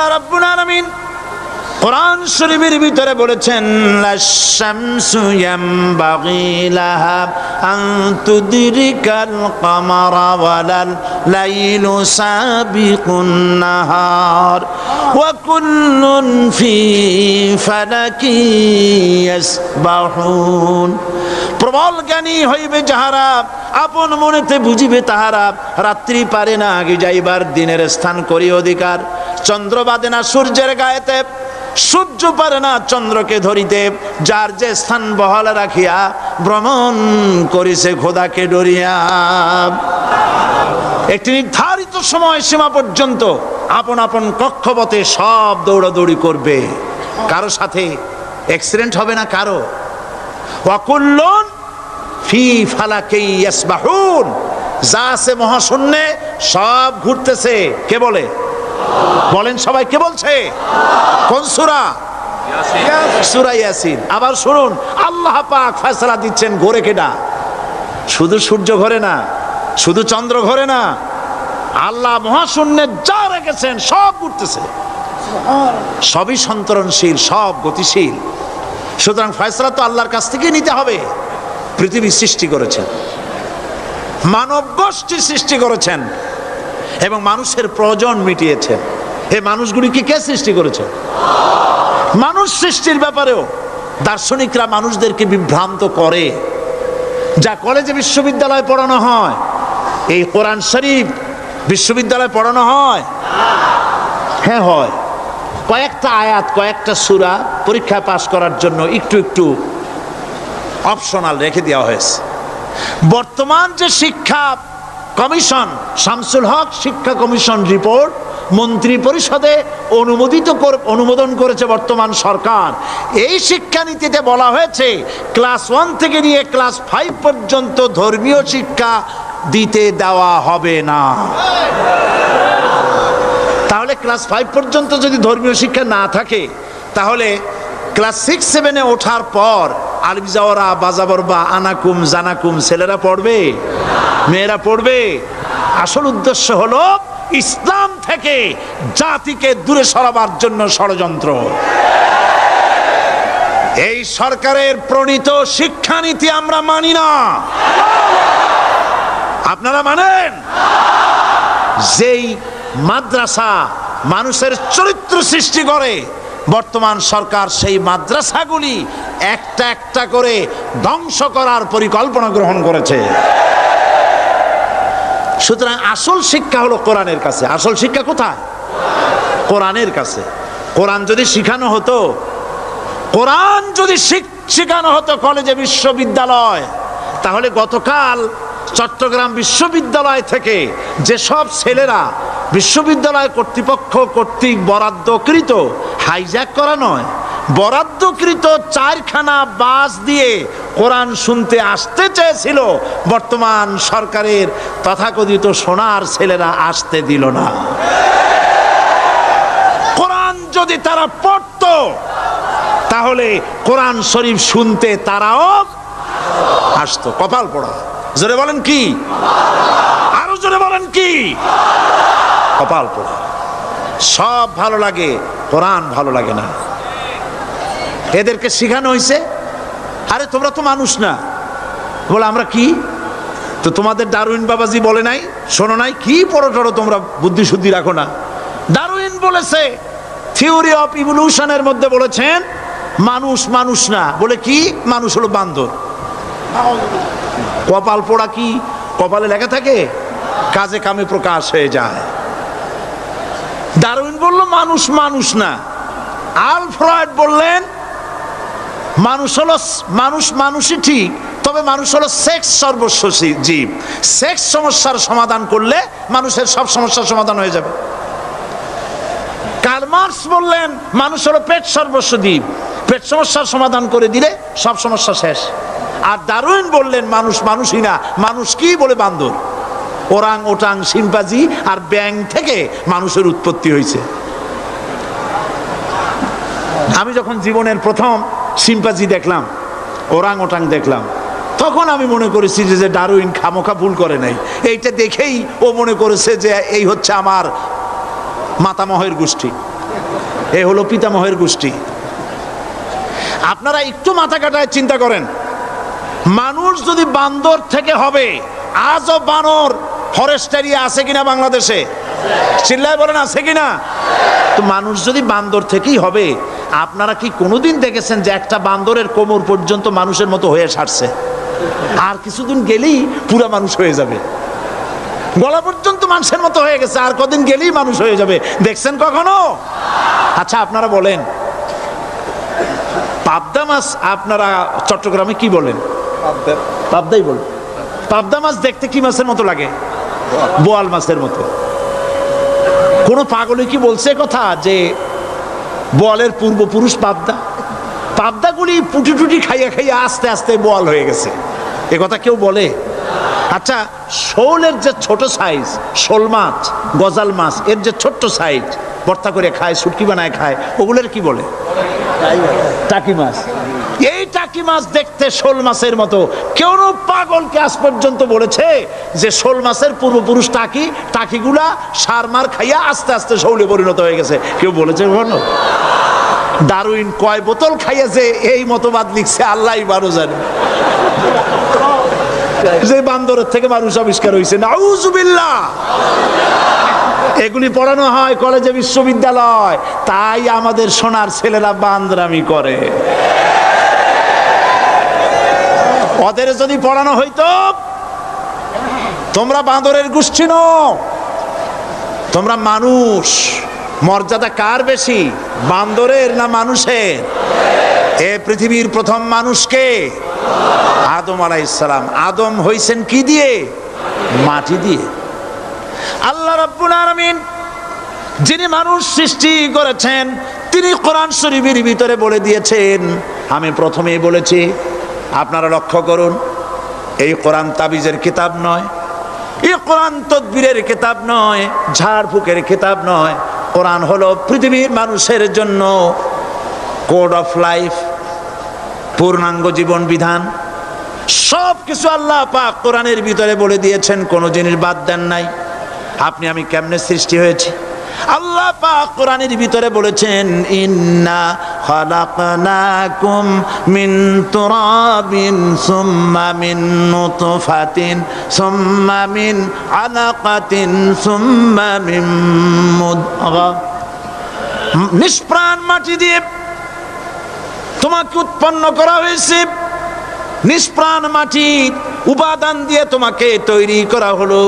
আল্লাহ রাব্বুল আলামিন কোরআন শরীফের ভিতরে বলেছেন, লাশ-শামসু ইয়ামবাগি লাহা আন তুদরিকাল কামারা ওয়ালাল লাইলু সাবিকুন নাহার ওয়া কুল্লুন ফি ফালাকি ইয়াসবাহুন। প্রবল জ্ঞানী হইবে যাহারা, আপন মনেতে বুঝিবে তাহারা। রাত্রি পারে না আগে যাইবার, দিনের স্থান করি অধিকার। চন্দ্র বাদে না সূর্যের গায়েতে, সূর্য পারে না চন্দ্রকে ধরিতে। যার যে স্থান বহাল রাখিয়া ভ্রমণ করিছে খোদাকে ডরিয়া। একটি নির্ধারিত সময় সীমা পর্যন্ত আপন আপন কক্ষপথে সব দৌড়াদৌড়ি করবে, কারো সাথে অ্যাক্সিডেন্ট হবে না কারো। ওয়াকুল্লুন ফি ফালাকি ইয়াসবাহুন, যা আছে মহাশূন্যে সব ঘুরতেছে। কে বলে? বলেন সবাই, কে বলছে? কোন সূরা? সূরা ইয়াসিন। আবার শুনুন, আল্লাহ পাক ফয়সালা দিচ্ছেন ঘোরে কেডা? শুধু সূর্য ঘোরে না, শুধু চন্দ্র ঘোরে না, আল্লাহ মহাশূন্যে যা রেখেছেন সব ঘুরতেছে, সবই সন্তরণশীল, সব গতিশীল। সুতরাং ফয়সালা তো আল্লাহর কাছ থেকে নিতে হবে। পৃথিবী সৃষ্টি করেছেন, মানব গোষ্ঠী সৃষ্টি করেছেন এবং মানুষের প্রয়োজন মিটিয়েছেন। এই মানুষগুলিকে কে সৃষ্টি করেছে? মানুষ সৃষ্টির ব্যাপারেও দার্শনিকরা মানুষদেরকে বিভ্রান্ত করে। যা কলেজে বিশ্ববিদ্যালয়ে পড়ানো হয়, এই কোরআন শরীফ বিশ্ববিদ্যালয়ে পড়ানো হয়? হ্যাঁ হয়। কয়েকটা আয়াত, কয়েকটা সূরা পরীক্ষা পাস করার জন্য একটু একটু অপশনাল রেখে দেওয়া হয়েছে। বর্তমান যে শিক্ষা কমিশন, শামসুল হক শিক্ষা কমিশন রিপোর্ট মন্ত্রী পরিষদে অনুমোদন করেছে বর্তমান সরকার। এই শিক্ষানীতিতে বলা হয়েছে ক্লাস 1 থেকে নিয়ে ক্লাস 5 পর্যন্ত ধর্মীয় শিক্ষা দিতে দেওয়া হবে না। তাহলে ক্লাস 5 পর্যন্ত যদি ধর্মীয় শিক্ষা না থাকে, তাহলে ক্লাস 6-7-এ ওঠার পর আলিফ জাওরা বাজাবর বা আনাকুম জানাকুম ছেলেরা পড়বে? মেয়েরা পড়বে? আসল উদ্দেশ্য হলো ইসলাম থেকে জাতিকে দূরে সরাবার জন্য ষড়যন্ত্র। এই সরকারের প্রণীত শিক্ষানীতি আমরা মানি না। আপনারা মানেন? যেই মাদ্রাসা মানুষের চরিত্র সৃষ্টি করে, বর্তমান সরকার সেই মাদ্রাসাগুলি একটা একটা করে ধ্বংস করার পরিকল্পনা গ্রহণ করেছে। সুতরাং আসল শিক্ষা হলো কোরআনের কাছে। আসল শিক্ষা কোথায়? কোরআনের কাছে। কোরআন যদি শিখানো হতো, কোরআন যদি শিখানো হতো কলেজে বিশ্ববিদ্যালয়, তাহলে গতকাল চট্টগ্রাম বিশ্ববিদ্যালয় থেকে যেসব ছেলেরা বিশ্ববিদ্যালয় কর্তৃপক্ষ কর্তৃক বরাদ্দকৃত, হাইজ্যাক করা নয়, বরাদ্দকৃত 4খানা বাস দিয়ে কোরআন শুনতে আসতে চেয়েছিল, বর্তমান সরকারের তথাকথিত সোনার ছেলেরা আসতে দিল না। কোরআন যদি তারা পড়তো, তাহলে কোরআন শরীফ শুনতে তারাও আসতো। কপাল পোড়া। জোরে বলেন কি? আরো জোরে বলেন কি? কপাল পোড়া। সব ভালো লাগে, কোরআন ভালো লাগে না। এদেরকে শিখানো হয়েছে, আরে তোমরা তো মানুষ না। বলে আমরা কি? তো তোমাদের ডারউইন বাবাজি বলে নাই, শোনো নাই? কি পড়ো টড়ো তোমরা, বুদ্ধি শুদ্ধি রাখো না। ডারউইন বলেছে, থিওরি অফ ইভলিউশনের মধ্যে বলেছেন মানুষ মানুষ না। বলে কি? মানুষ হলো বান্দর। কপাল পোড়া। কি কপালে লেখা থাকে? কাজে কামে প্রকাশ হয়ে যায়। ডারউইন বলল মানুষ মানুষ না। আল ফ্রয়েড বললেন মানুষ হলো মানুষই ঠিক, তবে মানুষ হলো সেক্স সর্বস্ব জীব। সেক্স সমস্যার সমাধান করলে মানুষের সব সমস্যার সমাধান হয়ে যাবে। কার্ল মার্কস বললেন মানুষ হলো পেট সর্বস্ব জীব, পেট সমস্যার সমাধান করে দিলে সব সমস্যা শেষ। আর ডারউইন বললেন মানুষ মানুষই না, মানুষ কি? বলে বান্দর। ওরাং ওটাং শিম্পাজি আর ব্যাং থেকে মানুষের উৎপত্তি হয়েছে। আমি যখন জীবনের প্রথম শিম্পাজি দেখলাম, ওরাং ওটাং দেখলাম, তখন আমি মনে করেছি যে ডারউইন খামোখা ভুল করে নাই। এইটা দেখেই ও মনে করেছে যে এই হচ্ছে আমার মাতামহের গোষ্ঠী। এ হলো পিতামহের গোষ্ঠী। আপনারা একটু মাথা কাটায় চিন্তা করেন, মানুষ যদি বান্দর থেকে হবে, আজও বানর ফরেস্ট এরিয়া আছে কিনা বাংলাদেশে? চিল্লায় বলেন আছে কিনা? তো মানুষ যদি বান্দর থেকেই হবে, আপনারা কি কোনোদিন দেখেছেন যে একটা বান্দরের কোমর পর্যন্ত মানুষের মতো হয়ে সারছে? আর কিছুদিন গেলেই পুরা মানুষ হয়ে যাবে, গলা পর্যন্ত মানুষের মতো হয়ে গেছে, আর কদিন গেলেই মানুষ হয়ে যাবে। দেখছেন কখনো? আচ্ছা আপনারা বলেন, পাবদা মাছ আপনারা চট্টগ্রামে কি বলেন? পাবদাই বলেন। পাবদা মাছ দেখতে কি মাছের মতো লাগে? বোয়াল মাছের মতো। কোন পাগলে কি বলছে কথা যে বোয়ালের পূর্বপুরুষ পাবদা? পাবদাগুলি পুটি টুটি খাইয়া খাইয়া আস্তে আস্তে বোয়াল হয়ে গেছে, এ কথা কেউ বলে? আচ্ছা, শোলের যে ছোট সাইজ, শোল মাছ, গজাল মাছ, এর যে ছোট্ট সাইজ ভর্তা করে খায়, শুটকি বানায় খায়, ওগুলোর কি বলে? টাকি মাছ। এই টাকি মাছ দেখতে শোল মাছের মতো। কেউ পাগলকে আজ পর্যন্ত বলেছে যে শোল মাছের পূর্বপুরুষ টাকি, টাকিগুলা সার মার খাইয়া আস্তে আস্তে শৌলে পরিণত হয়ে গেছে? কেউ বলেছে কখনো? ডারউইন কয় বোতল খাইয়া যে এই মতবাদ লিখছে আল্লাহই ভালো জানে, যে বান্দরের থেকে মানুষ আবিষ্কার হয়েছে। নাউজুবিল্লাহ। এগুলি পড়ানো হয় কলেজে, বিশ্ববিদ্যালয়, তাই আমাদের সোনার ছেলেরা বান্দরামি করে। ওদের যদি পড়ানো হইতো তোমরা বান্দরের গোষ্ঠী নও, তোমরা মানুষ, মর্যাদা কার বেশি, বান্দরের না মানুষের? এ পৃথিবীর প্রথম মানুষকে আদম আলাইহিস সালাম। আদম হইছেন কি দিয়ে? মাটি দিয়ে। আল্লাহ রাব্বুল আলামিন যিনি মানুষ সৃষ্টি করেছেন, তিনি কোরআন শরীফের ভিতরে বলে দিয়েছেন, আমি প্রথমেই বলেছি, আপনারা লক্ষ্য করুন, এই কোরআন তাবিজের কিতাব নয়, এই কোরআন তদবিরের কিতাব নয়, ঝাড়ফুঁকের কিতাব নয়। কোরআন হলো পৃথিবীর মানুষের জন্য কোড অফ লাইফ, পূর্ণাঙ্গ জীবন বিধান। সব কিছু আল্লাহ পাক কোরআনের ভিতরে বলে দিয়েছেন, কোনো জিনিস বাদ দেন নাই। আপনি আমি কেমনে সৃষ্টি হয়েছি আল্লাহ পাক কোরআনের ভিতরে বলেছেন, ইন্না খালাকনাকুম মিন তুরাবিন সুম্মা মিন নুতফাতিন সুম্মা মিন আলাকাতিন সুম্মা মিন মুদগা। নিষ্প্রাণ মাটি দিয়ে তোমাকে উৎপন্ন করা হয়েছে, নিষ্প্রাণ মাটির উপাদান দিয়ে তোমাকে তৈরি করা হলো।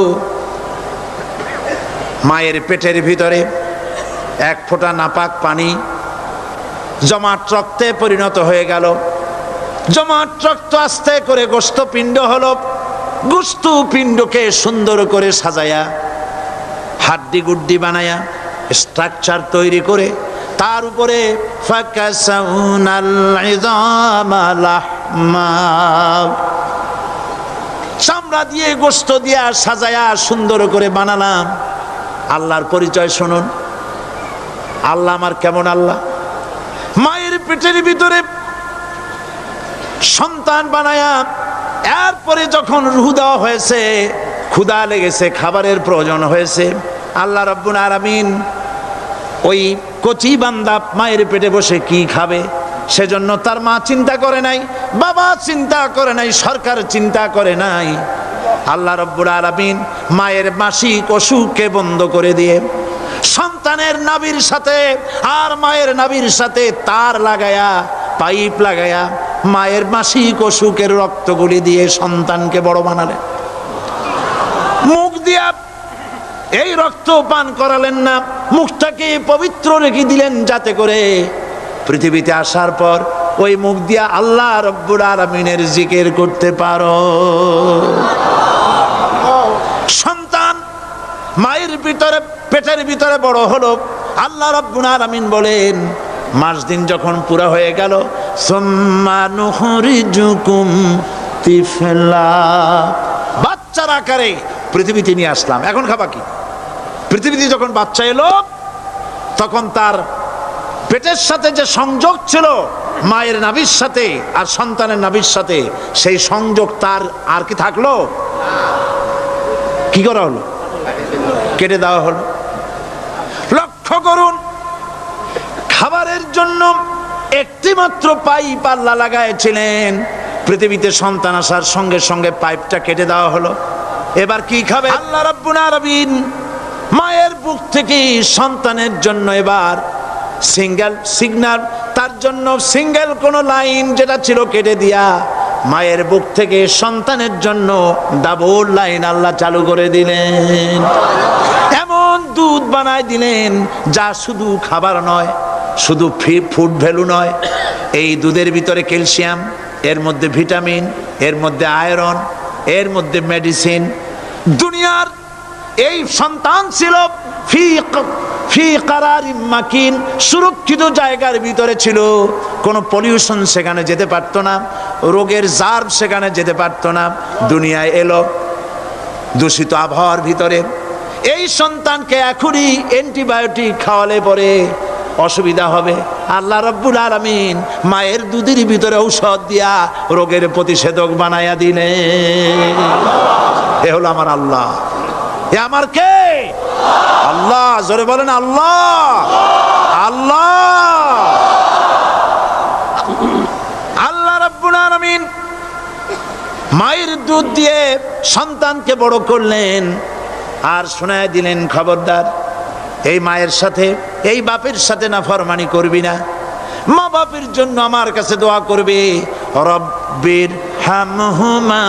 মায়ের পেটের ভিতরে এক ফোঁটা নাপাক পানি জমাট রক্তে পরিণত হয়ে গেল, জমাট রক্ত আস্তে করে গোস্ত পিণ্ড হলো, গোস্ত পিণ্ডকে সুন্দর করে সাজায়া হাড্ডি গুড্ডি বানায়া স্ট্রাকচার তৈরি করে তার উপরে ফাকাসাউনাল ইযামা লাহমা, চামড়া দিয়ে গোস্ত দিয়া সাজায়া সুন্দর করে বানালাম। আল্লাহর পরিচয় শুনুন, আল্লাহ আমার কেমন আল্লাহ। মায়ের পেটের ভিতরে সন্তান বানায়া এরপরে যখন রূহ দেওয়া হয়েছে, ক্ষুধা লেগেছে, খাবারের প্রয়োজন হয়েছে, আল্লাহ রাব্বুল আলামিন ওই কচি বান্দা মায়ের পেটে বসে কি খাবে, সেজন্য তার মা চিন্তা করে নাই, বাবা চিন্তা করে নাই, সরকার চিন্তা করে নাই। আল্লাহ রাব্বুল আলামিন মায়ের মাসিক অসুখকে বন্ধ করে দিয়ে সন্তানের নাভির সাথে আর মায়ের নাভির সাথে তার লাগায়া, পাইপ লাগায়া মায়ের মাসিক অসুখের রক্তগুলি দিয়ে সন্তানকে বড় বানালেন। মুখ দিয়া এই রক্ত পান করালেন না, মুখটাকে পবিত্র রেখে দিলেন যাতে করে পৃথিবীতে আসার পর ওই মুখ দিয়া আল্লাহ রাব্বুল আলামিনের জিকির করতে পারো। সন্তান মায়ের ভিতরে পেটের ভিতরে বড় হলো, আল্লাহ রাব্বুল আলামিন বলেন মাস দিন যখন পুরা হয়ে গেল, সুম্মা নুখরিজুকুম তিফলা, বাচ্চার আকারে পৃথিবীতে নিয়ে আসলাম। এখন খাবা কি? পৃথিবীতে যখন বাচ্চা এলো তখন তার পেটের সাথে যে সংযোগ ছিল মায়ের নাভির সাথে আর সন্তানের নাভির সাথে, সেই সংযোগ তার আর কি থাকলো? কি করা হলো? কেটে দেওয়া হলো। লক্ষ্য করুন, জন্য একটি মাত্র পাইপ আল্লাহ লাগাইছিলেন। পৃথিবীতে সন্তান আসার সঙ্গে সঙ্গে পাইপটা কেটে দেওয়া হলো। এবার কি খাবে? আল্লাহ রাব্বুল আলামিন মায়ের বুক থেকে সন্তানের জন্য এবার সিঙ্গেল সিগন্যাল, তার জন্য সিঙ্গেল কোন লাইন যেটা ছিল কেটে দিয়া মায়ের বুক থেকে সন্তানের জন্য ডাবল লাইন আল্লাহ চালু করে দিলেন। এমন দুধ বানায় দিলেন যা শুধু খাবার নয়, শুধু ফুড ভ্যালু নয়, এই দুধের ভিতরে ক্যালসিয়াম, এর মধ্যে ভিটামিন, এর মধ্যে আয়রন, এর মধ্যে মেডিসিন। দুনিয়ার এই সন্তান ছিল ফি কারারিম মাকিন, সুরক্ষিত জায়গার ভিতরে ছিল। কোনো পলিউশন সেখানে যেতে পারতো না, রোগের জার্ম সেখানে যেতে পারতো না। দুনিয়ায় এলো দূষিত আবহাওয়ার ভিতরে। এই সন্তানকে এখনই অ্যান্টিবায়োটিক খাওয়ালে পরে অসুবিধা হবে। আল্লাহ রাব্বুল আলামিন মায়ের দুধের ভিতরে ঔষধ দিয়া রোগের প্রতিষেধক বানায়া দিলেন। এ হলো আমার আল্লাহ। এ আমার কে? আল্লাহ। জোরে বলেন আল্লাহ। আল্লাহ আল্লাহ রাব্বুল আলামিন মায়ের দুধ দিয়ে সন্তানকে বড় করলেন আর শোনায় দিলেন, খবরদার এই মায়ের সাথে, এই বাপের সাথে নাফরমানি করবি না। মা বাপের জন্য আমার কাছে দোয়া করবে, রব্বির হামহুমা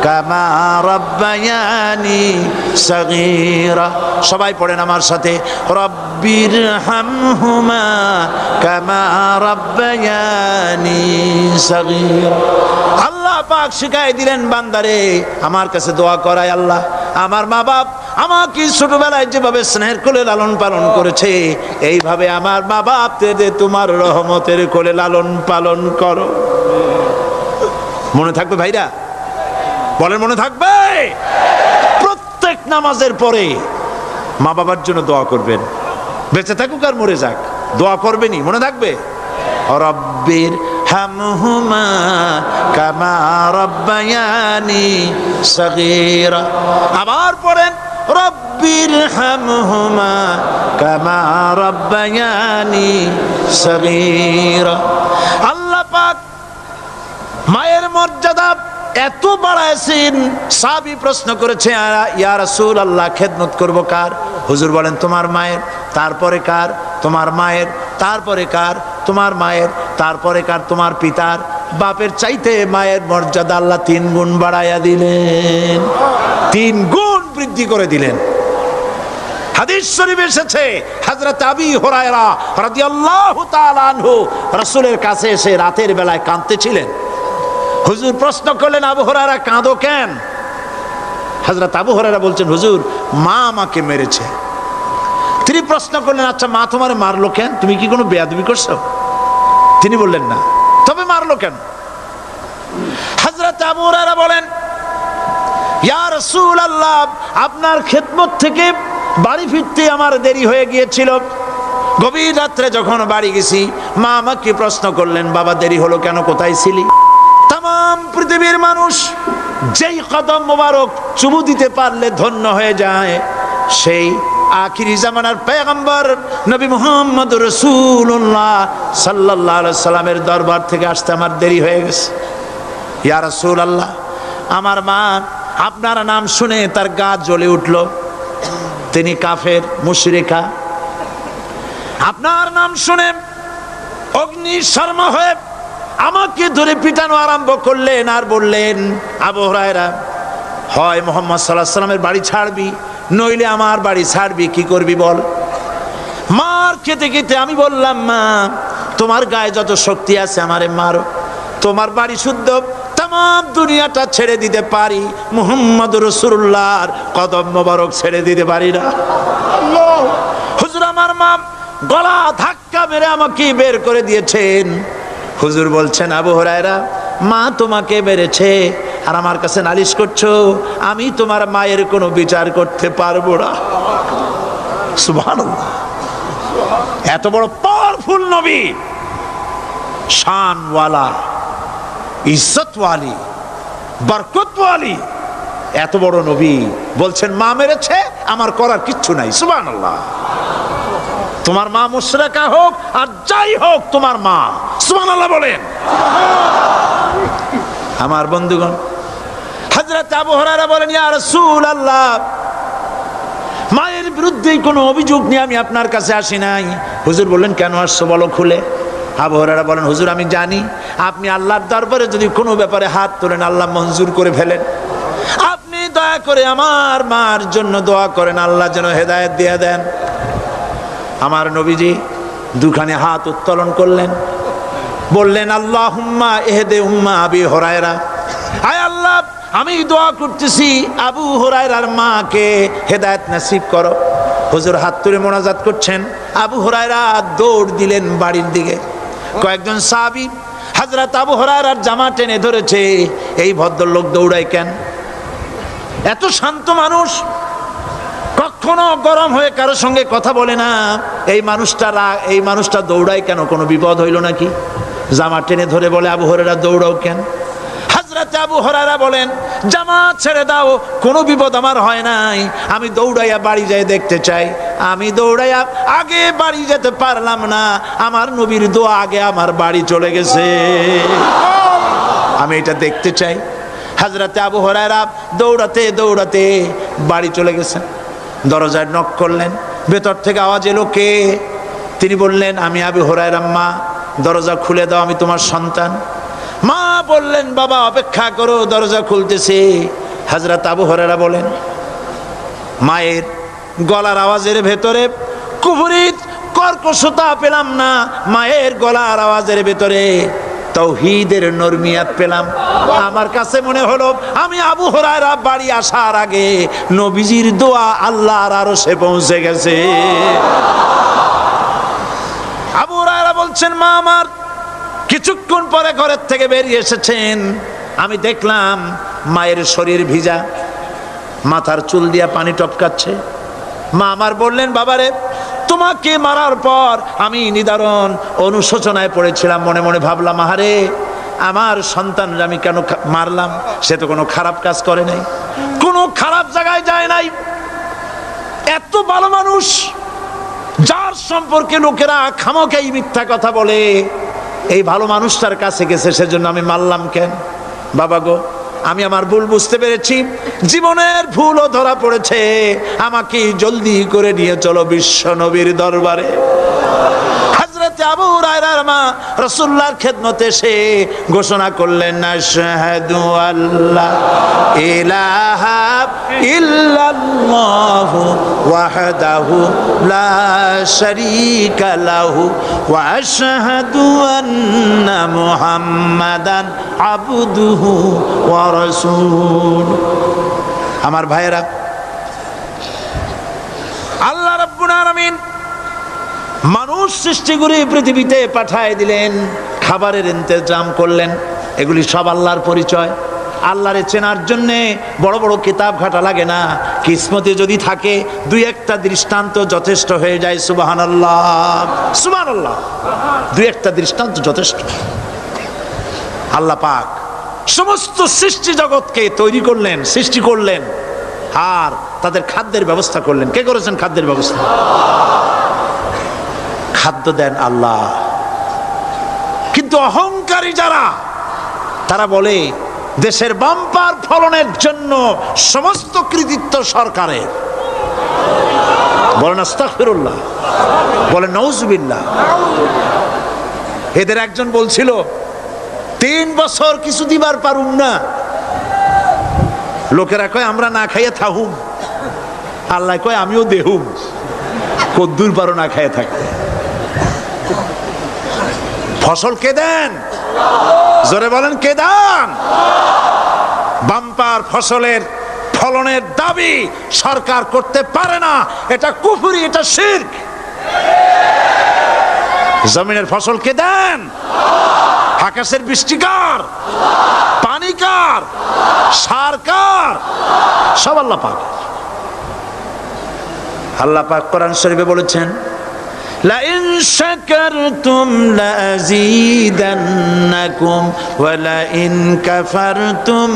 কামা রাব্বায়ানি সগীরা। সবাই পড়েন আমার সাথে, রব্বির হামহুমা কামা রাব্বায়ানি সগীরা। আল্লাহ পাক শিখাই দিলেন বান্দারে আমার কাছে দোয়া করায়, আল্লাহ আমার মা বাপ আমাকে ছোটবেলায় যেভাবে স্নেহের কোলে লালন পালন করেছে, এইভাবে আমার মা বাপদের তোমার রহমতের কোলে লালন পালন করো। মনে থাকবে ভাইরা? বলেন মনে থাকবে? প্রত্যেক নামাজের পরে মা বাবার জন্য দোয়া করবেন, বেঁচে থাকুক আর মরে যাক, দোয়া করবেনই। মনে থাকবে? রব্বির হামহুমা কামা রাব্বায়ানি সগীরা। আবার পড়েন, রব্বির হামহুমা কামা রাব্বায়ানি সগীরা। আল্লাহ পাক মায়ের মর্যাদা এত বাড়াইছেন, সাহাবী প্রশ্ন করেছে, ইয়া রাসূলুল্লাহ খেদমত করব কার? হুজুর বলেন তোমার মায়ের, তারপরে কার? তোমার মায়ের, তারপরে কার? তোমার মায়ের, তারপরে কার? তোমার পিতার। বাপের চাইতে মায়ের মর্যাদা আল্লাহ 3 গুণ বাড়াইয়া দিলেন, 3 গুণ বৃদ্ধি করে দিলেন। হাদিস শরীফে এসেছে, হযরত আবী হুরায়রা রাদিয়াল্লাহু তাআলা আনহু রাসূলের কাছে এসে রাতের বেলায় কাঁদতেছিলেন। হুজুর প্রশ্ন করলেন, আবু হুরায়রা কাঁদো কেন? হযরত আবু হুরায়রা বলছেন, হুজুর মা আমাকে মেরেছে। তিনি প্রশ্ন করলেন, আচ্ছা মা তোমারে মারলো কেন? তুমি কি কোনো বেয়াদবি করছো? তিনি বললেন না। তবে মারলো কেন? হযরত আবু হুরায়রা বলেন, ইয়া রাসূলুল্লাহ আপনার খেদমত থেকে বাড়ি ফিরতে আমার দেরি হয়ে গিয়েছিল। গভীর রাত্রে যখন বাড়ি গেছি, মা আমাকে প্রশ্ন করলেন, বাবা দেরি হলো কেন, কোথায় ছিলি? তাম পৃথিবীর মানুষ যেই কদম মোবারক চুমু দিতে পারলে ধন্য হয়ে যায়, সেই আখিরি জামানার পয়গম্বর নবী মুহাম্মদ রাসূলুল্লাহ সাল্লাল্লাহু আলাইহি সাল্লামের দরবার থেকে আসতে আমার দেরি হয়ে গেছে। ইয়া রাসূলুল্লাহ আমার মা আপনার নাম শুনে তার গা জ্বলে উঠল, তিনি কাফের মুশরিকা। আপনার নাম শুনে অগ্নি শর্মা হয়ে আমাকে ধরে পিটানো আরম্ভ করলেন আর বললেন, আবু হুরায়রা হয় মুহাম্মদ সাল্লাল্লাহু আলাইহি সাল্লামের বাড়ি ছাড়বি, নইলে আমার বাড়ি ছাড়বি, কি করবি বল। মার খেতে খেতে আমি বললাম, মা তোমার গায়ে যত শক্তি আছে আমারে মারো, তোমার বাড়ি শুদ্ধ, তাম দুনিয়াটা ছেড়ে দিতে পারি, মুহাম্মদ রাসূলুল্লাহর কদম মোবারক ছেড়ে দিতে পারি না। হুজুর আমার মা গলা ধাক্কা মেরে আমাকে বের করে দিয়েছেন। হুজুর বলছেন, আবু হুরায়রা মা তোমাকে মেরেছে আর আমার কাছে নালিশ করছো, আমি তোমার মায়ের কোনো বিচার করতে পারবো না। সুবহানাল্লাহ। এত বড় পাওয়ারফুল নবী, শানওয়ালা, ইজ্জতওয়ালি, বরকতওয়ালি, এত বড় নবী বলছেন মা মেরেছে, আমার করার কিচ্ছু নাই। সুবহানাল্লাহ। তোমার মা মুশরিকা হোক আর যাই হোক তোমার মা। সুবহানাল্লাহ বলেন। আমার বন্ধুগণ, হযরত আবু হুরায়রা বলেন, ইয়া রাসূলুল্লাহ, মায়ের বিরুদ্ধে কোনো অভিযোগ নিয়ে আমি আপনার কাছে আসি নাই। হুজুর বললেন, কেন আসছো বলো খুলে। আবু হুরায়রা বলেন, হুজুর আমি জানি আপনি আল্লাহর দরবারে যদি কোনো ব্যাপারে হাত তোলেন আল্লাহ মঞ্জুর করে ফেলেন। আপনি দয়া করে আমার মার জন্য দোয়া করেন, আল্লাহ যেন হেদায়েত দিয়ে দেন। আমার নবীজি দুখানে হাত উত্তোলন করলেন, বললেন, আল্লাহুম্মা ইহদি উম্মা আবি হুরায়রা, আয় আল্লাহ আমি দোয়া করতেছি আবু হুরায়রার মাকে হেদায়েত নসিব করো। হুজুর হাত তুলে মোনাজাত করছেন, আবু হুরায়রা দৌড় দিলেন বাড়ির দিকে। কয়েকজন সাহাবী হযরত আবু হুরায়রার জামা টেনে ধরেছে, এই ভদ্রলোক দৌড়ায় কেন? এত শান্ত মানুষ, কখনো গরম হয়ে কারো সঙ্গে কথা বলে না। এই মানুষটা দৌড়ায় কেন? কোনো বিপদ হইল নাকি? জামা টেনে ধরে বলে, আবু হুরায়রা দৌড়াও কেন? হযরত আবু হুরায়রা বলেন, জামা ছেড়ে দাও, কোনো বিপদ আমার হয় নাই, আমি দৌড়াইয়া বাড়ি যাই দেখতে চাই। আমি দৌড়াইয়া আগে বাড়ি যেতে পারলাম না, আমার নবীর দোয়া আগে আমার বাড়ি চলে গেছে, আমি এটা দেখতে চাই। হযরত আবু হুরায়রা দৌড়াতে দৌড়াতে বাড়ি চলে গেছেন। দরজায় নক করলেন, ভেতর থেকে আওয়াজ এলো, কে? তিনি বললেন, আমি আবু হুরায়রা, মা দরজা খুলে দাও, আমি তোমার সন্তান। মা বললেন, বাবা অপেক্ষা করো, দরজা খুলতেছে। হযরত আবু হুরায়রা বলেন, মায়ের গলার আওয়াজের ভেতরে কুফরি কর্কশতা পেলাম না, মায়ের গলার আওয়াজের ভেতরে তাওহীদের নরমিয়াত পেলাম। আমার কাছে মনে হলো আমি আবু হুরায়রা বাড়ি আসার আগে নবীজির দোয়া আল্লাহর আরশে পৌঁছে গেছে। আবু হুরায়রা বলছেন, মা আমার কিছুক্ষণ পরে ঘরের থেকে বেরিয়ে এসেছেন, আমি দেখলাম মায়ের শরীর ভিজা, মাথার চুল দিয়া পানি টপকাচ্ছে। মা আমার বললেন, বাবারে তোমাকে মারার পর আমি নিদারুণ অনুশোচনায় পড়েছিলাম, মনে মনে ভাবলাম, আহারে আমার সন্তান আমি কেন মারলাম? সে তো কোনো খারাপ কাজ করে নাই, কোনো খারাপ জায়গায় যায় নাই, এত ভালো মানুষ যার সম্পর্কে লোকেরা খামোখাই মিথ্যা কথা বলে, এই ভালো মানুষটার কাছে গেছে, সেজন্য আমি মারলাম কেন? বাবা গো, আমি আমার ভুল বুঝতে পেরেছি, জীবনের ভুলও ধরা পড়েছে, আমাকে জলদি করে নিয়ে চলো বিশ্ব নবীর দরবারে। হযরত আবু হুরায়রার মা রাসূলুল্লাহর খেদমতে এসে ঘোষণা করলেন, আশহাদু আল্লা ইলাহা ইল্লাল্লাহু ওয়াহদাহু লা শারীকা লাহু ওয়া আশহাদু আন্না মুহাম্মাদান আবদুহু ওয়া রাসূলুহু। আমার ভাইয়েরা, আল্লাহ রাব্বুল আলামিন মানুষ সৃষ্টি করে পৃথিবীতে পাঠায় দিলেন, খাবারের ইন্তজাম করলেন, এগুলি সব আল্লাহর পরিচয়। আল্লাহরে চেনার জন্য বড় বড় কিতাব ঘাটা লাগে না, কিসমতে যদি থাকে দুই একটা দৃষ্টান্ত যথেষ্ট হয়ে যায়। সুবহানাল্লাহ, সুবহানাল্লাহ, দুই একটা দৃষ্টান্ত যথেষ্ট। আল্লাহ পাক সমস্ত সৃষ্টি জগৎকে তৈরি করলেন, সৃষ্টি করলেন, আর তাদের খাদ্যের ব্যবস্থা করলেন। কে করেছেন খাদ্যের ব্যবস্থা? খাদ্য দেন আল্লাহ। কিন্তু অহংকারী যারা, তারা বলে দেশের বাম্পার ফলনের জন্য সমস্ত কৃতিত্ব সরকারের। বলেন আস্তাগফিরুল্লাহ, বলেন নাউজুবিল্লাহ। এদের একজন বলছিল, 3 বছর কিছু দিবার পারুম না, লোকেরা কয় আমরা না খাইয়া থাহুম, আল্লাহ কয় আমিও দেহুম, কদ্দুর পারো না খাইয়া থাকতে। ফসল কে দেন? জোরে বলেন, কে দেন? বাম্পার ফসলের ফলনের দাবি সরকার করতে পারে না, এটা কুফরি, এটা শিরক। জমিনের ফসল কে দেন? আকাশের বৃষ্টি কার? পানি কার? সার কার? সব আল্লাহ পাক। আল্লাহ পাক কোরআন শরীফে বলেছেন, লা ইন শাকারতুম লাযীদান্নাকুম ওয়া লাইন কাফারতুম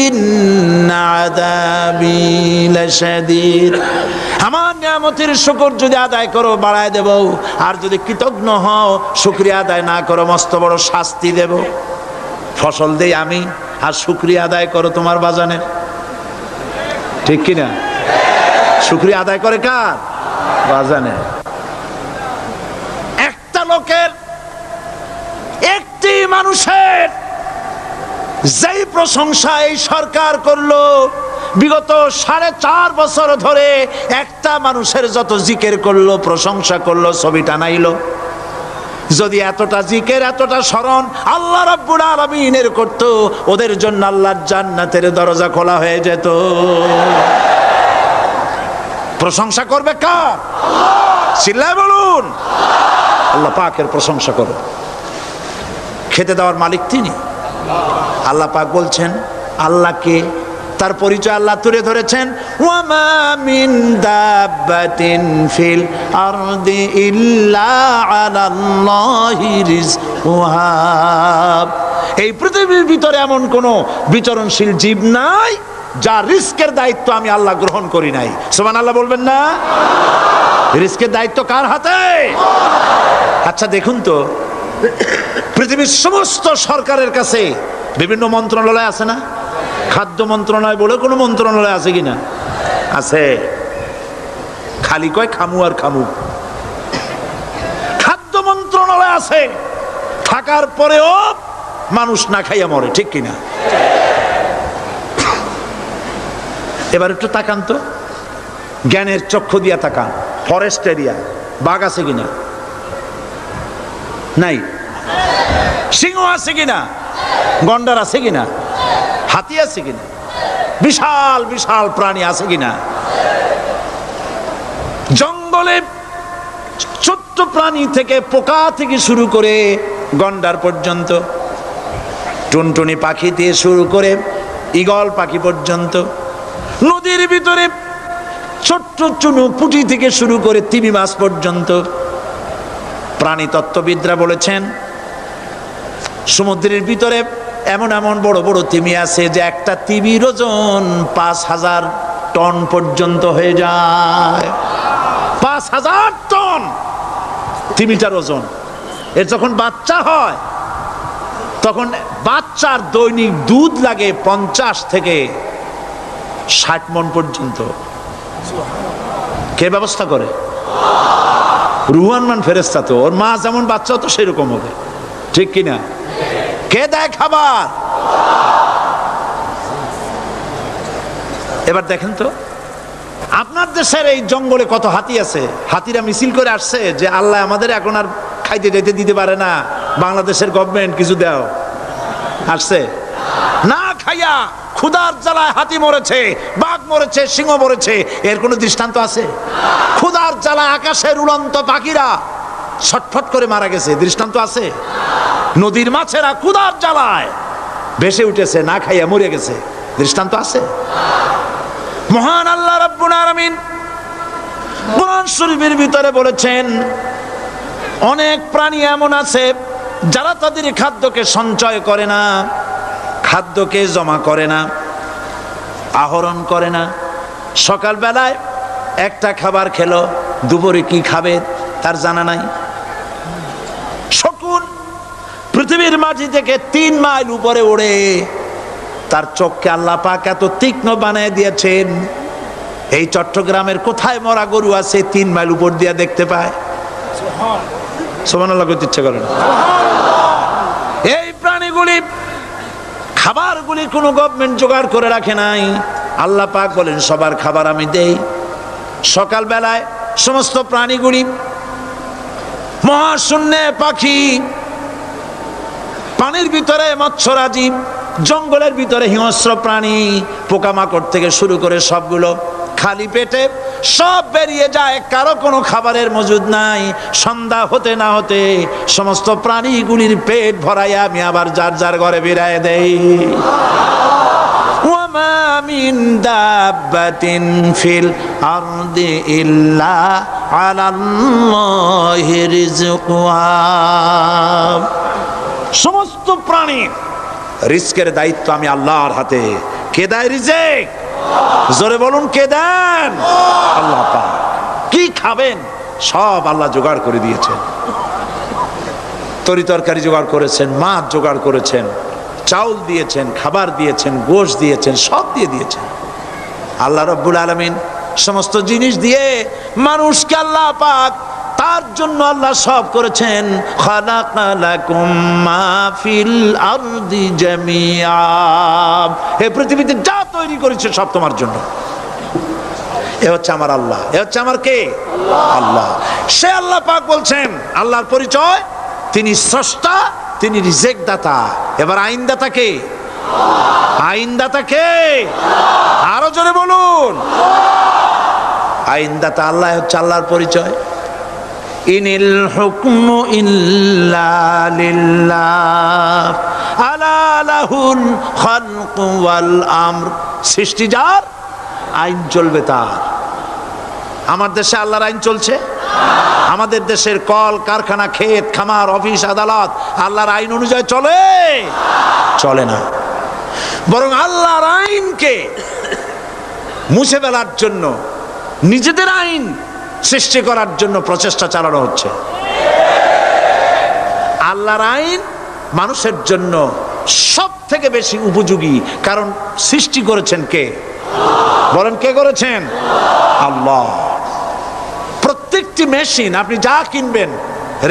ইন্না আযাবী লাশাদীদ। আমার নিয়ামতের শুকর যদি আদায় করো বাড়ায় দেব, আর যদি কৃতজ্ঞ হও শুকরিয়া আদায় না করো মস্ত বড় শাস্তি দেব। ফসল দেই আমি আর শুকরিয়া আদায় করো তোমার বাজানের, ঠিক কিনা? শুকরিয়া আদায় করে কার? বাজানের। একটা লোকের, একটি মানুষের যেই প্রশংসা এই সরকার করলো বিগত 4.5 বছর ধরে, একটা মানুষের যত জিকির করলো প্রশংসা করলো ছবি টানাইলো, যদি এতটা জিকির এতটা স্মরণ আল্লাহ রাব্বুল আলামিনের করত, ওদের জন্য আল্লাহর জান্নাতের দরজা খোলা হয়ে যেত। প্রশংসা করবে কার? চিল্লায় বলুন, আল্লাহ পাকের প্রশংসা করো। খেতে দেওয়ার মালিক তিনি। আল্লাহ পাক বলছেন আল্লাহকে, তার পরিচয় আল্লাহ তুলে ধরেছেন, ওয়ামা মিন দাব্বাতিন ফিল আরদি ইল্লা আলাল্লাহি রিজকুহা। এই পৃথিবীর ভিতরে এমন কোন বিচরণশীল জীব নাই যার রিস্কের দায়িত্ব আমি আল্লাহ গ্রহণ করি নাই। সুবহানাল্লাহ বলবেন না? রিস্কের দায়িত্ব কার হাতে? আচ্ছা দেখুন তো, পৃথিবীর সমস্ত সরকারের কাছে বিভিন্ন মন্ত্রণালয় আছে না? খাদ্য মন্ত্রণালয় বলে কোনো মন্ত্রণালয় আছে কিনা? আছে। খালি কয় খামু আর খামু। খাদ্য মন্ত্রণালয় আছে, থাকার পরেও মানুষ না খাইয়া মরে, ঠিক কিনা? এবার একটু তাকান তো, জ্ঞানের চক্ষু দিয়া তাকান। ফরেস্ট এরিয়া, বাঘ আছে কিনা? নাই। সিংহ আছে কিনা? গন্ডার আছে কিনা? হাতি আছে কিনা? বিশাল বিশাল প্রাণী আছে কিনা? জঙ্গলে ছোট্ট প্রাণী থেকে পোকা থেকে শুরু করে গন্ডার পর্যন্ত, টুনটুনি পাখি দিয়ে শুরু করে ঈগল পাখি পর্যন্ত, নদীর ভিতরে ছোট্ট চুনু পুঁটি থেকে শুরু করে তিমি মাছ পর্যন্ত। প্রাণী তত্ত্ববিদরা বলেছেন সমুদ্রের ভিতরে এমন এমন বড় বড় তিমি আছে যে একটা তিমির ওজন 5000 টন পর্যন্ত হয়ে যায়। 5000 টন তিমিটার ওজন। এর যখন বাচ্চা হয় তখন বাচ্চার দৈনিক দুধ লাগে 50 থেকে 60 মণ পর্যন্ত। কে ব্যবস্থা করে? রুহান ফেরেশতা। তো ওর মা যেমন বাচ্চা তো সেরকম হবে, ঠিক কিনা? কে দেয় খাবার? এবার দেখেন তো, আপনার দেশের এই জঙ্গলে কত হাতি আছে। হাতিরা মিছিল করে আসছে যে আল্লাহ আমাদের এখন আর খাইতে যেতে দিতে পারে না, বাংলাদেশের গভর্নমেন্ট কিছু দাও। আসছে না, খাইয়া ক্ষুধার জ্বালায় হাতি মরেছে, বাঘ মরেছে, সিংহ মরেছে। এর কোনো দৃষ্টান্ত আছে? ক্ষুধার জ্বালায় আকাশের উড়ন্ত পাখিরা ছটফট করে মারা গেছে, দৃষ্টান্ত আছে? নদীর মাছেরা ক্ষুধার জ্বালায় ভেসে উঠেছে, না খাইয়া মরে গেছে, দৃষ্টান্ত আছে? মহান আল্লাহ রাব্বুল আলামিন কোরআন শরীফের ভিতরে বলেছেন অনেক প্রাণী এমন আছে যারা তাদের খাদ্যকে সঞ্চয় করে না, খাদ্যকে জমা করে না, আহরণ করে না। সকালবেলায় একটা খাবার খেলো, দুপুরে কি খাবে তার জানা নাই। শকুন পৃথিবীর মাটি থেকে 3 মাইল উপরে ওড়ে, তার চোখকে আল্লাহ পাক এত তীক্ষ্ণ বানিয়ে দিয়েছেন। এই চট্টগ্রামের কোথায় মরা গরু আছে 3 মাইল উপর দিয়ে দেখতে পায়? সুবহানাল্লাহ করতে ইচ্ছে করে না। এই প্রাণীগুলি খাবারগুলি কোনো গভর্নমেন্ট জোগাড় করে রাখে নাই। আল্লাহ পাক বলেন সবার খাবার আমি দেই। সকালবেলায় সমস্ত প্রাণীগুলি, মহাশূন্যে পাখি, পানির ভিতরে মৎস্যরাজি, জঙ্গলের ভিতরে হিংস্র প্রাণী, পোকামাকড় থেকে শুরু করে সবগুলো খালি পেটে সব বেরিয়ে যায়, কারো কোনো খাবারের মজুদ নাই। সন্ধ্যা হতে না হতে সমস্ত প্রাণীগুলির পেট ভরাইয়া আমি আবার যার যার ঘরে বেরিয়ে দেই। ওয়ামা মিন দাব্বাতিন ফিল আরদি ইল্লা আলাল্লাহি রিজকুহা। সমস্ত প্রাণীর রিজকের দায়িত্ব আমি আল্লাহর হাতে। কে দেয় রিজেক? জোরে বলুন, কে দেন? আল্লাহ পাক। কি খাবেন সব আল্লাহ জোগাড় করে দিয়েছেন। তরি তরকারি জোগাড় করেছেন, মাছ জোগাড় করেছেন, চাউল দিয়েছেন, খাবার দিয়েছেন, গোশত দিয়েছেন, সব দিয়ে দিয়েছেন। আল্লাহ রাব্বুল আলামিন সমস্ত জিনিস দিয়ে মানুষকে আল্লাহ পাক তার জন্য আল্লাহ সব করেছেন। খালাকা লাকুম মা ফিল আরদি জামিআ। এই পৃথিবীতে যা তৈরি করেছে সব তোমার জন্য। এ হচ্ছে আমার আল্লাহ। এ হচ্ছে আমার কে? আল্লাহ। সে আল্লাহ পাক বলছেন, আল্লাহর পরিচয়, তিনি স্রষ্টা, তিনি রিজেক দাতা। এবার আইনদাতা কে? আইনদাতা কে? আরো জোরে বলুন। আইনদাতা আল্লাহ হচ্ছে আল্লাহর পরিচয়। ইনিল হুকমু ইল্লা লিল্লাহ আলা লাহুল খালকু ওয়াল আমর। সৃষ্টি যার, আইন চলবে তার। আমার দেশে আল্লাহর আইন চলছে? আমাদের দেশের কল কারখানা, ক্ষেত খামার, অফিস আদালত আল্লাহর আইন অনুযায়ী চলে? চলে না। বরং আল্লাহর আইনকে মুছে ফেলার জন্য, নিজেদের আইন সৃষ্টি করার জন্য প্রচেষ্টা চালানো হচ্ছে। আল্লাহর আইন মানুষের জন্য সব থেকে বেশি উপযোগী, কারণ সৃষ্টি করেছেন কে? বলেন, কে করেছেন? আল্লাহ। প্রত্যেকটি মেশিন আপনি যা কিনবেন,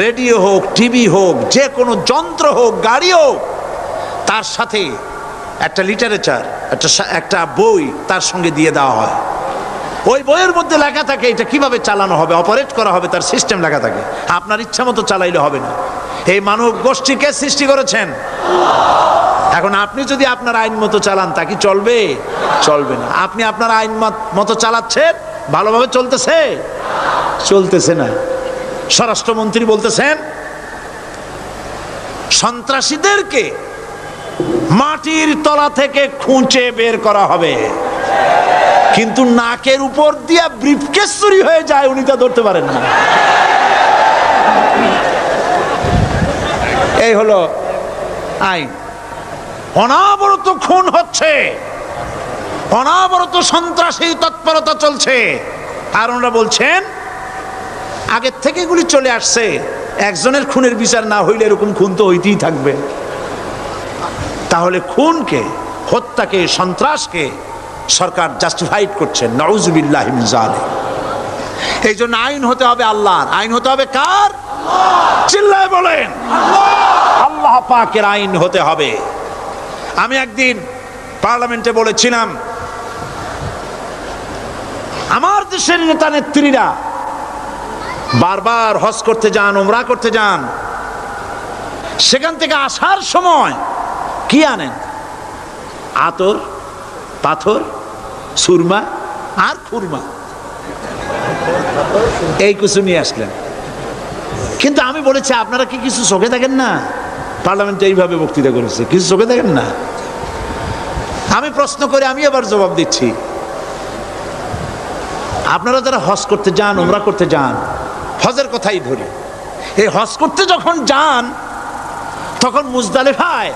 রেডিও হোক, টিভি হোক, যে কোনো যন্ত্র হোক, গাড়ি হোক, তার সাথে একটা লিটারেচার, একটা বই তার সঙ্গে দিয়ে দেওয়া হয়। ওই বইয়ের মধ্যে লেখা থাকে এটা কিভাবে চালানো হবে, অপারেট করা হবে, তার সিস্টেম লেখা থাকে। আপনার ইচ্ছা মতো চালাইলে হবে না। এই মানব গোষ্ঠীকে সৃষ্টি করেছেন। এখন আপনি যদি আপনার আইন মতো চালান, তা কি চলবে? চলবে না। আপনি আপনার আইন মতো চালাচ্ছেন, ভালোভাবে চলতেছে? চলতেছে না। স্বরাষ্ট্রমন্ত্রী বলতেছেন সন্ত্রাসীদেরকে মাটির তলা থেকে খুঁজে বের করা হবে, কিন্তু নাকের উপর দিয়া ব্রিফকেস চুরি হয়ে যায়, উনি তা ধরতে পারেন না। এই হলো আইন। অনাবরত খুন হচ্ছে, অনাবরত সন্ত্রাসী তৎপরতা চলছে। আর ওনারা বলছেন আগের থেকে এগুলি চলে আসছে, একজনের খুনের বিচার না হইলে এরকম খুন তো হইতেই থাকবে। তাহলে খুনকে, হত্যাকে, সন্ত্রাসকে সরকার জাস্টিফাইড করছেন। নাউজুবিল্লাহি মিন যালিক। এই জন্য আইন হতে হবে আল্লাহর। আইন হতে হবে কার? চিল্লায় বলেন, আল্লাহ পাকের আইন হতে হবে। আমি একদিন পার্লামেন্টে বলেছিলাম, আমার দেশের নেতা নেত্রীরা বারবার হজ করতে যান, উমরা করতে যান, সেখান থেকে আসার সময় কি আনেন? আতর, পাথর, সুরমা আর খুরমা, এই কিছু নিয়ে আসলেন। কিন্তু আমি বলেছি, আপনারা কি কিছু চোখে দেখেন না? পার্লামেন্টে এইভাবে বক্তৃতা করেছে, কিছু চোখে দেখেন না? আমি প্রশ্ন করে আমি আবার জবাব দিচ্ছি, আপনারা যারা হজ করতে যান, উমরা করতে যান, হজের কথাই ধরি, এই হজ করতে যখন যান তখন মুজদালিফায়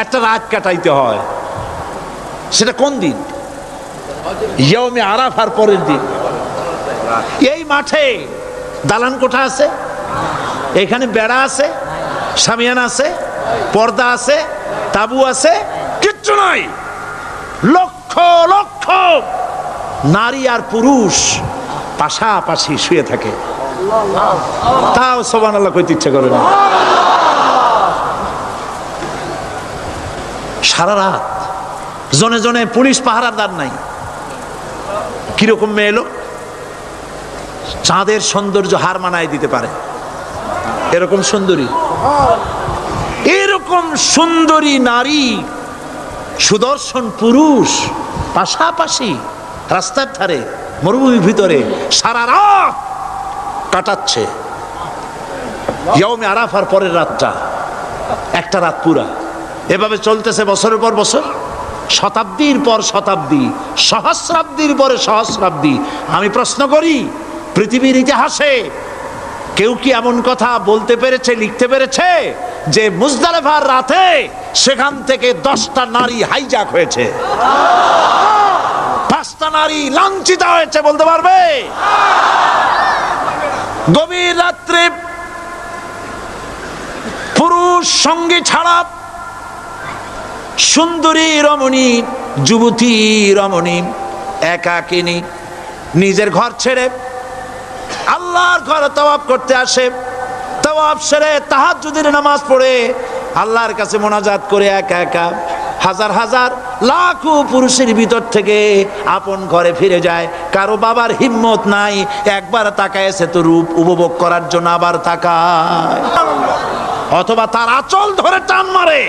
একটা রাত কাটাইতে হয়। সেটা কোন দিন? ইয়ৌমে আরাফার পরের দিন। এই মাঠে দালান কোঠা আছে, এখানে বেড়া আছে, শামিয়ানা আছে, পর্দা আছে, তাবু আছে, কিচ্ছু নাই। লক্ষ লক্ষ নারী আর পুরুষ পাশাপাশি শুয়ে থাকে, তাও সুবহানাল্লাহ কইতে ইচ্ছা করে না। সারা রাত জনে জনে পুলিশ পাহারাদার নাই। কিরকম মেয়ে এলো, চাঁদের সৌন্দর্য হার মানায় দিতে পারে এরকম সুন্দরী, এরকম সুন্দরী নারী, সুদর্শন পুরুষ পাশাপাশি রাস্তার ধারে মরুভূমির ভিতরে সারা রাত কাটাচ্ছে। ইয়ৌমে আরাফার পরের রাতটা একটা রাত পুরা। এভাবে চলতেছে বছরের পর বছর, শতাব্দীর পর শতাব্দী, সহস্রাব্দীর পরে সহস্রাব্দী। আমি প্রশ্ন করি, পৃথিবীর ইতিহাসে কেউ কি এমন কথা বলতে পেরেছে, লিখতে পেরেছে যে মুজদালিফার রাতে সেখান থেকে 10টা নারী হাইজ্যাক হয়েছে, 5টা নারী লাঞ্ছিত হয়েছে, বলতে পারবে? গভীর রাত্রে পুরুষ সঙ্গী ছাড়া সুন্দরী রমণী, যুবতী রমণী একাকিনী নিজের ঘর ছেড়ে আল্লাহর ঘরে তাওয়াফ করতে আসে। তাওয়াফ সেরে তাহাজ্জুদের নামাজ পড়ে আল্লাহর কাছে মোনাজাত করে একা একা হাজার হাজার লাখো পুরুষের ভিতর থেকে আপন ঘরে ফিরে যায়। কারো বাবার হিম্মত নাই একবার তাকায় সে তো রূপ উপভোগ করার জন্য আবার তাকায়, অথবা তার আঁচল ধরে টান মারে।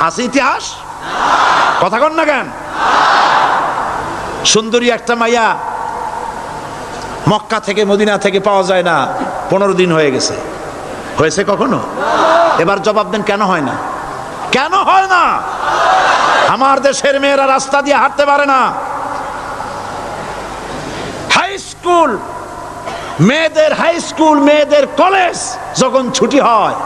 আছে ইতিহাস? কথা কন না কেন? সুন্দরী একটা মাইয়া মক্কা থেকে মদিনা থেকে পাওয়া যায় না, 15 দিন হয়ে গেছে। হয়েছে কখনো? এবার জবাব দেন, কেন হয় না? কেন হয় না? আমার দেশের মেয়েরা রাস্তা দিয়ে হাঁটতে পারে না। হাই স্কুল মেয়েদের, হাই স্কুল মেয়েদের কলেজ যখন ছুটি হয়,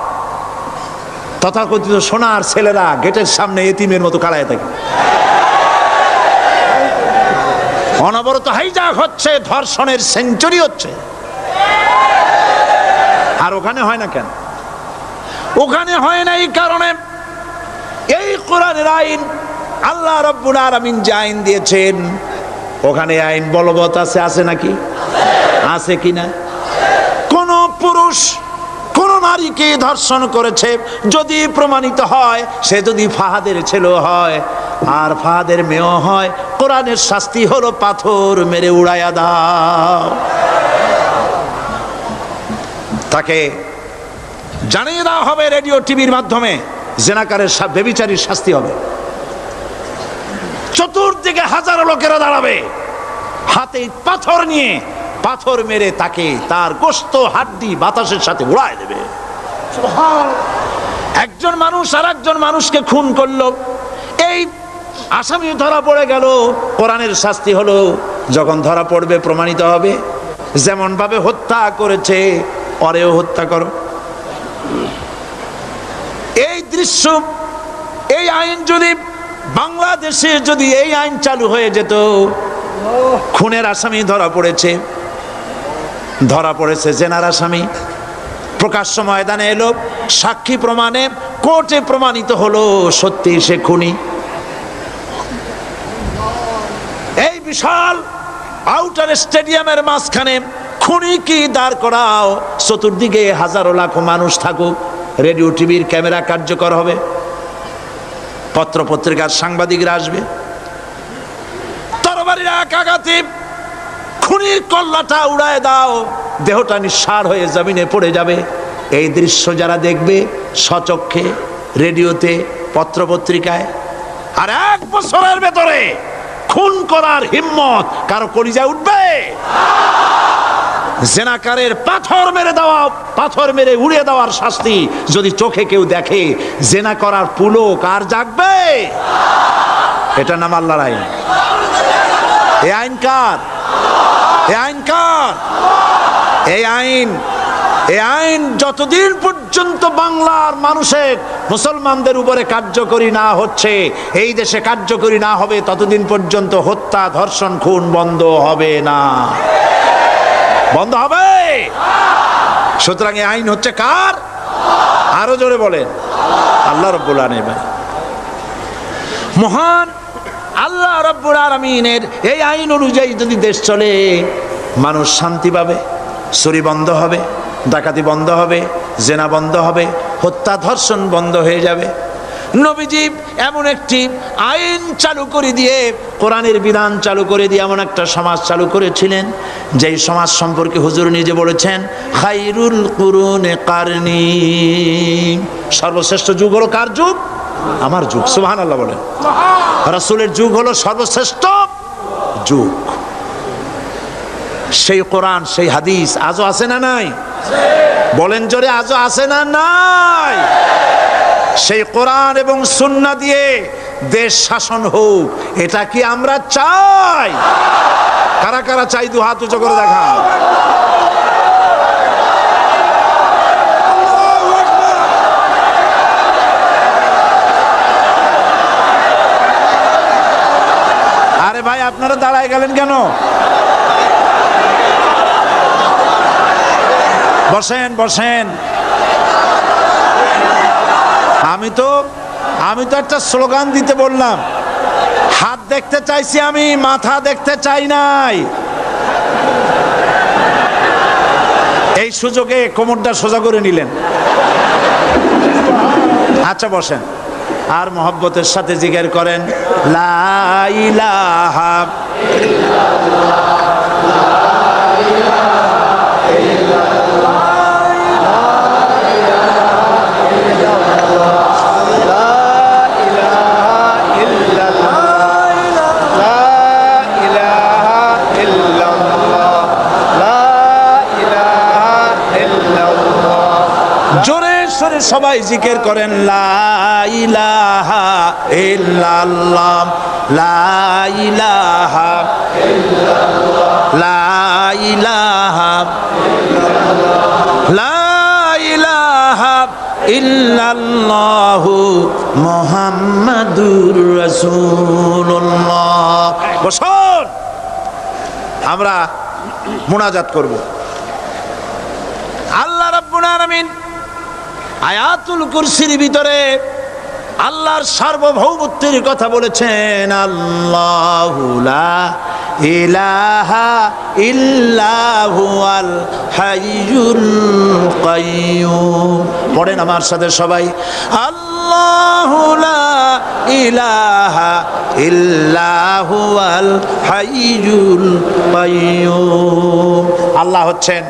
তথাকথিত সোনার ছেলেরা গেটের সামনে এতিমের মতো কাড়ায় থাকে। অনবরত হাইজ্যাক হচ্ছে, ধর্ষণের সেঞ্চুরি হচ্ছে। আর ওখানে হয় না কেন? ওখানে হয় না এই কারণে এই কোরআনের আইন আল্লাহ রাব্বুল আলামিন যে আইন দিয়েছেন, ওখানে আইন বলবৎ আছে। আছে নাকি? আছে কিনা? কোন পুরুষ কোন নারীকে ধর্ষণ করেছে যদি প্রমাণিত হয়, সে যদি ফাহাদের ছেলে হয় আর ফাহাদের মেয়েও হয়, কোরআনের শাস্তি হলো পাথর মেরে উড়াইয়া দাও। তাকে জানিয়ে দেওয়া হবে রেডিও টিভির মাধ্যমে, জেনাকারের ব্যভিচারীর শাস্তি হবে। চতুর্দিকে হাজারো লোকেরা দাঁড়াবে, হাতে পাথর নিয়ে পাথর মেরে তাকে তার গোশত হাড্ডি বাতাসের সাথে উড়ায় দেবে। একজন মানুষ আর একজন মানুষকে খুন করলো, এই আসামি ধরা পড়ে গেল, কোরআনের শাস্তি হলো যখন ধরা পড়বে প্রমাণিত হবে যেমন ভাবে হত্যা করেছে ওরেও হত্যা করো। এই দৃশ্য, এই আইন যদি বাংলাদেশে যদি এই আইন চালু হয়ে যেত, খুনের আসামি ধরা পড়েছে জেনার আসামি, প্রকাশ্য ময়দানে এলো, সাক্ষী প্রমাণে কোর্টে প্রমাণিত হলো সত্যি সে খুনি। এই বিশাল আউটার স্টেডিয়ামের মাঝখানে খুনি কি দাঁড় করাও, চতুর্দিকে হাজারো লাখো মানুষ থাকুক, রেডিও টিভির ক্যামেরা কার্যকর হবে, পত্র পত্রিকার সাংবাদিকরা আসবে, তরবারির এক আঘাতে খুনির কল্লাটা উড়ায় দাও, দেহটা নিঃসাড় হয়ে জমিনে পড়ে যাবে। এই দৃশ্য যারা দেখবে স্বচক্ষে, রেডিওতে, পত্র পত্রিকায়, আর 1 বছরের ভেতরে খুন করার হিম্মত কারো কলিজায় উঠবে? জেনাকারের পাথর মেরে উড়িয়ে দেওয়ার শাস্তি যদি চোখে কেউ দেখে, জেনা করার পুলক আর জাগবে? এটা নাম আল্লাহর আইন। এই আইন কার? এই আইন কার? এই আইন যতদিন পর্যন্ত বাংলার মানুষের, মুসলমানদের উপরে কার্যকরী না হচ্ছে, এই দেশে কার্যকরী না হবে, ততদিন পর্যন্ত হত্যা, ধর্ষণ, খুন বন্ধ হবে না। বন্ধ হবে? সুতরাং এই আইন হচ্ছে কার? আরো জোরে বলেন, আল্লাহ রাব্বুল আলামিন। মহান আল্লাহ রাব্বুল আলামিনের এই আইন অনুযায়ী যদি দেশ চলে, মানুষ শান্তি পাবে, চুরি বন্ধ হবে, ডাকাতি বন্ধ হবে, জেনা বন্ধ হবে, হত্যা ধর্ষণ বন্ধ হয়ে যাবে। নবীজি এমন একটি আইন চালু করে দিয়ে, কোরআনের বিধান চালু করে দিয়ে এমন একটা সমাজ চালু করেছিলেন, যেই সমাজ সম্পর্কে হুজুর নিজে বলেছেন, খায়রুল কুরুনে কারনি, সর্বশ্রেষ্ঠ যুগ হলো কার যুগ? আমার যুগ। সুবহানাল্লাহ বলেন। রাসূলের যুগ হলো সর্বশ্রেষ্ঠ যুগ। সেই কোরআন, সেই হাদিস আজও আছে না নাই? বলেন জোরে, আজও আছে না নাই? সেই কোরআন এবং সুন্নাহ দিয়ে দেশ শাসন হোক, এটা কি আমরা চাই? কারা কারা চাই দু হাত উঁচু করে দেখা। আরে ভাই আপনারা দাঁড়ায় গেলেন কেন? বসেন বসেন। আমি তো একটা স্লোগান দিতে বললাম, হাত দেখতে চাইছি আমি, মাথা দেখতে চাই নাই। এই সুযোগে কোমরটা সোজা করে নিলেন। আচ্ছা বসেন, আর মহব্বতের সাথে জিকির করেন লা ইলাহা সবাই জিকির করেন লা ইলাহা ইল্লাল্লাহ লা ইলাহা ইল্লাল্লাহ লা ইলাহা লা ইলাহা ইল্লাল্লাহু মুহাম্মাদুর রাসূলুল্লাহ। বসুন, আমরা মুনাজাত করব। আল্লাহ রাব্বুল আলামিন আয়াতুল কুরসির ভিতরে আল্লাহর সার্বভৌমত্বের কথা বলেছেন। আল্লাহু লা ইলাহা ইল্লা হুয়াল হাইয়ুল কাইয়্যুম। পড়েন আমার সাথে সবাই, আল্লাহু লা ইলাহা ইল্লা হুয়াল হাইয়ুল কাইয়্যুম। আল্লাহ হচ্ছেন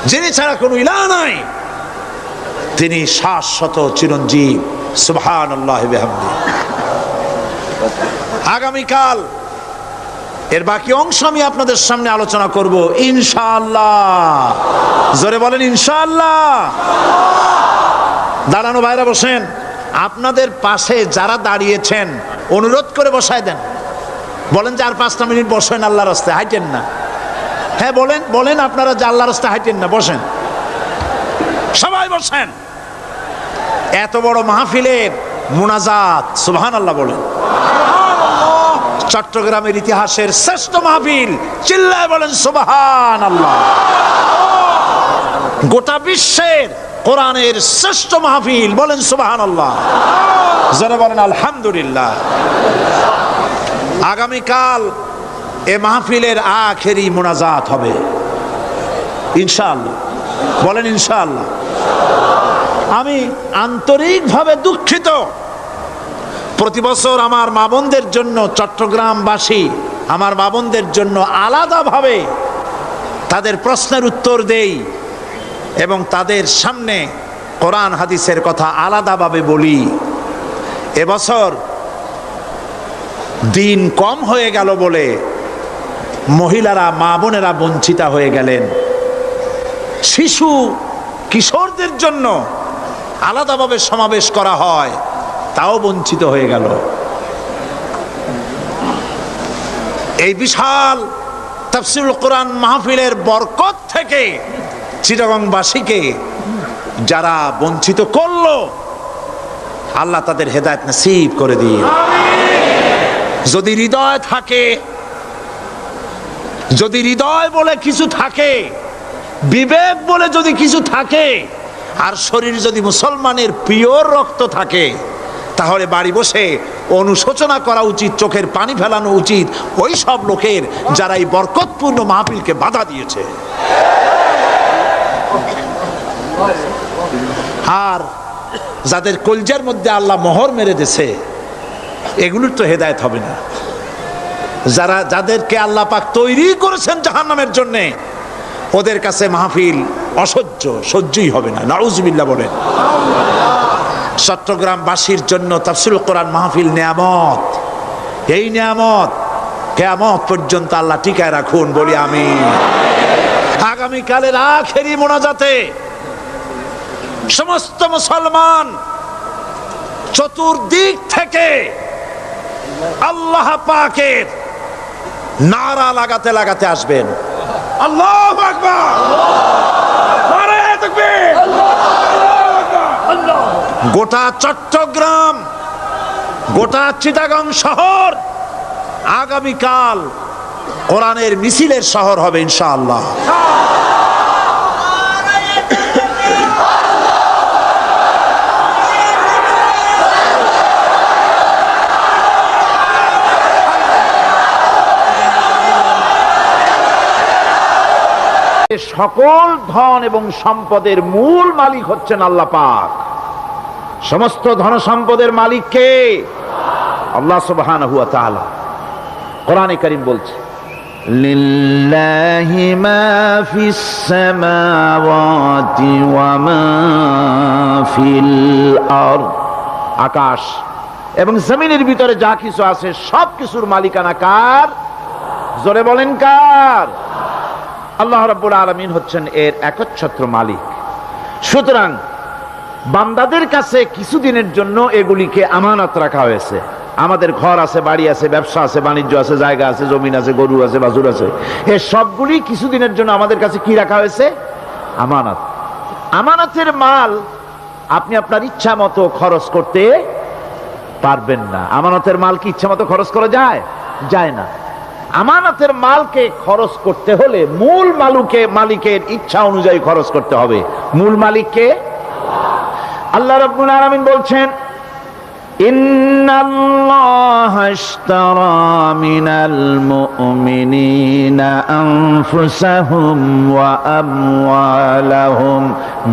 যিনি ছাড়া কোনো ইলাহ নাই, তিনি শাশ্বত চিরঞ্জীব। সুবহানাল্লাহি ওয়া বিহামদিহি। আগামীকাল এর বাকি অংশ আমি আপনাদের সামনে আলোচনা করব ইনশাআল্লাহ। জোরে বলেন ইনশাআল্লাহ। দাঁড়ানো ভাইরা বসেন। আপনাদের পাশে যারা দাঁড়িয়েছেন অনুরোধ করে বসায় দেন। বলেন যে আর 5টা মিনিট বসেন, আল্লাহর রাস্তায় হাঁটেন না। হ্যাঁ বলেন বলেন, আপনারা যে আল্লাহর রাস্তায় হাঁটেন না, বসেন, সবাই বসেন। এত বড় মাহফিলের মুনাজাত, সুবহানাল্লাহ বলেন। চট্টগ্রামের ইতিহাসের শ্রেষ্ঠ মাহফিল, চিল্লায় বলেন সুবহানাল্লাহ। গোটা বিশ্বের কোরআনের শ্রেষ্ঠ মাহফিল, বলেন সুবহানাল্লাহ। যারা বলেন আলহামদুলিল্লাহ। আগামীকাল এ মাহফিলের আখেরি মুনাজাত হবে ইনশাআল্লাহ। বলেন ইনশাআল্লাহ। আমি আন্তরিকভাবে দুঃখিত, প্রতি বছর আমার মা বোনদের জন্য, চট্টগ্রামবাসী আমার মা বোনদের জন্য আলাদাভাবে তাদের প্রশ্নের উত্তর দেই এবং তাদের সামনে কোরআন হাদিসের কথা আলাদাভাবে বলি। এবছর দিন কম হয়ে গেল বলে মহিলারা, মা বোনেরা বঞ্চিতা হয়ে গেলেন। শিশু কিশোরদের জন্য আলাদাভাবে সমাবেশ করা হয়, তাও বঞ্চিত হয়ে গেল। এই বিশাল তাফসীরুল কোরআন মাহফিলের বরকত থেকে চিটাগংবাসীকে যারা বঞ্চিত করলো, আল্লাহ তাদের হেদায়েত নসিব করে দিন। যদি হৃদয় থাকে, যদি হৃদয় বলে কিছু থাকে, বিবেক বলে যদি কিছু থাকে, আর শরীর যদি মুসলমানের পিওর রক্ত থাকে, তাহলে বাড়ি বসে অনুশোচনা করা উচিত, চোখের পানি ফেলানো উচিত ওই সব লোকের যারা এই বরকতপূর্ণ মাহফিলকে বাধা দিয়েছে। আর যাদের কলজার মধ্যে আল্লাহ মোহর মেরে দিয়েছে, এগুলোর তো হেদায়েত হবে না। যাদেরকে আল্লাহ পাক তৈরি করেছেন জাহান্নামের জন্যে, ওদের কাছে মাহফিল অসহ্য, সহ্যই হবে না। নাউজুবিল্লাহ বলেন। চট্টগ্রামবাসীর জন্য তাফসীরুল কোরআন মাহফিল নিয়ামত। এই নিয়ামত কিয়ামত পর্যন্ত আল্লাহ টিকায় রাখুন, বলি আমিন। আগামীকালের আখেরি মোনাজাতে সমস্ত মুসলমান চতুর্দিক থেকে আল্লাহ পাকের নারা লাগাতে লাগাতে আসবেন। আল্লাহু আকবার, নারায়ে তাকবীর, আল্লাহ। গোটা চট্টগ্রাম, গোটা চিটাগাং শহর আগামীকাল কোরআনের মিছিলের শহর হবে ইনশাআল্লাহ। সকল ধন এবং সম্পদের মূল মালিক হচ্ছেন আল্লাহ পাক। সমস্ত ধন সম্পদের মালিক কে? আল্লাহ সুবহানাহু ওয়া তাআলা। কোরআনে কারীম বলছে, লিল্লাহি মা ফিস সামাওয়াতি ওয়া মা ফিল আরদ। আকাশ এবং জমিনের ভিতরে যা কিছু আছে সব কিছুর মালিকানা কার? জোরে বলেন কার? আল্লাহ রাব্বুল আলামিন হচ্ছেন এর একচ্ছত্র মালিক। সুতরাং বান্দাদের কাছে কিছুদিনের জন্য এগুলিকে আমানত রাখা হয়েছে। আমাদের ঘর আছে, বাড়ি আছে, ব্যবসা আছে, বাণিজ্য আছে, জায়গা আছে, জমিন আছে, গরু আছে, বাছুর আছে, এই সবগুলি কিছুদিনের জন্য আমাদের কাছে কি রাখা হয়েছে? আমানত। আমানতের মাল আপনি আপনার ইচ্ছা মতো খরচ করতে পারবেন না। আমানতের মাল কি ইচ্ছা মতো খরচ করা যায়? যায় না। আমানতের মালকে খরচ করতে হলে মূল মালিকের ইচ্ছা অনুযায়ী খরচ করতে হবে। মূল মালিককে আল্লাহ রাব্বুল আলামিন বলছেন, ইন্নাল্লাহা ইশতারা মিনাল মুমিনিনা আনফুসাহুম ওয়া আমওয়ালাহুম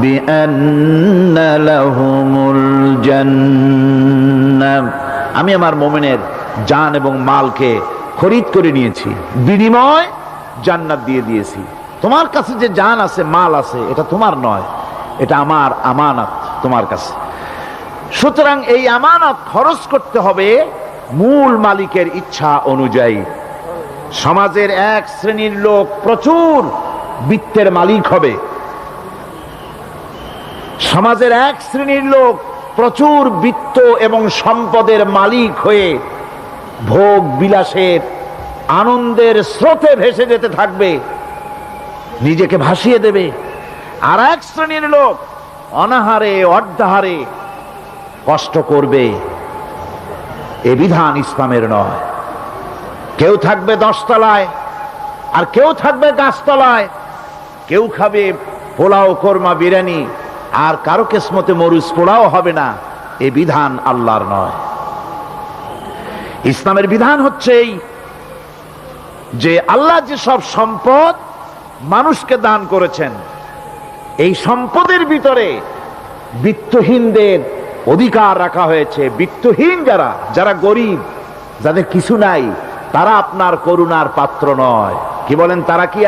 বিআন্না লাহুমুল জান্নাহ। আমি আমার মুমিনের জান এবং মালকে খরিদ করে নিয়েছি, বিনিময় জান্নাত দিয়ে দিয়েছি। তোমার কাছে যে জান আছে, মাল আছে, এটা তোমার নয়, এটা আমার আমানত তোমার কাছে। সুতরাং এই আমানত খরচ করতে হবে মূল মালিকের ইচ্ছা অনুযায়ী। সমাজের এক শ্রেণীর লোক প্রচুর বিত্তের মালিক হবে, সমাজের এক শ্রেণীর লোক প্রচুর বিত্ত এবং সম্পদের মালিক হয়ে ভোগ বিলাসের আনন্দের স্রোতে ভেসে যেতে থাকবে, নিজেকে ভাসিয়ে দেবে। আর এক শ্রেণীর লোক অনাহারে অর্ধাহারে কষ্ট করবে। এ বিধান ইসলামের নয়। কেউ থাকবে 10 তলায় আর কেউ থাকবে গাছতলায়, কেউ খাবে পোলাও, কোরমা, বিরিয়ানি, আর কারো কিসমতে মরুচ পোড়াও হবে না। এ বিধান আল্লাহর নয়। ইসলামের বিধান হচ্ছে এই যে আল্লাহ যে সব সম্পদ মানুষকে দান করেছেন, এই সম্পদের ভিতরে বিত্তহীনদের অধিকার রাখা হয়েছে। বিত্তহীন যারা গরিব, যাদের কিছু নাই, তারা আপনার করুণার পাত্র নয়। কি বলেন? তারা কি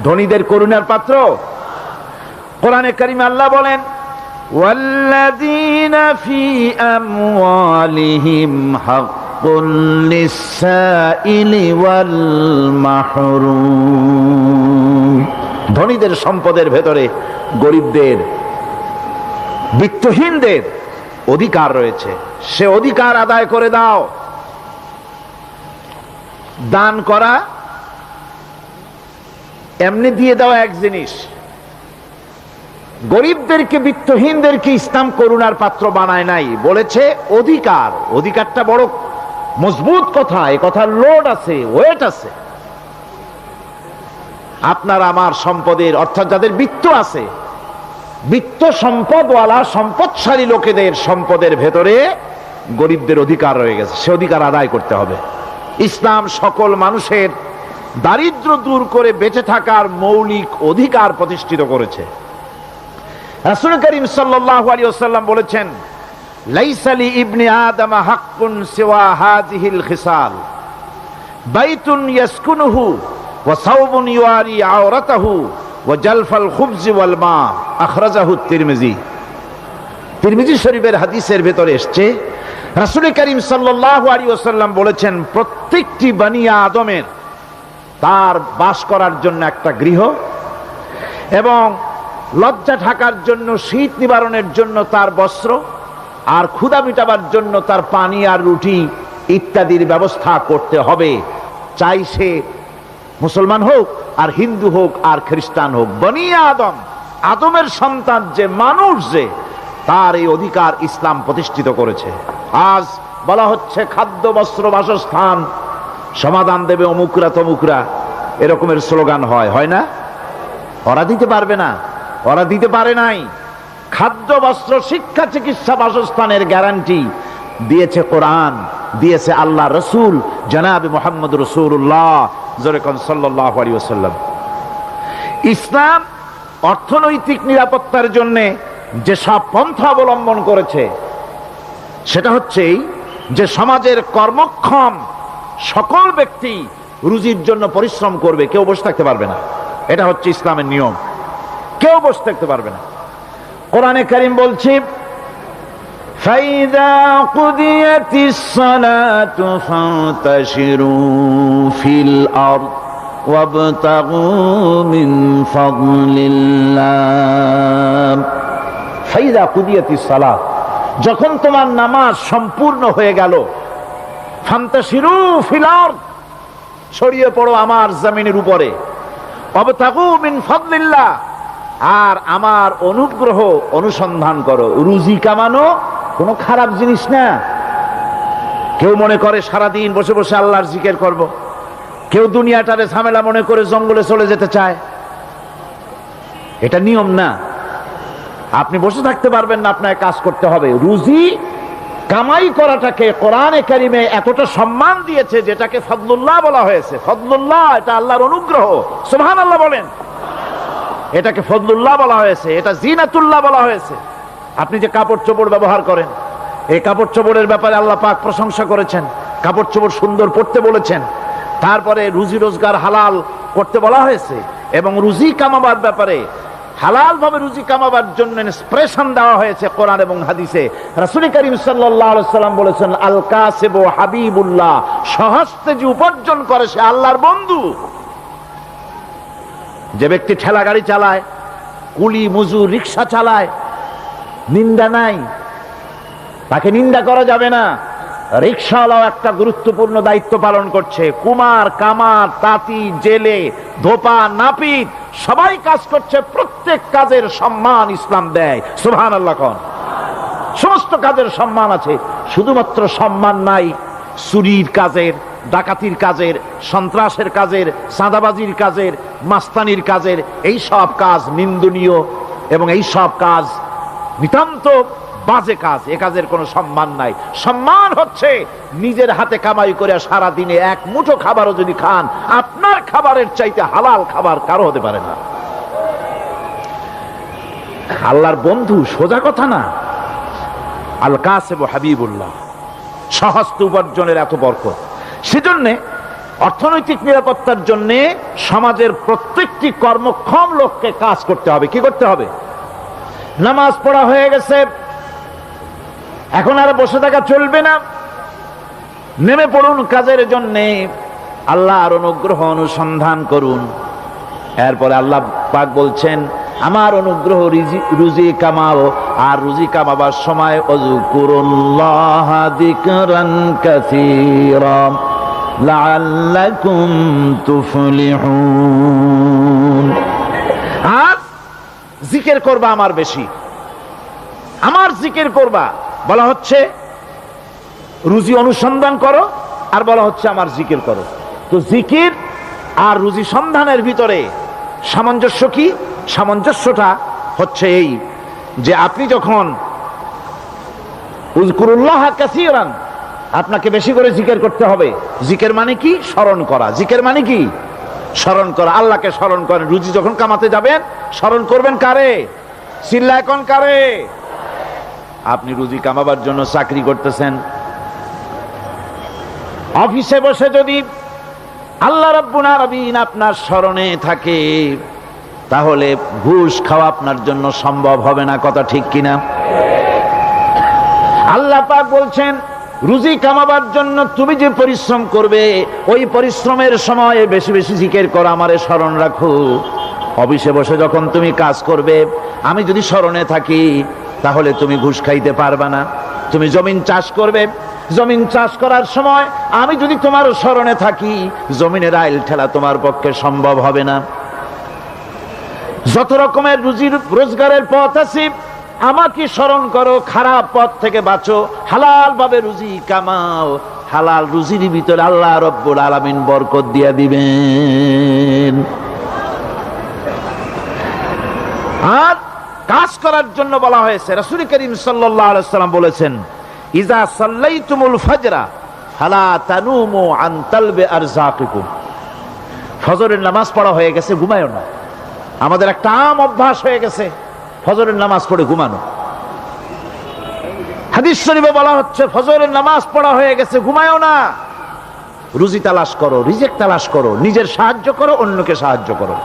ধনীদের করুণার পাত্র? কোরআনে কারিমে আল্লাহ বলেন, ওয়াল্লাযীনা ফী আমওয়ালিহিম হাক্কুল লিসসাইলি ওয়াল মাহরুম। ধনীদের সম্পদের ভেতরে গরিবদের, বিত্তহীনদের অধিকার রয়েছে। সে অধিকার আদায় করে দাও। দান করা এমনি দিয়ে দেওয়া এক জিনিস, গরিবদেরকে, বিত্তহীনদেরকে ইসলাম করুণার পাত্র বানায় নাই, বলেছে অধিকার। অধিকারটা বড় মজবুত কথা, এই কথার লোড আছে, ওয়েট আছে। আপনার আমার সম্পদের, অর্থাৎ যাদের বিত্ত আছে, বিত্ত সম্পদওয়ালা সম্পদশালী লোকেদের সম্পদের ভেতরে গরিবদের অধিকার রয়ে গেছে। সে অধিকার আদায় করতে হবে। ইসলাম সকল মানুষের দারিদ্র দূর করে বেঁচে থাকার মৌলিক অধিকার প্রতিষ্ঠিত করেছে। রাসূল করিম সাল্লাল্লাহু আলাইহি ওয়াসাল্লাম বলেছেন, লাইসা লি ইবনি আদম হাক্কুন সিওয়া হাযিহিল খিসাল, বাইতুন ইয়াসকুনুহু ওয়া সাওবুন ইউআরি আওরাতাহু ওয়া জালফাল খুবজি ওয়াল মা। আখরাজাহু তিরমিজি। তিরমিজি শরীফের হাদিসের ভেতরে এসেছে, রাসূল করিম সাল্লাল্লাহু আলাইহি ওয়াসাল্লাম বলেছেন, প্রত্যেকটি বনি আদমের তার বাস করার জন্য একটা গৃহ, এবং লজ্জা ঢাকার জন্য, শীত নিবারণের জন্য তার বস্ত্র, আর ক্ষুধা মিটাবার জন্য তার পানি আর রুটি ইত্যাদির ব্যবস্থা করতে হবে। চাই সে মুসলমান হোক আর হিন্দু হোক আর খ্রিস্টান হোক, বনি আদম, আদমের সন্তান যে মানুষ, যে তার এই অধিকার ইসলাম প্রতিষ্ঠিত করেছে। আজ বলা হচ্ছে খাদ্য বস্ত্র বাসস্থান সমাধান দেবে অমুকরা তমুকরা, এরকমের স্লোগান হয় না? ওরা দিতে পারবে না, ওরা দিতে পারে নাই। খাদ্য বস্ত্র শিক্ষা চিকিৎসা বাসস্থানের গ্যারান্টি দিয়েছে কোরআন, দিয়েছে আল্লাহ রসুল জনাবে মুহাম্মদ রাসূলুল্লাহ সাল্লাল্লাহু আলাইহি ওয়াসাল্লাম। ইসলাম অর্থনৈতিক নিরাপত্তার জন্য যে সব পন্থা অবলম্বন করেছে সেটা হচ্ছে যে সমাজের কর্মক্ষম সকল ব্যক্তি রুজির জন্য পরিশ্রম করবে, কেউ বসে থাকতে পারবে না। এটা হচ্ছে ইসলামের নিয়ম, কেউ বসে থাকতে পারবে না। কোরআনে কারীম বলছে ফাইযা কুদিয়াতিস সালাতু ফান্তাশিরু ফিল আরদ ওয়াবতাগু মিন ফাদলিল্লাহ। ফাইযা কুদিয়াতিস সালাত, যখন তোমার নামাজ সম্পূর্ণ হয়ে গেল, ফান্তাশিরু ফিল আরদ, ছড়িয়ে পড়ো আমার জমিনের উপরে, ওয়াবতাগু মিন ফাদলিল্লাহ, আর আমার অনুগ্রহ অনুসন্ধান করো। রুজি কামানো কোনো খারাপ জিনিস না। কেউ মনে করে সারাদিন বসে বসে আল্লাহর জিকির করব, কেউ দুনিয়াটারে ঝামেলা মনে করে জঙ্গলে চলে যেতে চায়, এটা নিয়ম না। আপনি বসে থাকতে পারবেন না, আপনাকে কাজ করতে হবে। রুজি কামাই করাটাকে কোরআনে কারিমে এতটা সম্মান দিয়েছে যেটাকে ফদলুল্লাহ বলা হয়েছে। ফদলুল্লাহ এটা আল্লাহর অনুগ্রহ, সুবহানাল্লাহ বলেন। এটাকে ফদলুল্লাহ বলা হয়েছে, এটা জিনাতুল্লাহ বলা হয়েছে। আপনি যে কাপড় চোপড় ব্যবহার করেন, এই কাপড় চোপড়ের ব্যাপারে আল্লাহ পাক প্রশংসা করেছেন, কাপড় চোপড় সুন্দর পরতে বলেছেন। তারপরে রুজি রোজগার হালাল করতে বলা হয়েছে, এবং রুজি কামাবার ব্যাপারে হালাল ভাবে রুজি কামাবার জন্য ইন্সপিরেশন দেওয়া হয়েছে কোরআন এবং হাদিসে। রাসূল করিম সাল্লাল্লাহু আলাইহি ওয়াসাল্লাম বলেছেন আল কাসিবু হাবিবুল্লাহ, সহস্তে যে উপার্জন করে সে আল্লাহর বন্ধু। যে ব্যক্তি ঠেলা গাড়ি চালায়, কুলি মজুর রিক্সা চালায়, নিন্দা নাই, তাকে নিন্দা করা যাবে না। রিক্সাওয়ালাও একটা গুরুত্বপূর্ণ দায়িত্ব পালন করছে। কুমার, কামার, তাঁতি, জেলে, ধোপা, নাপিত সবাই কাজ করছে। প্রত্যেক কাজের সম্মান ইসলাম দেয়, সুবহানাল্লাহ কোন। সমস্ত কাজের সম্মান আছে, শুধুমাত্র সম্মান নাই চুরির কাজের, ডাকাতির কাজের, সন্ত্রাসের কাজের, চাঁদাবাজির কাজের, মাস্তানির কাজের। এই সব কাজ নিন্দনীয় এবং এই সব কাজ নিতান্ত বাজে কাজ। এ কাজের কোনো সম্মান নাই। সম্মান হচ্ছে নিজের হাতে কামাই করে সারা দিনে এক মুঠো খাবারও যদি খান, আপনার খাবারের চাইতে হালাল খাবার কারো হতে পারে না। আল্লাহর বন্ধু সোজা কথা না। আল কাসিবু হাবিবুল্লাহ, সহস্ত উপার্জনের এত বরকত। সেজন্য অর্থনৈতিক নিরাপত্তার জন্য সমাজের প্রত্যেকটি কর্মক্ষম লোককে কাজ করতে হবে। কি করতে হবে? নামাজ পড়া হয়ে গেছে, এখন আর বসে থাকা চলবে না, নেমে পড়ুন কাজের জন্য, আল্লাহর অনুগ্রহ অনুসন্ধান করুন। এরপরে আল্লাহ পাক বলছেন আমার অনুগ্রহ রুজি কামাও, আর রুজি কামাবার সময় ওযকুরুল্লাহ যিকরান কাসীরা লাআল্লাকুম তুফলিহুন। আর জিকির করবা আমার বেশি, আমার জিকির করবা। বলা হচ্ছে রুজি অনুসন্ধান করো, আর বলা হচ্ছে আমার জিকির করো। তো জিকির আর রুজি সন্ধানের ভিতরে সামঞ্জস্য কি? সামঞ্জস্যটা হচ্ছে এই যে আপনি যখন উযকুরুল্লাহ কাসীরান, আপনাকে বেশি করে জিকির করতে হবে। জিকির মানে কি? স্মরণ করা। জিকির মানে কি? স্মরণ করা। আল্লাহকে স্মরণ করেন। রুজি যখন কামাতে যাবেন স্মরণ করবেন কারে? চিল্লায় কোন কারে? আপনি রুজি কামাবার জন্য চাকরি করতেছেন, অফিসে বসে যদি আল্লাহ রাব্বুল আলামিন আপনার স্মরণে থাকে, তাহলে ঘুষ খাওয়া আপনার জন্য সম্ভব হবে না। কথা ঠিক কিনা? আল্লাহ পাক বলছেন রুজি কামাবার জন্য তুমি যে পরিশ্রম করবে, ওই পরিশ্রমের সময় বেশি বেশি জিকির করো, আমারে স্মরণ রাখো। অফিসে বসে যখন তুমি কাজ করবে, আমি যদি স্মরণে থাকি, তাহলে তুমি ঘুষ খাইতে পারবা না। তুমি জমিন চাষ করবে, জমিন চাষ করার সময় আমি যদি তোমার স্মরণে থাকি, জমিনের আইল ঠেলা তোমার পক্ষে সম্ভব হবে না। যত রকমের রুজি রোজগারের পথ আছে, আমাকে স্মরণ করো, খারাপ পথ থেকে বাঁচো, হালাল ভাবে রুজি কামাও। হালাল রুজির ভিতরে আল্লাহ রব্বুল আলামিন বরকত দিয়া দিবেন। আর কাজ করার জন্য বলা হয়েছে। রাসূল করিম সাল্লাল্লাহু আলাইহি ওয়াসাল্লাম বলেছেন, ইজা সাল্লাইতুমুল ফাজরা ফালা তানুমু আন তালবি আরযাকিকুম। ফজরের নামাজ পড়া হয়ে গেছে, ঘুমায়ও না। আমাদের একটা আম অভ্যাস হয়ে গেছে ফজরের নামাজ পড়ে ঘুমানো। হাদিস শরীফে বলা হচ্ছে, ফজরের নামাজ পড়া হয়ে গেছে, ঘুমায়ও না। রুজি তালাশ করো, রিজিক তালাশ করো, নিজের সাহায্য করো, অন্যকে সাহায্য করো,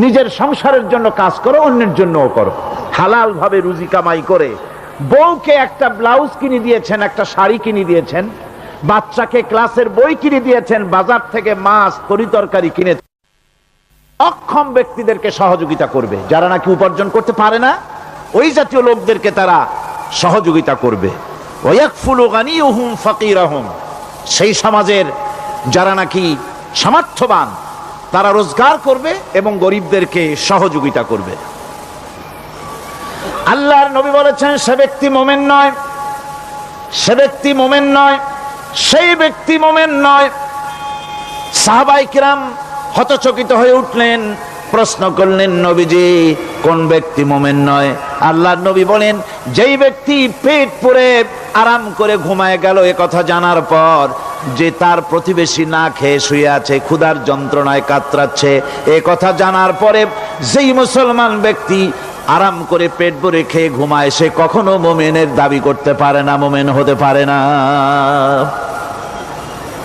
নিজের সংসারের জন্য কাজ করো, অন্যের জন্যও করো। হালাল ভাবে রুজি কামাই করে বউকে একটা ব্লাউজ কিনে দিয়েছেন, একটা শাড়ি কিনে দিয়েছেন, বাচ্চাকে ক্লাসের বই কিনে দিয়েছেন, বাজার থেকে মাছ তরিতরকারি কিনে। অক্ষম ব্যক্তিদেরকে সহযোগিতা করবে, যারা নাকি উপার্জন করতে পারে না, ওই জাতীয় লোকদেরকে তারা সহযোগিতা করবে। ওয়াকফুলু গানিয়ুহুম ফাকিরাহুম, সেই সমাজের যারা নাকি সামর্থ্যবান তারা রোজগার করবে এবং গরিবদেরকে সহযোগিতা করবে। আল্লাহর নবী বলেছেন, সে ব্যক্তি মুমিন নয়, সে ব্যক্তি মুমিন নয়, সেই ব্যক্তি মুমিন নয়। সাহাবায়ে কিরাম হতচকিত হয়ে উঠলেন, প্রশ্ন করলেন, নবীজি কোন ব্যক্তি মুমিন নয়? আল্লাহর নবী বলেন, যেই ব্যক্তি পেট পুরে আরাম করে ঘুমায় গেল এ কথা জানার পর, যে তার প্রতিবেশী না খেয়ে শুয়ে আছে, ক্ষুধার যন্ত্রণায় কাতরাচ্ছে, এ কথা জানার পরে যেই মুসলমান ব্যক্তি আরাম করে পেট ভরে খেয়ে ঘুমায়, সে কখনো মুমিনের দাবি করতে পারে না, মুমিন হতে পারে না।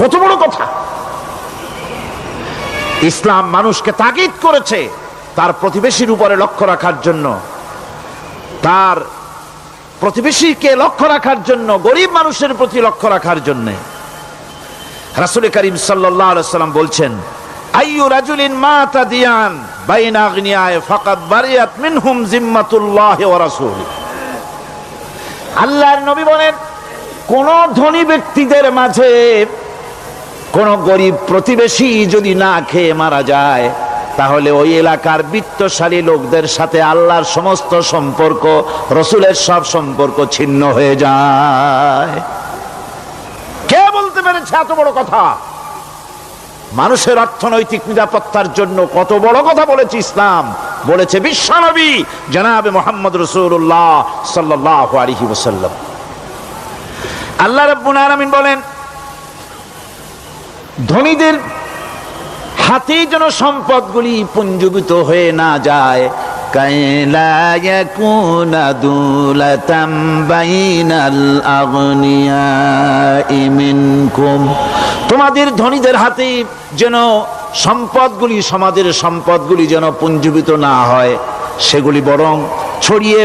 কত বড় কথা! ইসলাম মানুষকে তাগিদ করেছে তার প্রতিবেশীর উপরে লক্ষ্য রাখার জন্য, তার প্রতিবেশীকে লক্ষ্য রাখার জন্য, গরিব মানুষের প্রতি লক্ষ্য রাখার জন্য। রাসূল করিম সাল্লাল্লাহু আলাইহি ওয়াসাল্লাম বলছেন, আইয়ু রাজুলিন মাতা দিয়ান বাইনা আগনিয়ায় ফাকাদ বারিয়াত মিনহুম জিম্মাতুল্লাহি ওয়া রাসূলি। আল্লাহর নবী বলেন, কোন ধনী ব্যক্তিদের মাঝে কোন গরিব প্রতিবেশী যদি না খেয়ে মারা যায়, তাহলে ওই এলাকার বিত্তশালী লোকদের সাথে আল্লাহর সমস্ত সম্পর্ক, রসুলের সব সম্পর্ক ছিন্ন হয়ে যায়। কে বলতে পেরেছে এত বড় কথা? মানুষের অর্থনৈতিক নিরাপত্তার জন্য কত বড় কথা বলেছে ইসলাম, বলেছে বিশ্বনবী জনাবে মুহাম্মদ রাসূলুল্লাহ সাল্লাল্লাহু আলাইহি ওয়াসাল্লাম। আল্লাহ রাব্বুল আলামিন বলেন, ধনীদের হাতে যেন সম্পদগুলি পুঞ্জীভূত হয়ে না যায়, কাইলা ইয়াকুনা দুলাতাম বাইনাল আগনিয়াই মিনকুম। তোমাদের ধনীদের হাতে যেন সম্পদগুলি, সমাজের সম্পদগুলি যেন পুঞ্জীভূত না হয়, সেগুলি বরং ছড়িয়ে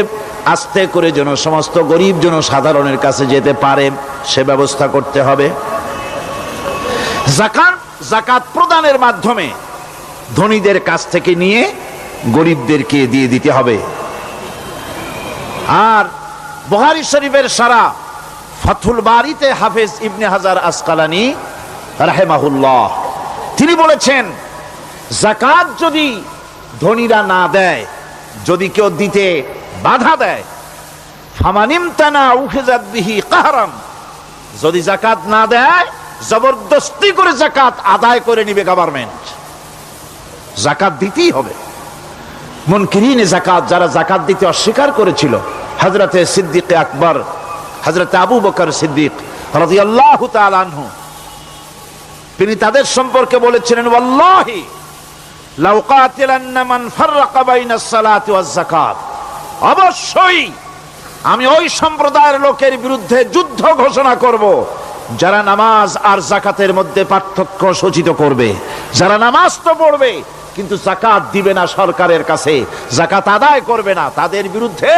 আস্তে করে যেন সমস্ত গরিব যেন সাধারণের কাছে যেতে পারে, সে ব্যবস্থা করতে হবে। যাকাত প্রদানের মাধ্যমে ধনীদের কাছ থেকে নিয়ে গরিবদেরকে দিয়ে দিতে হবে। আর বুখারী শরীফের সারা ফাথুল বারীতে হাফেজ ইবনে হাজার আসকালানী রাহিমাহুল্লাহ তিনি বলেছেন, যাকাত যদি ধনীরা না দেয়, যদি কেউ দিতে বাধা দেয়, ফামানিমতানা উখিযাত বিহি কাহরাম, যদি যাকাত না দেয় জবরদস্তি করে যাকাত আদায় করে নিবে গভর্নমেন্ট। যাকাত দিতেই হবে। মুনকিরিনে যাকাত, যারা যাকাত দিতে অস্বীকার করেছিল, হযরতে সিদ্দিক আকবর, হযরতে আবু বকর সিদ্দিক রাদিয়াল্লাহু তাআলা আনহু, তিনি তাদের সম্পর্কে বলেছিলেন, ওয়াল্লাহি লাউ কাতিলান্না মান ফাররাকা বাইনাস সালাতি ওয়াজ যাকাত, অবশ্যই আমি ওই সম্প্রদায়ের লোকের বিরুদ্ধে যুদ্ধ ঘোষণা করব যারা নামাজ আর যাকাতের মধ্যে পার্থক্য সূচিত করবে। যারা নামাজ তো পড়বে কিন্তু যাকাত দিবে না সরকারের কাছে, যাকাত আদায় করবে না, তাদের বিরুদ্ধে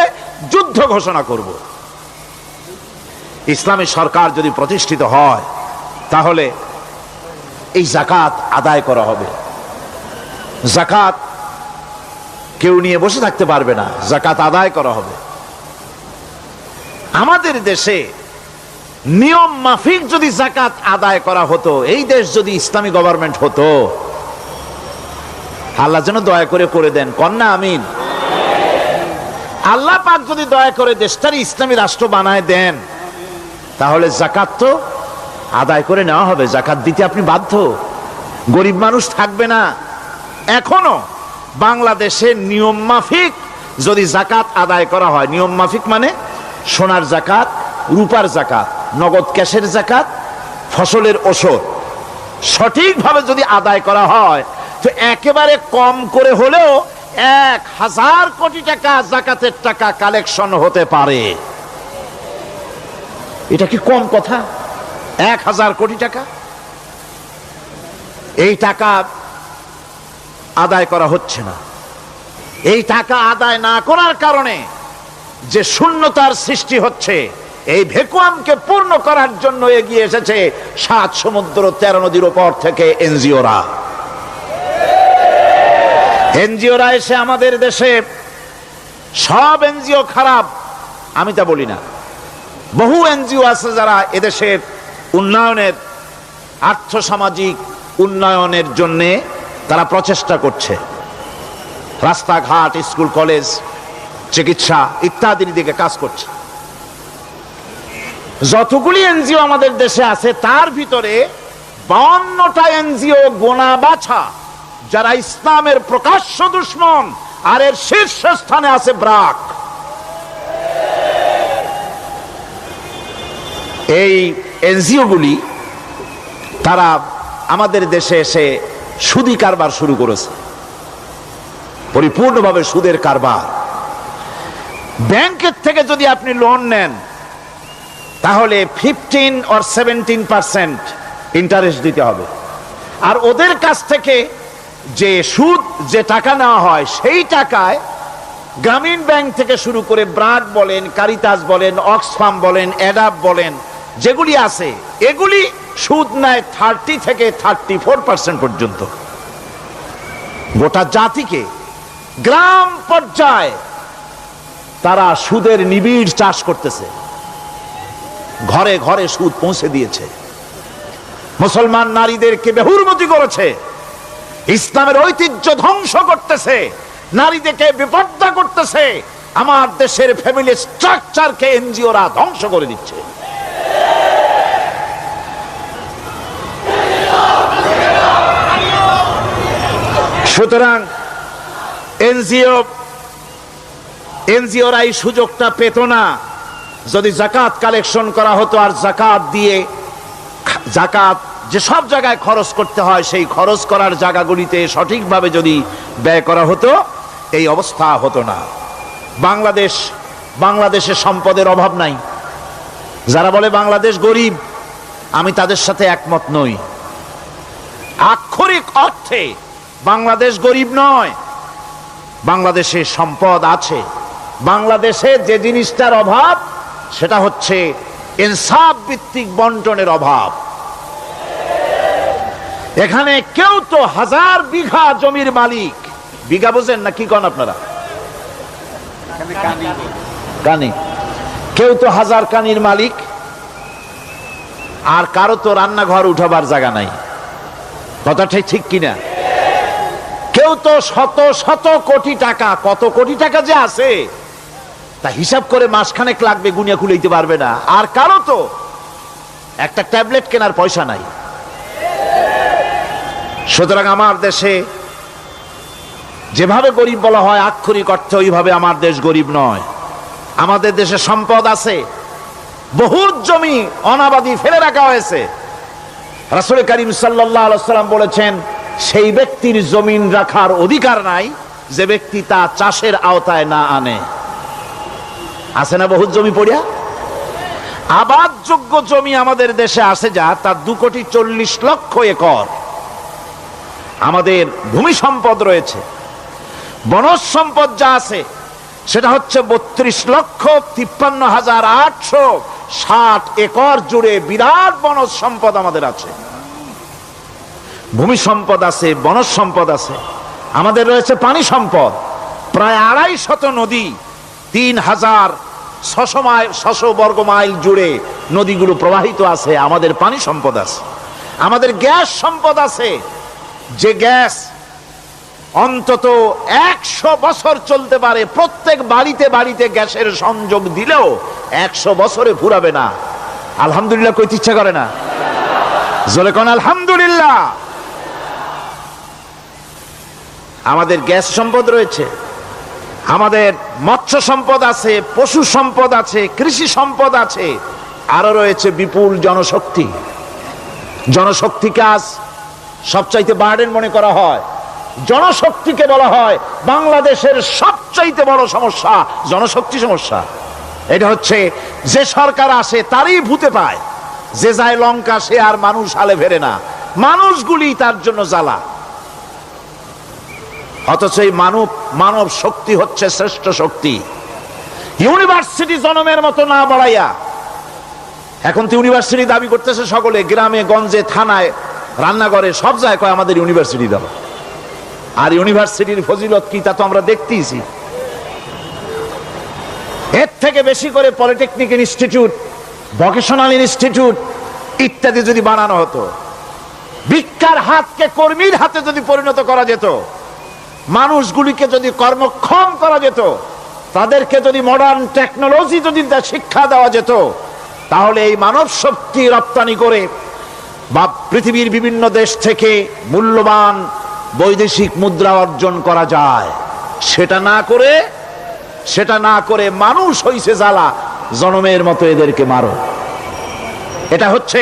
যুদ্ধ ঘোষণা করব। ইসলামী সরকার যদি প্রতিষ্ঠিত হয়, তাহলে এই যাকাত আদায় করা হবে। যাকাত কেউ নিয়ে বসে থাকতে পারবে না, যাকাত আদায় করা হবে। আমাদের দেশে নিয়ম মাফিক যদি যাকাত আদায় করা হতো, এই দেশ যদি ইসলামী গভর্নমেন্ট হতো, আল্লাহ যেন দয়া করে দেন, কন্যা আমিন। আল্লাহ পাক যদি দয়া করে দেশটার ইসলামী রাষ্ট্র বানায় দেন, তাহলে যাকাত তো আদায় করে নেওয়া হবে, যাকাত দিতে আপনি বাধ্য, গরিব মানুষ থাকবে না। এখনো বাংলাদেশে নিয়ম মাফিক যদি যাকাত আদায় করা হয়, নিয়ম মাফিক মানে সোনার যাকাত, রূপার যাকাত, নগদ ক্যাশের যাকাত, ফসলের ওষুধ সঠিকভাবে যদি আদায় করা হয়, তো একেবারে কম করে হলেও 1000 কোটি টাকা যাকাতের টাকা কালেকশন হতে পারে। এটা কি কম কথা? 1000 কোটি টাকা, এই টাকা আদায় করা হচ্ছে না। এই টাকা আদায় না করার কারণে যে শূন্যতার সৃষ্টি হচ্ছে, এই ভ্যাকুয়ামকে পূর্ণ করার জন্য এগিয়ে এসেছে 7 সমুদ্র 13 নদীর উপর থেকে এনজিওরা। এনজিওরা এসে আমাদের দেশে, সব এনজিও খারাপ আমি তা বলি না, বহু এনজিও আছে যারা এদেশের উন্নয়নের, আর্থসামাজিক উন্নয়নের জন্য তারা প্রচেষ্টা করছে, রাস্তাঘাট, স্কুল কলেজ, চিকিৎসা ইত্যাদির দিকে কাজ করছে। যতগুলি এনজিও আমাদের দেশে আছে, তার ভিতরে 52টা এনজিও গোনা বাছা যারা ইসলামের প্রকাশ্য দুশমন, আর এর শীর্ষস্থানে আছে ব্রাক। এই এনজিও গুলি তারা আমাদের দেশে এসে সুদি কারবার শুরু করেছে, পরিপূর্ণভাবে সুদের কারবার। ব্যাংকের থেকে যদি আপনি লোন নেন, তাহলে 15 or 17% ইন্টারেস্ট দিতে হবে, আর ওদের কাছ থেকে যে সুদ, যে টাকা নেওয়া হয়, সেই টাকায় গ্রামীণ ব্যাংক থেকে শুরু করে ব্রাক বলেন, কারিতাস বলেন, অক্সফাম বলেন, অ্যাডাপ বলেন, যেগুলি আছে, এগুলি সুদ নেয় 30 থেকে 34% পর্যন্ত। গোটা জাতিকে গ্রাম পর্যায়ে তারা সুদের নিবিড় চাষ করতেছে, ঘরে ঘরে সুদ পৌঁছে দিয়েছে, মুসলমান নারীদেরকে বেহুরমতি করেছে, ইসলামের ঐতিহ্য ধ্বংস করতেছে, নারীদেরকে বিপর্দা করতেছে, আমার দেশের ফ্যামিলি স্ট্রাকচারকে এনজিওরা ধ্বংস করে দিচ্ছে। সুতরাং এনজিওরা এই সুযোগটা পেত না। যদি যাকাত কালেকশন করা হতো, আর যাকাত দিয়ে, যাকাত যে সব জায়গায় খরচ করতে হয়, সেই খরচ করার জায়গাগুলিতে সঠিকভাবে যদি ব্যয় করা হতো, এই অবস্থা হতো না। বাংলাদেশে সম্পদের অভাব নাই। যারা বলে বাংলাদেশ গরিব, আমি তাদের সাথে একমত নই। আক্ষরিক অর্থে বাংলাদেশ গরিব নয়, বাংলাদেশে সম্পদ আছে। বাংলাদেশে যে জিনিসটার অভাব, সেটা হচ্ছে ইনসাফ ভিত্তিক বন্টনের অভাব। এখানে কেউ তো 1000 বিঘা জমির মালিক, বিঘা বোঝেন না কি কন আপনারা? কানি। কেউ তো 1000 কানির মালিক, আর কারো তো রান্নাঘর উঠাবার জায়গা নাই। কথাটাই ঠিক কিনা? কেউ তো শত শত কোটি টাকা, কত কোটি টাকা যে আছে তা হিসাব করে মাসখানেক লাগবে, গুনিয়া খুলেইতে পারবে না। আর কারো তো একটা ট্যাবলেট কেনার পয়সা নাই। সুতরাং আমার দেশে যেভাবে গরিব বলা হয়, আক্ষরিক অর্থে ওইভাবে আমার দেশ গরিব নয়। আমাদের দেশে সম্পদ আছে, বহুত জমি অনাবাদি ফেলে রাখা হয়েছে। রাসূল করিম সাল্লাল্লাহু আলাইহি ওয়াসাল্লাম বলেছেন, সেই ব্যক্তির জমিন রাখার অধিকার নাই যে ব্যক্তি তা চাষের আওতায় না আনে। আছে না বহুত জমি পড়িয়া? আবাদযোগ্য জমি আমাদের দেশে আছে যা, তার 2,40,00,000 একর। আমাদের ভূমি সম্পদ রয়েছে, বনজ সম্পদ যা আছে সেটা হচ্ছে 32,53,860 একর জুড়ে বিরাট বনজ সম্পদ আমাদের আছে। ভূমি সম্পদ আছে, বনজ সম্পদ আছে। আমাদের রয়েছে পানি সম্পদ, প্রায় 250 নদী, 3000 600 বর্গ মাইল জুড়ে নদীগুলো প্রবাহিত আছে, আমাদের পানি সম্পদ আছে, আমাদের গ্যাস সম্পদ আছে, যে গ্যাস অন্তত 100 বছর চলতে পারে। প্রত্যেক বাড়িতে বাড়িতে গ্যাসের সংযোগ দিলেও 100 বছরে ফুরাবে না। আলহামদুলিল্লাহ কইতে ইচ্ছা করে না? জোরে কোন আলহামদুলিল্লাহ। আমাদের গ্যাস সম্পদ রয়েছে, আমাদের মৎস্য সম্পদ আছে, পশু সম্পদ আছে, কৃষি সম্পদ আছে, আরো রয়েছে বিপুল জনশক্তি। জনশক্তিকে আজ সবচাইতে বার্ডেন মনে করা হয়। জনশক্তিকে বলা হয় বাংলাদেশের সবচাইতে বড় সমস্যা, জনশক্তি সমস্যা। এটা হচ্ছে যে সরকার আসে তারই ভূতে পায়, যে যায় লঙ্কা সে আর মানুষ হালে ফেরে না, মানুষগুলি তার জন্য জ্বালা। অথচ এই মানব শক্তি হচ্ছে শ্রেষ্ঠ শক্তি। ইউনিভার্সিটি জনমের মতো না বাড়াইয়া, এখন তো ইউনিভার্সিটি দাবি করতেছে সকলে, গ্রামে গঞ্জে থানায় রান্নাঘরে সব জায়গায় কয় আমাদের ইউনিভার্সিটি দাও। আর ইউনিভার্সিটির ফজিলত কি তা তো আমরা দেখতেইছি। এর থেকে বেশি করে পলিটেকনিক ইনস্টিটিউট, ভোকেশনাল ইনস্টিটিউট ইত্যাদি যদি বানানো হতো, ভিক্ষার হাতকে কর্মীর হাতে যদি পরিণত করা যেত, মানুষগুলিকে যদি কর্মক্ষম করা যেত, তাদেরকে যদি মডার্ন টেকনোলজি যদি শিক্ষা দেওয়া যেত, তাহলে এই মানব শক্তি রপ্তানি করে বা পৃথিবীর বিভিন্ন দেশ থেকে মূল্যবান বৈদেশিক মুদ্রা অর্জন করা যায়। সেটা না করে মানুষ হইছে জ্বালা, জনমের মতো এদেরকে মারো। এটা হচ্ছে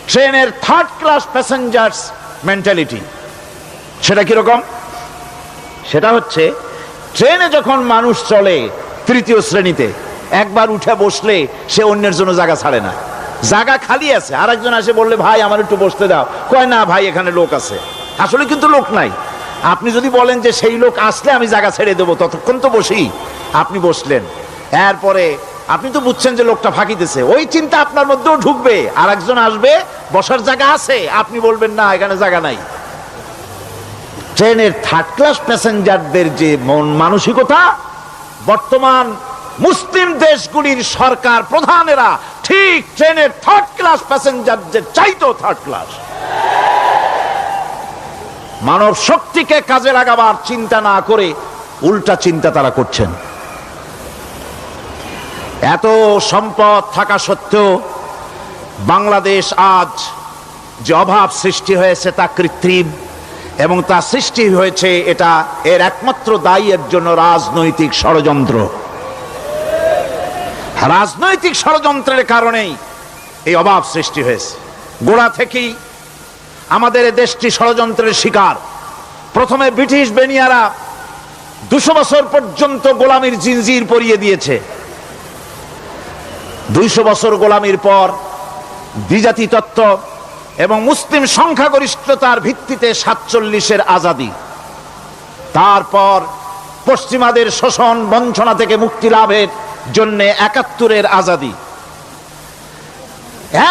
ট্রেনের 3rd ক্লাস প্যাসেঞ্জার্স মেন্টালিটি। সেটা কিরকম? সেটা হচ্ছে ট্রেনে যখন মানুষ চলে 3য় শ্রেণীতে, একবার উঠে বসলে সে অন্যের জন্য জায়গা ছাড়ে না। জায়গা খালি আছে, আরেকজন আসে বললে ভাই আমার একটু বসতে দাও, কয় না ভাই এখানে লোক আছে। আসলে কিন্তু লোক নাই। আপনি যদি বলেন যে সেই লোক আসলে আমি জায়গা ছেড়ে দেবো, ততক্ষণ তো বসি। আপনি বসলেন, এরপরে আপনি তো বুঝছেন যে লোকটা ফাঁকিতেছে, ওই চিন্তা আপনার মধ্যেও ঢুকবে, আর একজন আসবে বসার জায়গা আছে, আপনি বলবেন না এখানে জায়গা নাই। ট্রেনের 3rd ক্লাস প্যাসেঞ্জারদের যে মন মানসিকতা, বর্তমান মুসলিম দেশগুলির সরকার প্রধানেরা ঠিক ট্রেনের 3rd ক্লাস প্যাসেঞ্জারদের চাইতেও 3rd ক্লাস। মানব শক্তিকে কাজে লাগাবার চিন্তা না করে উল্টা চিন্তা তারা করছেন। এত সম্পদ থাকা সত্ত্বেও বাংলাদেশ আজ যে অভাব সৃষ্টি হয়েছে তা কৃত্রিম, এবং তা সৃষ্টি হয়েছে এটা এর একমাত্র দায়ী এর জন্য রাজনৈতিক ষড়যন্ত্র। রাজনৈতিক ষড়যন্ত্রের কারণেই এই অভাব সৃষ্টি হয়েছে। গোড়া থেকেই আমাদের দেশটি ষড়যন্ত্রের শিকার। প্রথমে ব্রিটিশ বেনিয়ারা 200 বছর পর্যন্ত গোলামির জিনজির পরিয়ে দিয়েছে। 200 বছর গোলামির পর দ্বিজাতি তত্ত্ব এবং মুসলিম সংখ্যাগরিষ্ঠতার ভিত্তিতে 47-এর আজাদি, তারপর পশ্চিমাদের শোষণ বঞ্চনা থেকে মুক্তি লাভের জন্য 71-এর আজাদি,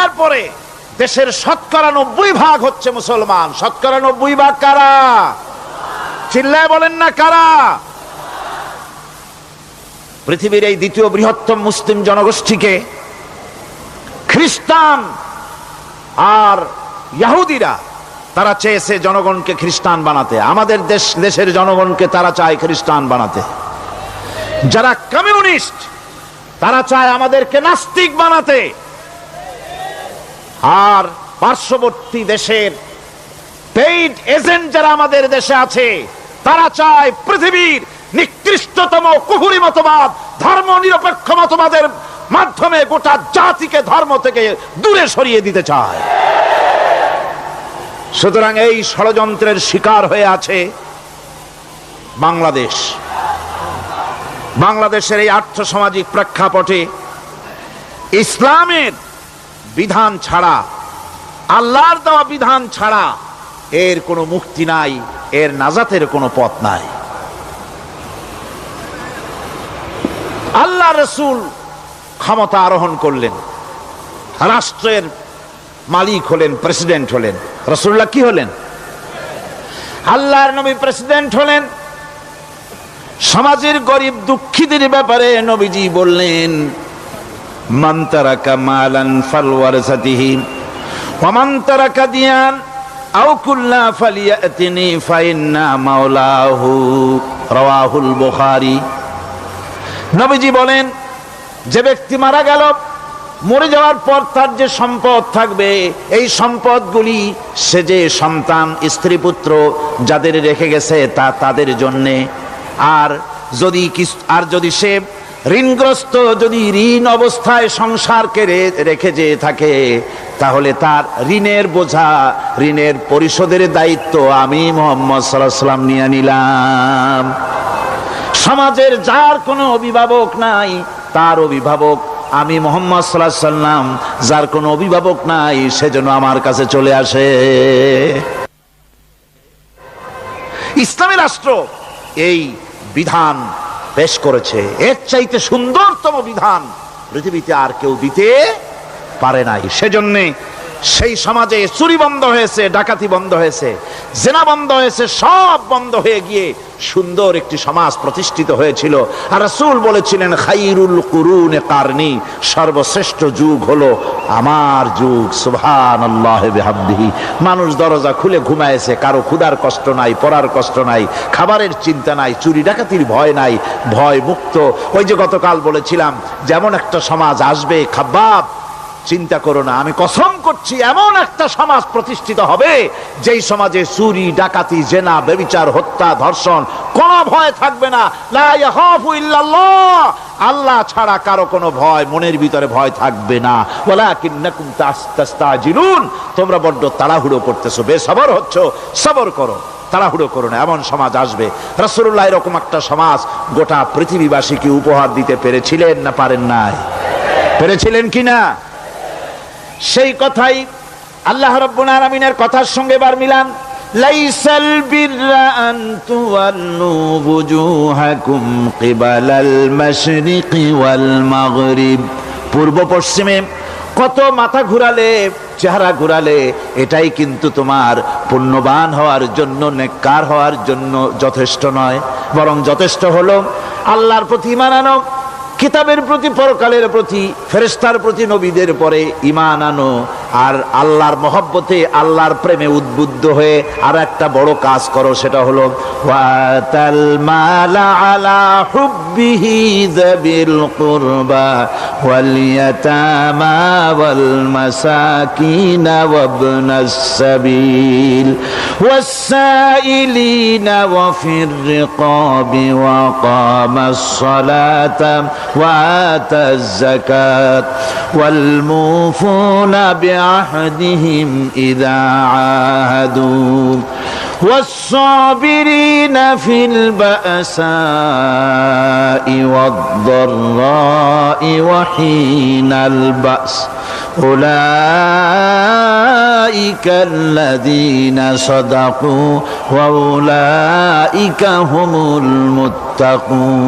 এরপরে দেশের 90% হচ্ছে মুসলমান। 90% কারা? চিল্লায় বলেন না কারা? পৃথিবীর এই দ্বিতীয় বৃহত্তম মুসলিম জনগোষ্ঠীকে খ্রিস্টান আর ইহুদিরা তারা চেয়েছে জনগণকে খ্রিস্টান বানাতে। আমাদের দেশের জনগণকে তারা চায় খ্রিস্টান বানাতে। যারা কমিউনিস্ট তারা চায় আমাদেরকে নাস্তিক বানাতে। আর পার্শ্ববর্তী দেশের পেইড এজেন্ট যারা আমাদের দেশে আছে তারা চায় পৃথিবীর নিকৃষ্টতম কুফরি মতবাদ, ধর্ম নিরপেক্ষ মতবাদের মাধ্যমে গোটা জাতিকে ধর্ম থেকে দূরে সরিয়ে দিতে চায়। সুতরাং এই ষড়যন্ত্রের শিকার হয়ে আছে বাংলাদেশ। বাংলাদেশের এই আর্থসামাজিক প্রেক্ষাপটে ইসলামের বিধান ছাড়া, আল্লাহর দেওয়া বিধান ছাড়া এর কোনো মুক্তি নাই, এর নাজাতের কোনো পথ নাই। আল্লাহ রাসূল ক্ষমতা আরোহণ করলেন, রাষ্ট্রের মালিক হলেন, প্রেসিডেন্ট হলেন। রাসূলুল্লাহ কি হলেন? আল্লাহর নবী প্রেসিডেন্ট হলেন। সমাজের গরিব দুঃখীদের ব্যাপারে নবীজি বললেন, মান তারাকা মালান ফালওয়ারসাতিহি ওয়া মান তারাকা দিয়ান আও কুল্লা ফালিয়াতিনি ফাইন্না মাওলাহু, রাওয়াহুল বুখারী। নবীজি বলেন, যে ব্যক্তি মারা গেল, মরে যাওয়ার পর তার যে সম্পদ থাকবে, এই সম্পদগুলি সে যে সন্তান স্ত্রী পুত্র যাদের রেখে গেছে তা তাদের জন্যে। আর যদি সে ঋণগ্রস্ত, যদি ঋণ অবস্থায় সংসারকে রেখে যে থাকে, তাহলে তার ঋণের বোঝা, ঋণের পরিশোধের দায়িত্ব আমি মুহাম্মদ সাল্লাল্লাহু আলাইহি ওয়াসাল্লাম নিয়ে নিলাম। সমাজের যার কোনো অভিভাবক নাই, তার অভিভাবক আমি মুহাম্মদ সাল্লাল্লাহু আলাইহি ওয়াসাল্লাম। যার কোনো অভিভাবক নাই, সেজন্য আমার কাছে চলে আসে। ইসলামী রাষ্ট্র এই বিধান পেশ করেছে। এর চাইতে সুন্দরতম বিধান পৃথিবীতে আর কেউ দিতে পারে নাই। সেজন্য সেই সমাজে চুরি বন্ধ হয়েছে, ডাকাতি বন্ধ হয়েছে, জেনা বন্ধ হয়েছে, সব বন্ধ হয়ে গিয়ে সুন্দর একটি সমাজ প্রতিষ্ঠিত হয়েছিল। আর রাসূল বলেছিলেন, খাইরুল কুরুনে কারনি, সর্বশ্রেষ্ঠ যুগ হলো আমার যুগ। সুবহানাল্লাহি বিহামদিহি। মানুষ দরজা খুলে ঘুমায়েছে, কারো ক্ষুধার কষ্ট নাই, পড়ার কষ্ট নাই, খাবারের চিন্তা নাই, চুরি ডাকাতির ভয় নাই, ভয় মুক্ত। ওই যে গতকাল বলেছিলাম, যেমন একটা সমাজ আসবে, খাব্বাব চিন্তা করো না, আমি কসম করছি এমন একটা সমাজ প্রতিষ্ঠিত হবে যেই সমাজে চুরি ডাকাতি জেনা ব্যভিচার হত্যা ধর্ষণ কোনো ভয় থাকবে না। লা ইয়াখাফু ইল্লাল্লাহ, আল্লাহ ছাড়া কারো কোনো ভয়, মনের ভিতরে ভয় থাকবে না। ওয়ালাকিন্নাকুম তাস্তাজিলুন, তোমরা বড্ড তাড়াহুড়ো করতেছো, বেসবর হচ্ছ, সবর করো, তাড়াহুড়ো করো না। এমন সমাজ আসবে। রাসূলুল্লাহ এরকম একটা সমাজ গোটা পৃথিবীবাসীকে উপহার দিতে পেরেছিলেন না পারেন নাই? পেরেছিলেন কিনা? সেই কথাই আল্লাহ রাব্বুল আলামিনের কথার সঙ্গে বার মিলান। লাইসাল বিররা আন তুওয়াল্লু বুজুহাকুম কিবালাল মাশরিকি ওয়াল মাগরিব, পূর্ব পশ্চিমে কত মাথা ঘুরালে, চেহারা ঘুরালে, এটাই কিন্তু তোমার পুণ্যবান হওয়ার জন্য, নেককার হওয়ার জন্য যথেষ্ট নয়। বরং যথেষ্ট হলো আল্লাহর প্রতি ঈমান আনো, কিতাবের প্রতি, পরকালের প্রতি, ফেরেশতার প্রতি, নবীদের পরে ঈমান আনো। আর আল্লাহর মহব্বতে, আল্লাহর প্রেমে উদ্বুদ্ধ হয়ে আর একটা বড় কাজ করো, সেটা হলো ওয়াতাল মালা আলা হুব্বিহি যাবিল কুরবা ওয়াল ইয়াতামা ওয়াল মাসাকিন ওয়াবনাস সাবিল ওয়াস-সাইলিনা ওয়া ফির রিকাবি ওয়া কামাস সালাতা ওয়া আতাজ যাকাত ওয়াল মুফুনা بعهدهم إذا عاهدوا والصابرين في البأساء والضراء وحين البأس أولئك الذين صدقوا وأولئك هم المتقون।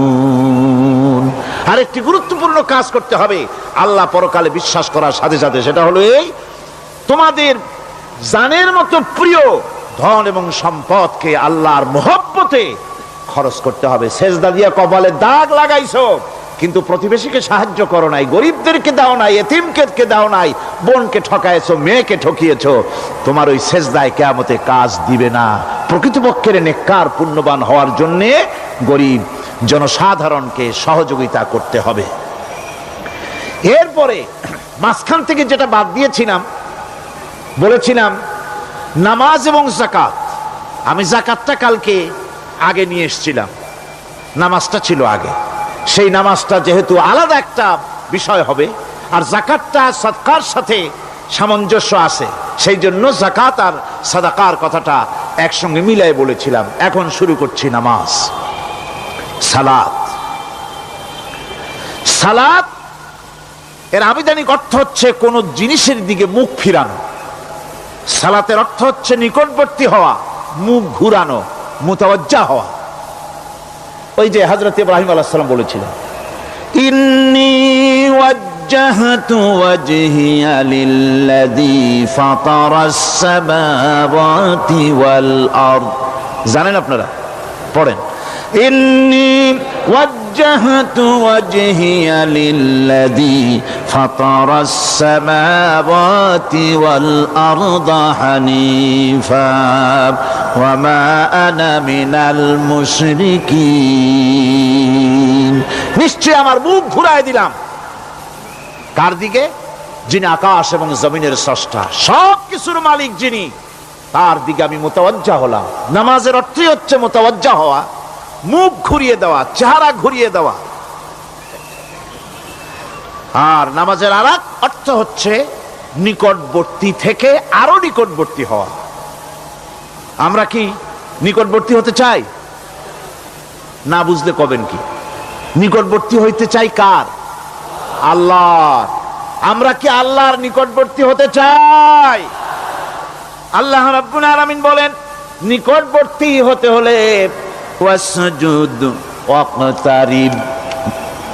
আরেকটি গুরুত্বপূর্ণ কাজ করতে হবে আল্লাহ পরকালে বিশ্বাস করার সাথে সাথে, সেটা হলো এই, তোমাদের জানের মতো প্রিয় ধন এবং সম্পদকে আল্লাহর মহব্বতে খরচ করতে হবে। সেজদা দিয়া কপালে দাগ লাগাইছো, কিন্তু প্রতিবেশীকে সাহায্য করো নাই, গরিবদেরকে দাও নাই, এতিমকে দাও নাই, বোনকে ঠকাইছো, মেয়েকে ঠকিয়েছো, তোমার ওই সেজদায় কিয়ামতে কাজ দিবে না। প্রকৃতপক্ষের নেককার পুণ্যবান হওয়ার জন্যে গরিব জনসাধারণকে সহযোগিতা করতে হবে। এরপরে মাঝখান থেকে যেটা বাদ দিয়েছিলাম, বলেছিলাম নামাজ এবং যাকাত। আমি যাকাতটা কালকে আগে নিয়ে এসেছিলাম, নামাজটা ছিল আগে। সেই নামাজটা যেহেতু আলাদা একটা বিষয় হবে, আর যাকাতটা সাদকার সাথে সামঞ্জস্য আছে, সেই জন্য যাকাত আর সাদাকার কথাটা একসঙ্গে মিলাই বলেছিলাম। এখন শুরু করছি নামাজ। সালাত, সালাত এর আবিধানিক অর্থ হচ্ছে কোন জিনিসের দিকে মুখ ফিরানো। সালাতের অর্থ হচ্ছে নিকটবর্তী হওয়া, মুখ ঘুরানো, মুতাওয়াজ্জা হওয়া। ওই যে হযরত ইব্রাহিম আলাইহিস সালাম বলেছিলেন, ইন্নী ওয়াজ্জাহতু ওয়াজহিয়া লিল্লাযী ফাতারাস সামাওয়াতি ওয়াল আরদ। জানেন আপনারা? পড়েন, ইন্নী ওয়াজ্জাহতু ওয়াজহিয়া লিল্লাযী ফাতারাস সামাওয়াতি ওয়াল আরদা হানিফা ওয়া মা আনা মিনাল মুশরিকিন। নিশ্চয় আমার মুখ ঘুরায় দিলাম কার দিকে? যিনি আকাশ এবং জমিনের স্রষ্টা, সব কিছুর মালিক যিনি, তার দিকে আমি মুতাওয়াজ্জা হলাম। নামাজের অর্থই হচ্ছে মুতাওয়াজ্জা হওয়া, মুখ ঘুরিয়ে দেওয়া, চেহারা ঘুরিয়ে দেওয়া। আর নামাজের আরেক অর্থ হচ্ছে নিকটবর্তী থেকে আরো নিকটবর্তী হওয়া। আমরা কি নিকটবর্তী হতে চাই? না বুঝলে কবেন কি? নিকটবর্তী হইতে চাই কার? আল্লাহর। আমরা কি আল্লাহর নিকটবর্তী হতে চাই? আল্লাহ রাব্বুল আলামিন বলেন, নিকটবর্তী হতে হলে ওয়াসজুদ ওয়াকতারিব,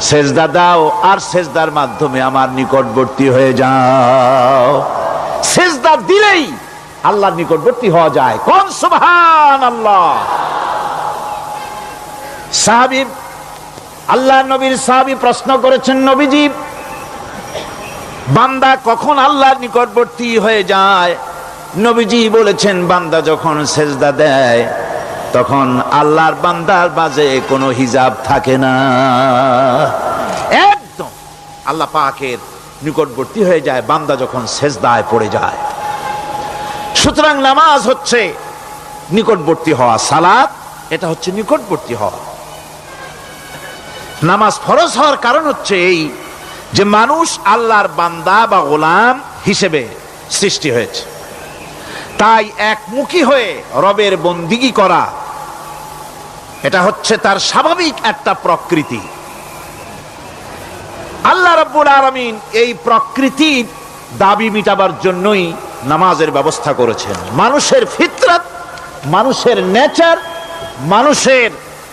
সেজদা দাও আর সেজদার মাধ্যমে আমার নিকটবর্তী হয়ে যাও। সেজদা দিলেই আল্লাহর নিকটবর্তী হওয়া যায়। কোন সুবহানাল্লাহ। সাহাবী, আল্লাহর নবীর সাহাবী প্রশ্ন করেছেন, নবীজি, বান্দা কখন আল্লাহর নিকটবর্তী হয়ে যায়? নবীজি বলেছেন, বান্দা যখন সেজদা দেয় তখন আল্লাহর বান্দার মাঝে কোনো হিজাব থাকে না, একদম আল্লাহ পাকের নিকটবর্তী হয়ে যায় বান্দা যখন সেজদায় পড়ে যায়। সুতরাং নামাজ হচ্ছে নিকটবর্তী হওয়া, সালাত এটা হচ্ছে নিকটবর্তী হওয়া। নামাজ ফরজ হওয়ার কারণ হচ্ছে এই যে মানুষ আল্লাহর বান্দা বা গোলাম হিসেবে সৃষ্টি হয়েছে, তাই একমুখী হয়ে রবের বন্দিগি করা এটা হচ্ছে তার স্বাভাবিক একটা প্রকৃতি। আল্লাহ রাব্বুল আলামিন এই প্রকৃতির দাবি মিটাবার জন্যই নামাজের ব্যবস্থা করেছেন। মানুষের ফিতরত, মানুষের নেচার, মানুষের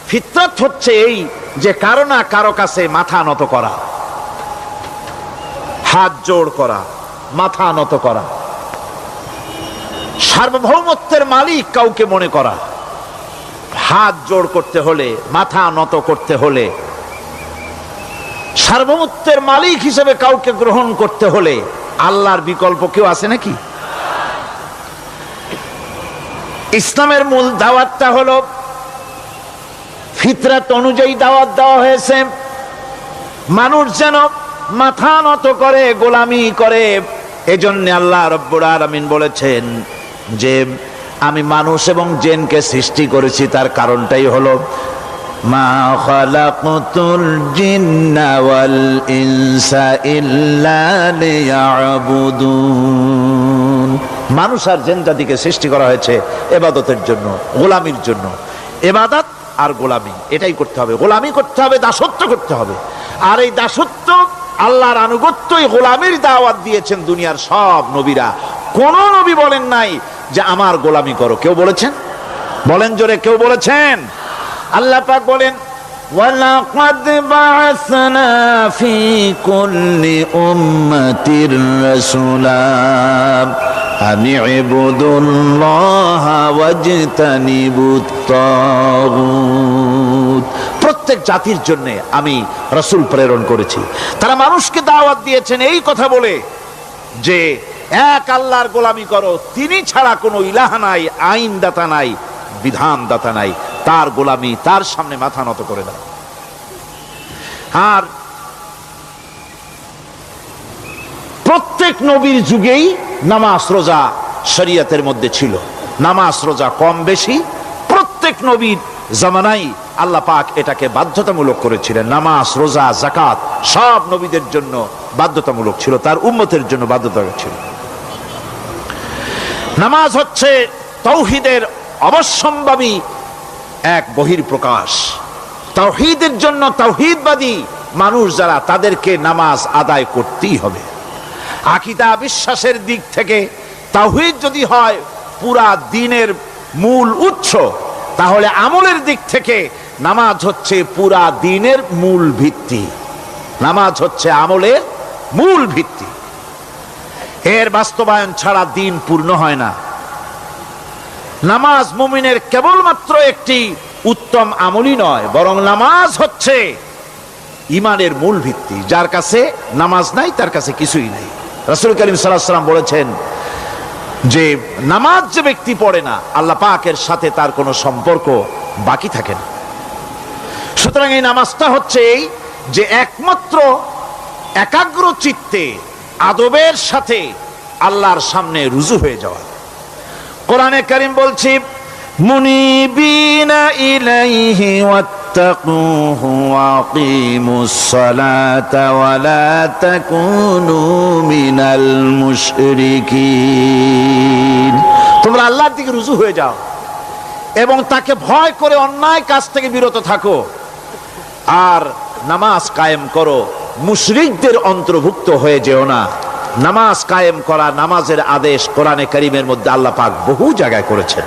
ফিতরত হচ্ছে এই যে কারো না কারো কাছে মাথা নত করা, হাত জোড় করা, মাথা নত করা, সার্বভৌমত্বের মালিক কাউকে মনে করা। হাত জোড় করতে হলে, মাথা নত করতে হলে, সার্বভৌমত্বের মালিক হিসেবে কাউকে গ্রহণ করতে হলে আল্লাহর বিকল্প কেউ আছে নাকি? ইসলামের মূল দাওয়াতটা হলো ফিতরাত অনুযায়ী দাওয়াত দেওয়া হয়েছে, মানুষ যেন মাথা নত করে, গোলামি করে। এজন্য আল্লাহ রাব্বুল আলামিন বলেছেন যে আমি মানুষ এবং জিনকে সৃষ্টি করেছি, তার কারণটাই হলো মা খালাকতুল জিন্না ওয়াল ইনসা ইল্লা লিয়াবুদুন। মানুষ আর জিন জাতিকে সৃষ্টি করা হয়েছে ইবাদতের জন্য, গোলামির জন্য। ইবাদত আর গোলামি এটাই করতে হবে, গোলামি করতে হবে, দাসত্ব করতে হবে। আর এই দাসত্ব, আল্লাহর আনুগত্যই গোলামির দাওয়াত দিয়েছেন দুনিয়ার সব নবীরা। কোন নবী বলেন নাই যে আমার গোলামি করো। কেউ বলেছেন? বলেন জোরে, কেউ বলেছেন? আল্লাহ পাক বলেন, ওয়ালাকাদ বা'আসনা ফি কুল্লি উম্মাতির রাসূলা আনি ইবুদুল্লাহা ওয়াজতানিবুত তাগুত। প্রত্যেক জাতির জন্য আমি রাসূল প্রেরণ করেছি, তারা মানুষকে দাওয়াত দিয়েছেন এই কথা বলে যে এক আল্লাহর গোলামি করো, তিনি ছাড়া কোনো ইলাহ নাই, আইনদাতা নাই, বিধানদাতা নাই, তার গোলামি, তার সামনে মাথা নত করে দাও। আর প্রত্যেক নবীর যুগেই নামাজ রোজা শরীয়তের মধ্যে ছিল। নামাজ রোজা কম বেশি প্রত্যেক নবীর জামানাই আল্লাহ পাক এটাকে বাধ্যতামূলক করেছিলেন। নামাজ, রোজা, যাকাত সব নবীদের জন্য বাধ্যতামূলক ছিল, তার উম্মতের জন্য বাধ্যতামূলক ছিল। নামাজ হচ্ছে তাওহীদের অবশ্যম্ভাবী এক বহির্প্রকাশ। তাওহীদের জন্য তাওহীদবাদী মানুষ যারা, তাদেরকে নামাজ আদায় করতেই হবে। আকীদা বিশ্বাসের দিক থেকে তাওহীদ যদি হয় পুরা দ্বীনের মূল উৎস, তাহলে আমলের দিক থেকে নামাজ হচ্ছে পুরা দ্বীনের মূল ভিত্তি। নামাজ হচ্ছে আমলের মূল ভিত্তি। এর বাস্তবায়ন ছাড়া দ্বীন পূর্ণ হয় না। নামাজ মুমিনের কেবলমাত্র একটি উত্তম আমলই নয়, বরং নামাজ হচ্ছে ইমানের মূল ভিত্তি। যার কাছে নামাজ নাই তার কাছে কিছুই নেই। রাসূল করিম সাল্লাল্লাহু আলাইহি ওয়াসাল্লাম বলেছেন যে নামাজ যে ব্যক্তি পড়ে না, আল্লাহ পাকের সাথে তার কোনো সম্পর্ক বাকি থাকে না। সুতরাং এই নামাজটা হচ্ছে এই যে একমাত্র একাগ্র চিত্তে আদবের সাথে আল্লাহর সামনে রুজু হয়ে যাওয়া। কোরআনে কারীম বলছে মুনিবিনা ইলাইহি ওয়াত্তাকুহু ওয়াকিমুস সালাতা ওয়া লা তাকুনু মিনাল মুশরিকিন। তোমরা আল্লাহর দিকে রুজু হয়ে যাও এবং তাকে ভয় করে অন্যায় কাজ থেকে বিরত থাকো, আর নামাজ কায়েম করো, মুশরিকদের অন্তর্ভুক্ত হয়ে যেও না। নামাজ কায়েম করা, নামাজের আদেশ কোরআনে কারীমের মধ্যে আল্লাহ পাক বহু জায়গায় করেছেন।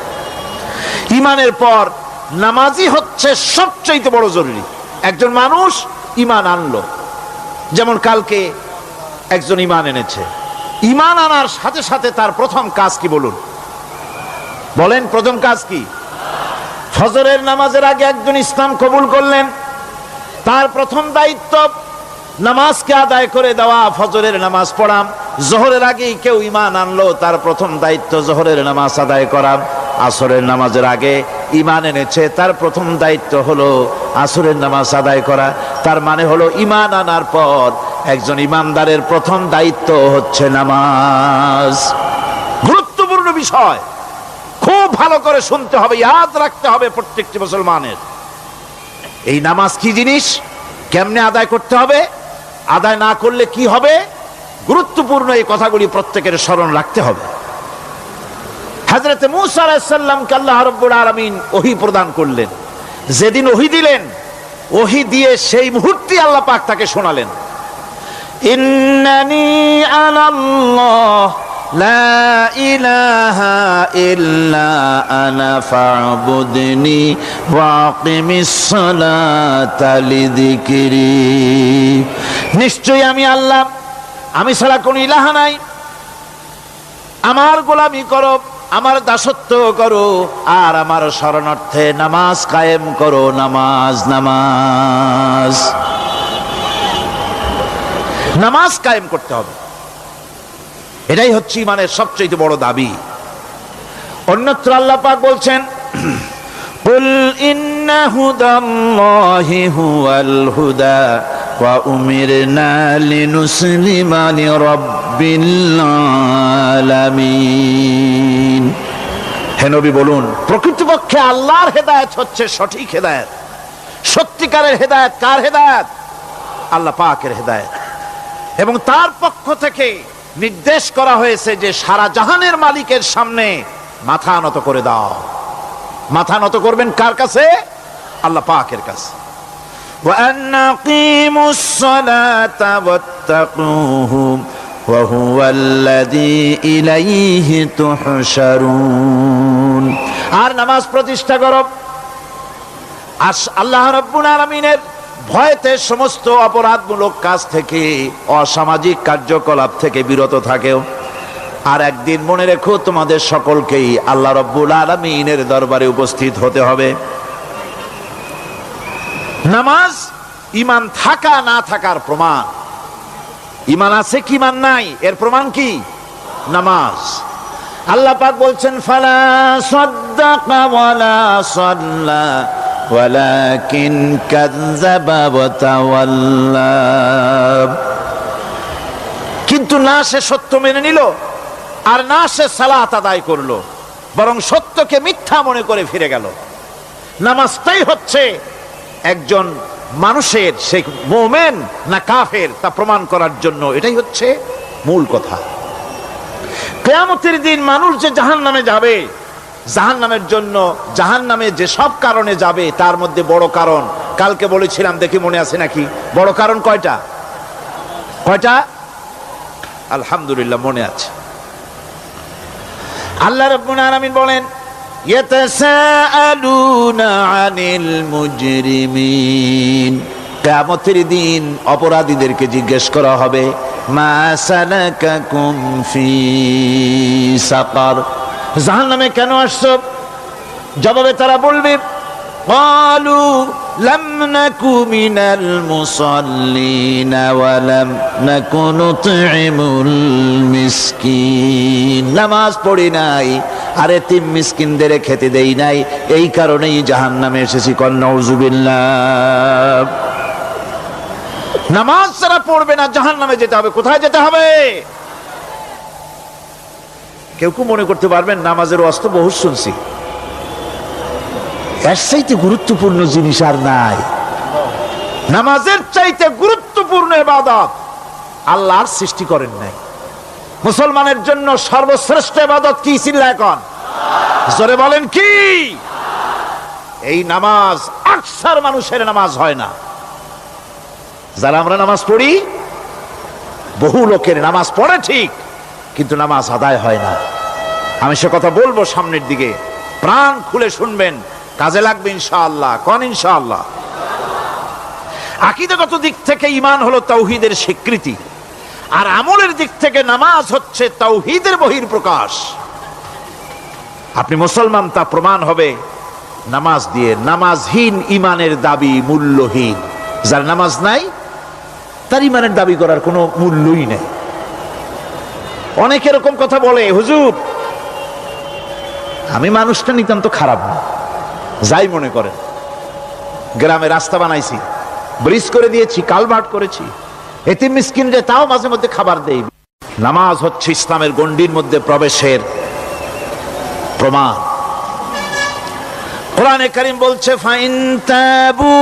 ঈমানের পর নামাজই হচ্ছে সবচেয়ে বড় জরুরি। একজন মানুষ ঈমান আনলো, যেমন কালকে একজন ঈমান এনেছে, ঈমান আনার সাথে সাথে তার প্রথম কাজ কি বলুন? বলেন প্রথম কাজ কি? ফজরের নামাজের আগে একজন ইসলাম কবুল করলেন, তার প্রথম দায়িত্ব নামাজকে আদায় করে দেওয়া, ফজরের নামাজ পড়া। জোহরের আগেই কেউ ঈমান আনলো, তার প্রথম দায়িত্ব জোহরের নামাজ আদায় করা। আসরের নামাজের আগে ঈমান এনেছে, তার প্রথম দায়িত্ব হলো আসরের নামাজ আদায় করা। তার মানে হলো ঈমান আনার পর একজন ঈমানদারের প্রথম দায়িত্ব হচ্ছে নামাজ। গুরুত্বপূর্ণ বিষয়, খুব ভালো করে শুনতে হবে, ইয়াদ রাখতে হবে প্রত্যেকটি মুসলমানের। এই নামাজ কি জিনিস, কেমনে আদায় করতে হবে, আদায় না করলে কি হবে, গুরুত্বপূর্ণ এই কথাগুলি প্রত্যেকের স্মরণ রাখতে হবে। হযরত মূসা আলাইহিস সালামকে আল্লাহ রাব্বুল আলামিন ওহী প্রদান করলেন। যেদিন ওহী দিলেন, ওহী দিয়ে সেই মুহূর্তে আল্লাহ পাক তাকে শোনালেন, ইন্নানি আনাল্লাহ লা ইলাহা ইল্লা আনা ফা'বুদনি ওয়াকিমিস সালাতা লিযিকরি। নিশ্চয়ই আমি আল্লাহ, আমি ছাড়া কোনো ইলাহ নাই, আমার গোলামি করো, আমার দাসত্ব করো, আর আমার শরণার্থে নামাজ কায়েম করো। নামাজ নামাজ নামাজ কায়েম করতে হবে, এটাই হচ্ছে ইমানের সবচেয়ে বড় দাবি। অন্যত্র আল্লাহ পাক বলছেন, কুল ইন্না হুদাল্লাহি হুয়াল হুদা ওয়া উমিরনা লিনুসলিমা লিরাব্বিল আলামিন। হে নবী বলুন, প্রকৃতপক্ষে আল্লাহর হেদায়েত হচ্ছে সঠিক হেদায়েত। সত্যিকারের হেদায়েত কার হেদায়েত? আল্লাহ পাকের হেদায়েত। এবং তার পক্ষ থেকে নির্দেশ করা হয়েছে যে সারা জাহানের মালিকের সামনে মাথা নত করে দাও। মাথা নত করবেন কার কাছে? আল্লাহ পাকের কাছে। ওয়া আনাকিমুস সালাতা ওয়াত্তাকুহু ওয়া হুয়াল্লাযী ইলাইহি তুহশারুন। আর নামাজ প্রতিষ্ঠা করো, আল্লাহ রাব্বুল আলামিনের ভয়তে সমস্ত অপরাধমূলক কাজ থেকে, অসামাজিক কার্যকলাপ থেকে বিরত থাকেও। আর একদিন মনে রেখো, তোমাদের সকলকেই আল্লাহ রাব্বুল আলামিনের দরবারে উপস্থিত হতে হবে। নামাজ ঈমান থাকা না থাকার প্রমাণ। ঈমান আছে কি ঈমান নাই এর প্রমাণ কি? নামাজ। আল্লাহ পাক বলছেন, ফালা সাদ্দাকা ওয়ালা সাল্লা ওয়ালাকিন কাযযাবা ওয়া তাওয়াল্লা। কিন্তু না সে সত্য মেনে নিল, আর না সে সালাত আদায় করলো, বরং সত্যকে মিথ্যা মনে করে ফিরে গেল। নামাজটাই হচ্ছে একজন মানুষের, সে মুমিন না কাফের তা প্রমাণ করার জন্য, এটাই হচ্ছে মূল কথা। কিয়ামতের দিন মানুষ যে জাহান্নামে যাবে, জাহান্নামের জন্য, জাহান্নামে যে সব কারণে যাবে তার মধ্যে বড় কারণ কালকে বলেছিলাম, দেখি মনে আছে নাকি? বড় কারণ কয়টা? কয়টা? আলহামদুলিল্লাহ মনে আছে। আল্লাহ রাব্বুল আলামিন বলেন, ইয়াতাসাআলুনা আনিল মুজরিমিন। কিয়ামতের দিন অপরাধীদেরকে জিজ্ঞেস করা হবে, মা সালাকাকুম ফি সাকার, জাহান্নামে কেন আসছো? জবাবে তারা বলবে, قالوا لم نك من المصلين ولم نك نطعم المسكين নামাজ পড়ি নাই আর এতিম মিসকিনদের খেতে দেই নাই, এই কারণেই জাহান্নামে এসেছি। কোন নাউজুবিল্লাহ। নামাজ যারা পড়বে না জাহান্নামে যেতে হবে। কোথায় যেতে হবে? কেউ কেউ মনে করতে পারবেন নামাজের ওয়াজ তো বহু শুনছি, এর চাইতে গুরুত্বপূর্ণ জিনিস আর নাই। নামাজের চাইতে গুরুত্বপূর্ণ ইবাদত আল্লাহর সৃষ্টি করেন নাই। মুসলমানের জন্য সর্বশ্রেষ্ঠ ইবাদত কি? চিল্লা এখন জোরে বলেন কি? এই নামাজ আকসার মানুষের নামাজ হয় না। যারা আমরা নামাজ পড়ি, বহু লোকের নামাজ পড়ে ঠিক, কিন্তু নামাজ আদায় হয় না। আমি সে কথা বলবো সামনের দিকে, প্রাণ খুলে শুনবেন, কাজে লাগবে ইনশাআল্লাহ। কোন ইনশাআল্লাহ? আকীদাগত দিক থেকে ঈমান হলো তাওহীদের স্বীকৃতি, আর আমলের দিক থেকে নামাজ হচ্ছে তাওহীদের বহিঃপ্রকাশ। আপনি মুসলমান তা প্রমাণ হবে নামাজ দিয়ে। নামাজহীন ঈমানের দাবি মূল্যহীন। যার নামাজ নাই তার ঈমানের দাবি করার কোনো মূল্যই নেই। অনেক এরকম কথা বলে, হুজুর আমি মানুষটা নিতান্ত খারাপ না, যাই মনে করেন, গ্রামে রাস্তা বানাইছি, ব্রিজ করে দিয়েছি, কালভার্ট করেছি, এতিম মিসকিনরে তাও মাঝে মধ্যে খাবার দেই। নামাজ হচ্ছে ইসলামের গণ্ডির মধ্যে প্রবেশের প্রমাণ। কোরআনে কারীম বলছে ফাইন তাবু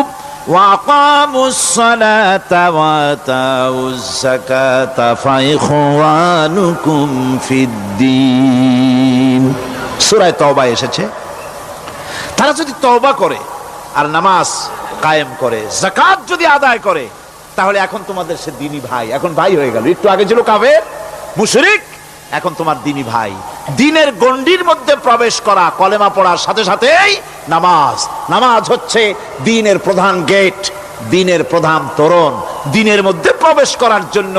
ওয়া আকামুস সালাতা ওয়া আতাউজ যাকাতা ফাইখওয়ানুকুম ফিদ্দীন। সূরা তওবা এসেছে। তারা যদি তওবা করে আর নামাজ কায়েম করে, যাকাত যদি আদায় করে, তাহলে এখন তোমাদের সে দ্বীনি ভাই, এখন ভাই হয়ে গেল। একটু আগে ছিল কাফের মুশরিক, এখন তোমার দ্বীনি ভাই। দ্বীনের গণ্ডির মধ্যে প্রবেশ করা কলেমা পড়ার সাথে সাথেই নামাজ। নামাজ হচ্ছে দ্বীনের প্রধান গেট, দ্বীনের প্রধান তোরণ। দ্বীনের মধ্যে প্রবেশ করার জন্য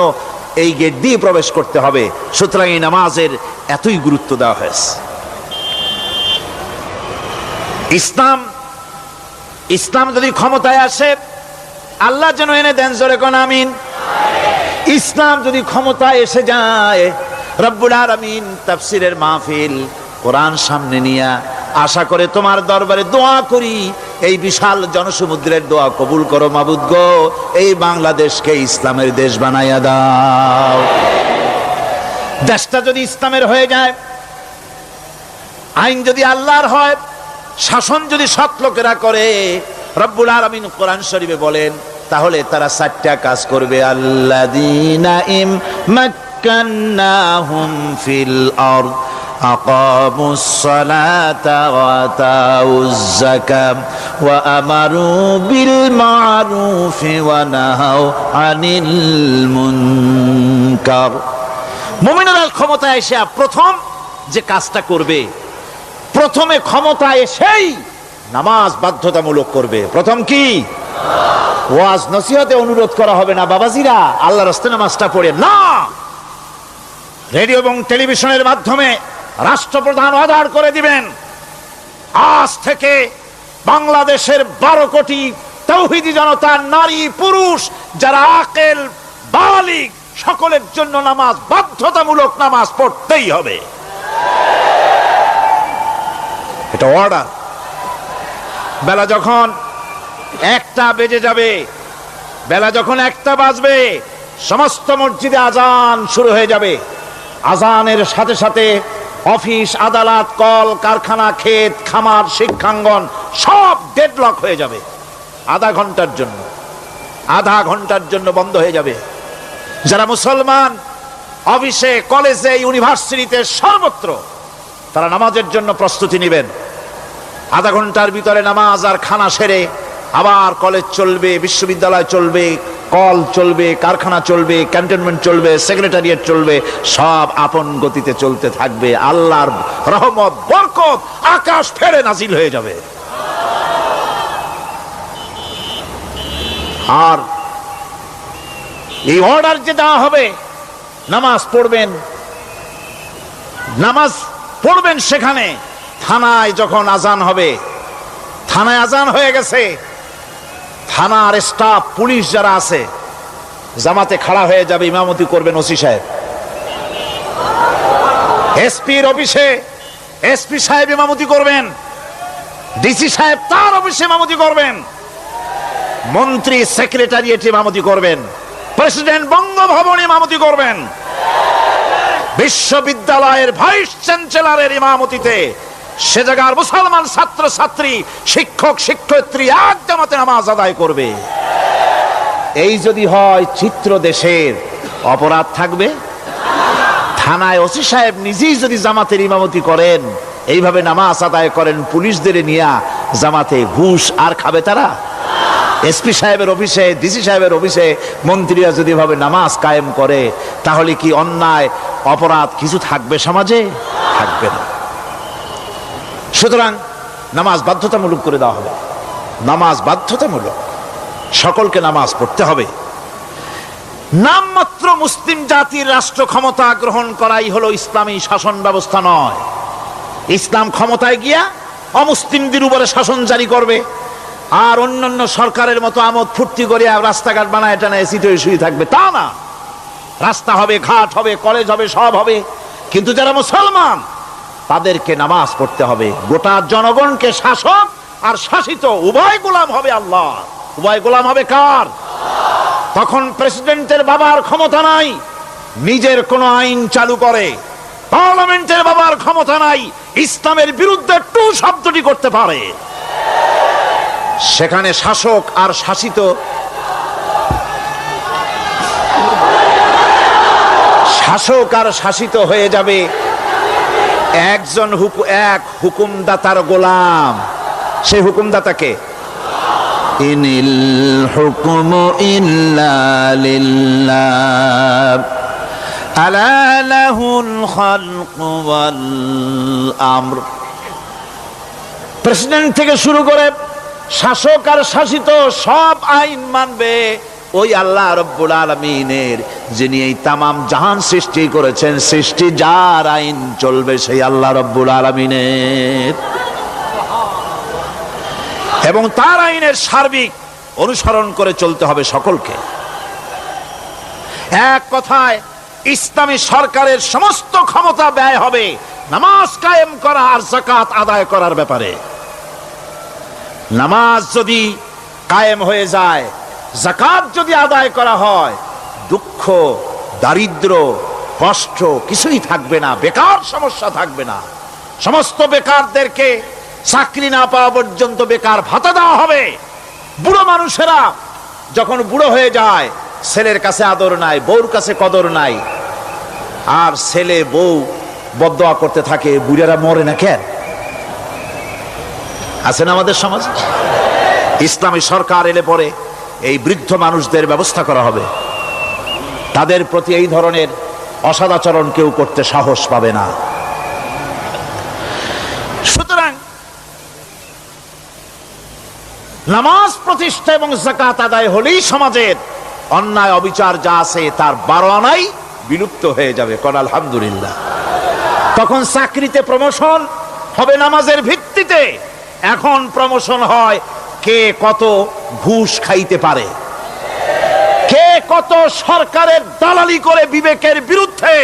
এই গেট দিয়ে প্রবেশ করতে হবে। সুতরাং এই নামাজের এতই গুরুত্ব দেওয়া হয়েছে। ইসলাম যদি ক্ষমতায় আসে, আল্লাহ যেন এনে দেন, জোরে কোন আমিন। ইসলাম যদি ক্ষমতায় এসে যায়, রব্বুল আলামিন তাফসীরের মাহফিল, কোরআন সামনে নিয়ে আশা করে তোমার দরবারে দোয়া করি, এই বিশাল জনসমুদ্রের দোয়া কবুল করো মাবুদ গো, এই বাংলাদেশকে ইসলামের দেশ বানাইয়া দাও। দেশটা যদি ইসলামের হয়ে যায়, আইন যদি আল্লাহর হয়, শাসন যদি সৎ লোকেরা করে, রব্বুল আলামিন কোরআন শরীফে বলেন, তাহলে তারা 4টা কাজ করবে। আল্লাযীনা মাক্কান্নাহুম ফিল আরদ আকামুস সালাতা ওয়া আতাউজ যাকাত ওয়া আমারু বিল মা'রুফি ওয়া নাহাউ আনিল মুনকার। মুমিনরা ক্ষমতায় এসে প্রথম যে কাজটা করবে, প্রথমে ক্ষমতায় এসেই নামাজ বাধ্যতামূলক করবে। প্রথম কি? ওয়াজ নসিহতে অনুরোধ করা হবে না, বাবাজিরা আল্লাহর রাস্তায় নামাজটা পড়ে না। রেডিও এবং টেলিভিশনের মাধ্যমে রাষ্ট্রপ্রধান অর্ডার করে দিবেন, আজ থেকে বাংলাদেশের 12 কোটি তাওহীদি জনতা, নারী পুরুষ যারা আকেল বালিগ, সকলের জন্য নামাজ বাধ্যতামূলক, নামাজ পড়তেই হবে। এটা অর্ডার। বেলা যখন 1টা বেজে যাবে, বেলা যখন 1টা বাজবে, সমস্ত মসজিদে আজান শুরু হয়ে যাবে। আজানের সাথে সাথে অফিস, আদালত, কল কারখানা, ক্ষেত খামার, শিক্ষাঙ্গন সব ডেডলক হয়ে যাবে। আধা ঘন্টার জন্য বন্ধ হয়ে যাবে। যারা মুসলমান অফিসে, কলেজে, ইউনিভার্সিটিতে, সর্বত্র তারা নামাজের জন্য প্রস্তুতি নেবেন। আধা ঘন্টার ভিতরে নামাজ আর খানা সেরে আবার কলেজ চলবে, বিশ্ববিদ্যালয় চলবে, কল চলবে, কারখানা চলবে, ক্যান্টনমেন্ট চলবে, সেক্রেটারিয়েট চলবে, সব আপন গতিতে চলতে থাকবে। আল্লাহর রহমত, বরকত আকাশ ফেরে নাজিল হয়ে যাবে। আর এই অর্ডার যে দেওয়া হবে, নামাজ পড়বেন সেখানে। থানায় যখন আজান হবে, থানায় আজান হয়ে গেছে, থানার স্টাফ পুলিশ যারা আছে জামাতে খাড়া হয়ে যাবে, ইমামতি করবেন ওসি সাহেব। এসপির অফিসে এসপি সাহেব ইমামতি করবেন, ডিসি সাহেব তার অফিসে ইমামতি করবেন, মন্ত্রী সেক্রেটারিয়েট ইমামতি করবেন, প্রেসিডেন্ট বঙ্গভবন ইমামতি করবেন, বিশ্ববিদ্যালয়ের ভাইস চ্যান্সেলরের ইমামতিতে সে জায়গার মুসলমান ছাত্র ছাত্রী শিক্ষক শিক্ষয়িত্রী এক জামাতে নামাজ আদায় করবে। এই যদি হয় চিত্র দেশের, অপরাধ থাকবে? থানায় ওসি সাহেব নিজেই যদি জামাতের ইমামতি করেন, এইভাবে নামাজ আদায় করেন পুলিশদের নিয়ে জামাতে, ঘুষ আর খাবে তারা? এসপি সাহেবের অফিসে ডিসি সাহেবের অফিসে মন্ত্রীরা যদি ভাবে নামাজ কায়েম করে, তাহলে কি অন্যায় অপরাধ কিছু থাকবে সমাজে? থাকবে না। সুতরাং নামাজ বাধ্যতামূলক করে দেওয়া হবে। নামাজ বাধ্যতামূলক, সকলকে নামাজ পড়তে হবে। নামমাত্র মুসলিম জাতির রাষ্ট্র ক্ষমতা গ্রহণ করাই হলো ইসলামী শাসন ব্যবস্থা নয়। ইসলাম ক্ষমতায় গিয়া অমুসলিমদের উপরে শাসন জারি করবে, আর অন্যান্য সরকারের মতো আমোদ ফুর্তি করে রাস্তাঘাট বানায় টানা এসিতে শুয়ে থাকবে, তা না। রাস্তা হবে, ঘাট হবে, কলেজ হবে, সব হবে, কিন্তু যারা মুসলমান তাদেরকে নামাজ পড়তে হবে। গোটা জনগণকে শাসক আর শাসিত উভয় গোলাম হবে আল্লাহ। উভয় গোলাম হবে কার? তখন প্রেসিডেন্টের বাবার ক্ষমতা নাই নিজের কোন আইন চালু করে, পার্লামেন্টের বাবার ক্ষমতা নাই ইসলামের বিরুদ্ধে টু শব্দটি করতে পারে। সেখানে শাসক আর শাসিত, শাসক আর শাসিত হয়ে যাবে একজন এক হুকুমদাতার গোলাম। সেই হুকুমদাতাকে ইনিল হুকুমু ইল্লা লিল্লাহ আলা লাহুল খালকু ওয়াল আমর। প্রেসিডেন্ট থেকে শুরু করে শাসক আর শাসিত সব আইন মানবে ওই আল্লাহ রব্বুল আলামিনের, যিনি এই তামাম জাহান সৃষ্টি করেছেন। সৃষ্টি যার আইন চলবে সেই আল্লাহ রব্বুল আলামিনের, এবং তার আইনের সার্বিক অনুসরণ করে চলতে হবে সকলকে। এক কথায় ইসলামী সরকারের সমস্ত ক্ষমতা ব্যয় হবে নামাজ কায়েম করা আর যাকাত আদায় করার ব্যাপারে। নামাজ যদি কায়েম হয়ে যায়, যাকাত যদি আদায় করা হয়, দুঃখ দারিদ্র কষ্ট কিছুই থাকবে না, বেকার সমস্যা থাকবে না। সমস্ত বেকারদেরকে চাকরি না পাওয়া পর্যন্ত বেকার ভাতা দেওয়া হবে। বুড়ো মানুষেরা যখন বুড়ো হয়ে যায়, ছেলের কাছে আদর নাই, বউর কাছে কদর নাই, আর ছেলে বউ বদদোয়া করতে থাকে, বুড়েরা মরে না কেন? আছে না আমাদের সমাজ? ইসলামী সরকার এলে পরে এই বৃদ্ধ মানুষদের ব্যবস্থা করা হবে, তাদের প্রতি এই ধরনের অসদাচরণ কেউ করতে সাহস পাবে না। সুতরাং নামাজ প্রতিষ্ঠা এবং যাকাত আদায় হলেই সমাজের অন্যায় অবিচার যা আছে তার 12 আনাই বিলুপ্ত হয়ে যাবে। কোন আলহামদুলিল্লাহ। তখন চাকরিতে প্রমোশন হবে নামাজের ভিত্তিতে। এখন প্রমোশন হয় কে কত ঘুষ খাইতে পারে, কে কত সরকারের দালালি করে বিবেকের বিরুদ্ধে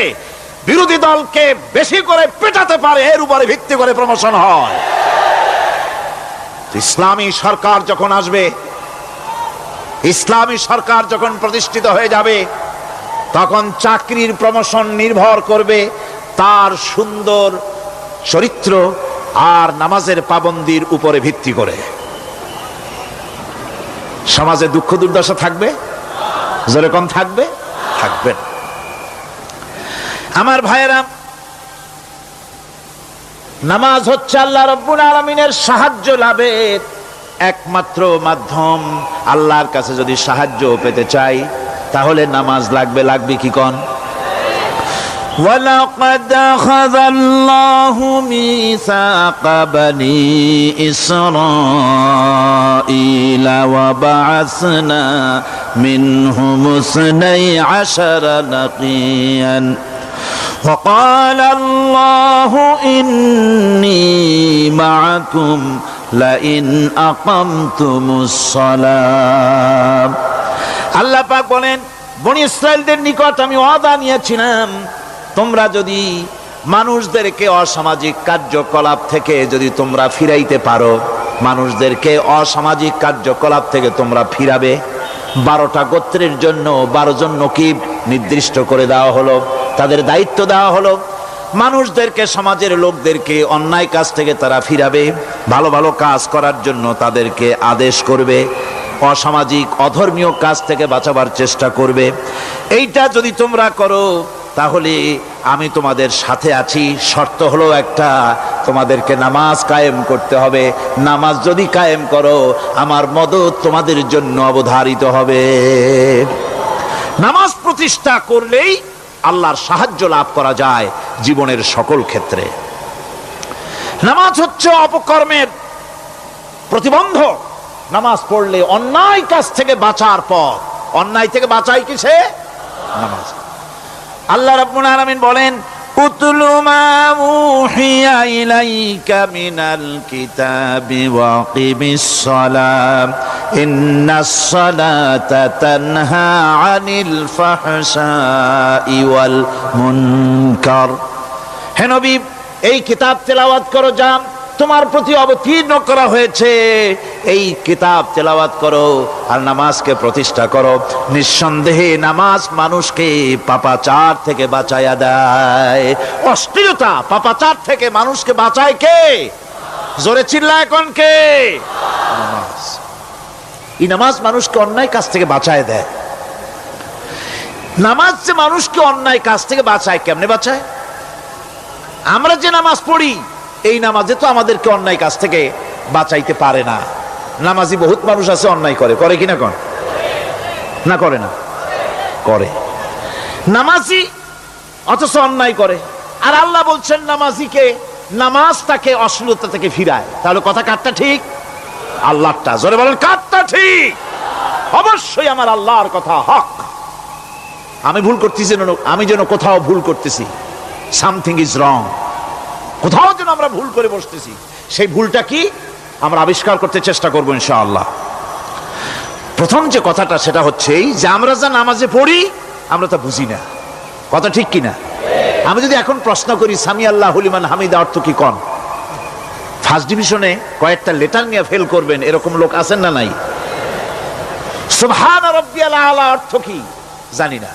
বিরোধী দলকে বেশি করে পেটাতে পারে, এর উপরে ভিত্তি করে প্রমোশন হয়। ইসলামী সরকার যখন আসবে, ইসলামী সরকার যখন প্রতিষ্ঠিত হয়ে যাবে, তখন চাকরির প্রমোশন নির্ভর করবে তার সুন্দর চরিত্র আর নামাজের পাবন্দির উপরে ভিত্তি করে। সমাজে দুঃখ দুর্দশা থাকবে? যেরকম থাকবে থাকবে। আমার ভাইয়েরা, নামাজ হচ্ছে আল্লাহ রাব্বুল আলামিনের সাহায্য লাভের একমাত্র মাধ্যম। আল্লাহর কাছে যদি সাহায্য পেতে চাই তাহলে নামাজ লাগবে। লাগবে কি কোন? وَلَقَدْ أَخَذَ اللَّهُ مِيثَاقَ بَنِي إِسْرَائِيلَ وَبَعَثْنَا مِنْهُمُ 12 نَقِيًّا وَقَالَ اللَّهُ إِنِّي مَعَكُمْ লাইন আকামতুমুস সালাম। আল্লাহ পাক বলেন, বনি ইসরাইলদের নিকট আমি ওয়াদা নিয়েছিলাম, তোমরা যদি মানুষদেরকে অসামাজিক কার্যকলাপ থেকে যদি তোমরা ফিরাইতে পারো, মানুষদেরকে অসামাজিক কার্যকলাপ থেকে তোমরা ফিরাবে। 12টা গোত্রের জন্য 12 জন নকিব নির্দিষ্ট করে দেওয়া হলো, তাদের দায়িত্ব দেওয়া হলো। মানুষদেরকে, সমাজের লোকদেরকে অন্যায় কাজ থেকে তারা ফিরাবে, ভালো ভালো কাজ করার জন্য তাদেরকে আদেশ করবে, অসামাজিক অধর্মীয় কাজ থেকে বাঁচাবার চেষ্টা করবে। এইটা যদি তোমরা করো তাহলে আমি তোমাদের সাথে আছি। শর্ত হলো একটা, তোমাদেরকে নামাজ কায়েম করতে হবে। নামাজ যদি কায়েম করো, আমার মদদ তোমাদের জন্য অবধারিত হবে। নামাজ প্রতিষ্ঠা করলেই আল্লাহর সাহায্য লাভ করা যায় জীবনের সকল ক্ষেত্রে। নামাজ হচ্ছে অপকর্মের প্রতিবন্ধক। নামাজ পড়লে অন্যায় কাজ থেকে বাঁচার পথ। অন্যায় থেকে বাঁচাই কিসে? নামাজ। আল্লাহ রাব্বুল আলামিন বলেন, উতলু মা উহিয়া ইলাইকা মিনাল কিতাবি ওয়া কিমিস সালাম ইন্নাস সালাতা তানহা আনিল ফাহশাই ওয়াল মুনকার। হে নবী, এই কিতাব তেলাওয়াত করো, যা তোমার প্রতি অবতীর্ণ করা হয়েছে, এই কিতাব তেলাওয়াত করো আর নামাজকে প্রতিষ্ঠা করো। নিঃসন্দেহে নামাজ মানুষকে পাপাচার থেকে বাঁচায়া দেয়। অশ্লীলতা, পাপাচার থেকে মানুষকে বাঁচায় কে? জোরে চিল্লায় কোন কে? নামাজ। এই নামাজ মানুষকে অন্যায় কাজ থেকে বাঁচায় দেয়। নামাজ যে মানুষকে অন্যায় কাজ থেকে বাঁচায়, কেমনে বাঁচায়? আমরা যে নামাজ পড়ি, এই নামাজে তো আমাদেরকে অন্যায় কাজ থেকে বাঁচাইতে পারে না। নামাজি বহুত মানুষ আছে অন্যায় করে, করে কিনা কোন? না করে না? করে। নামাজি অথচ অন্যায় করে। আর আল্লাহ বলছেন নামাজিকে, নামাজ তাকে অশ্লীলতা থেকে ফিরায়। তাহলে কথা কারটা ঠিক? আল্লাহরটা। জোরে বলেন, কারটা ঠিক? অবশ্যই আমার আল্লাহর কথা হক। আমি ভুল করতেছি, আমি যেন কোথাও ভুল করতেছি, সামথিং ইজ রং, কোথাও যেন আমরা ভুল করে বসতেছি, সেই ভুলটা কি আমরা আবিষ্কার করতে চেষ্টা করবো ইনশাআল্লাহ। প্রথম যে কথাটা সেটা হচ্ছে এই যে আমরা যা নামাজে পড়ি আমরা তা বুঝি না। কথা ঠিক কিনা? আমি যদি এখন প্রশ্ন করি সামি আল্লাহু লিমান হামিদা অর্থ কি কোন? ফার্স্ট ডিভিশনে কয়েকটা লেটার নিয়ে ফেল করবেন এরকম লোক আছেন না নাই? সুবহান রাব্বিয়াল আলা অর্থ কি জানি না।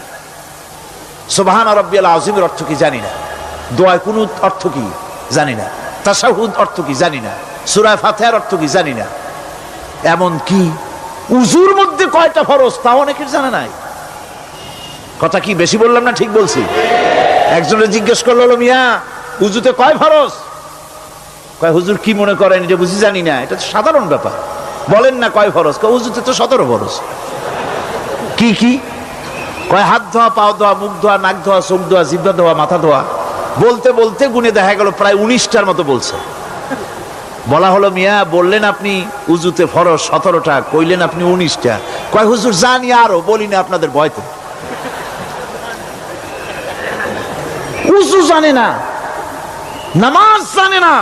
সুবহান রাব্বিয়াল আযীমের অর্থ কি জানি না। দোয়া কুনুত অর্থ কি জানি না। তাশাহুদ অর্থ কি জানি না। সূরা ফাতিহার অর্থ কি জানি না। এমন কি উজুর মধ্যে কয়টা ফরজ তা অনেকের জানা নাই। কথা কি বেশি বললাম না ঠিক বলছি? একজনের জিজ্ঞেস করলো, মিয়া উজুতে কয় ফরজ? কয় হুজুর কি মনে করেন এটা বুঝি জানি না। এটা তো সাধারণ ব্যাপার, বলেন না কয় ফরজ? কয় উজুতে তো 17 ফরজ। কি কি? কয় হাত ধোয়া, পাও ধোয়া, মুখ ধোয়া, নাক ধোয়া, চোখ ধোয়া, জিহ্বা ধোয়া, মাথা ধোয়া। বলতে বলতে গুনে দেখা গেল প্রায় 19টার মতো বলছে। বলা হলো, মিয়া বললেন আপনি উজুতে ফরজ 17টা, কইলেন আপনি 19টা। কয় হুজুর জানি আরো, বলি না আপনাদের ভয়তে। উজু জানে না, নামাজ জানে না,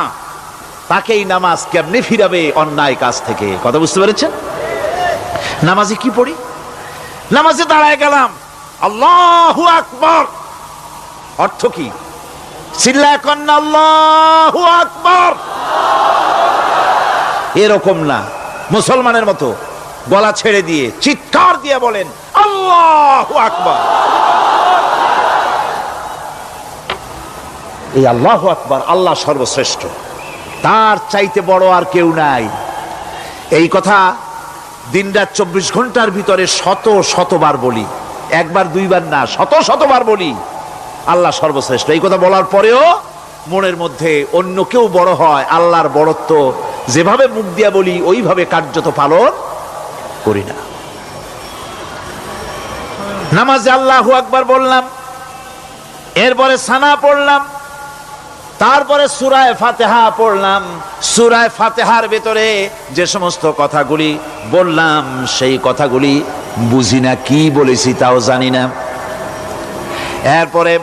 তাকে এই নামাজ কেমনে ফিরাবে অন্যায় কাজ থেকে? কথা বুঝতে পেরেছেন? নামাজে কি পড়ি? নামাজে দাঁড়ায় গেলাম, আল্লাহু আকবার অর্থ কি? চিল্লায় কন্না আল্লাহু আকবার। এরকম না, মুসলমানের মতো গলা ছেড়ে দিয়ে চিৎকার দিয়ে বলেন আল্লাহু আকবার। এই আল্লাহু আকবার, আল্লাহ সর্বশ্রেষ্ঠ, তার চাইতে বড় আর কেউ নাই। এই কথা দিনরাত 24 ঘন্টার ভিতরে শত শতবার বলি, একবার দুইবার না, শত শতবার বলি আল্লাহ সর্বশ্রেষ্ঠ। এই কথা বলার পরেও মনের মধ্যে অন্য কেউ বড় হয়, আল্লাহর বড়ত্ব যেভাবে মুখ দিয়া বলি ওইভাবে কার্যত পালন করি না। নামাজে আল্লাহু আকবার বললাম, এরপরে সানা পড়লাম, তারপরে সূরা ফাতিহা পড়লাম। সূরা ফাতিহার ভেতরে যে সমস্ত কথাগুলি বললাম সেই কথাগুলি বুঝি না, কি বলেছি তাও জানি না। এরপরে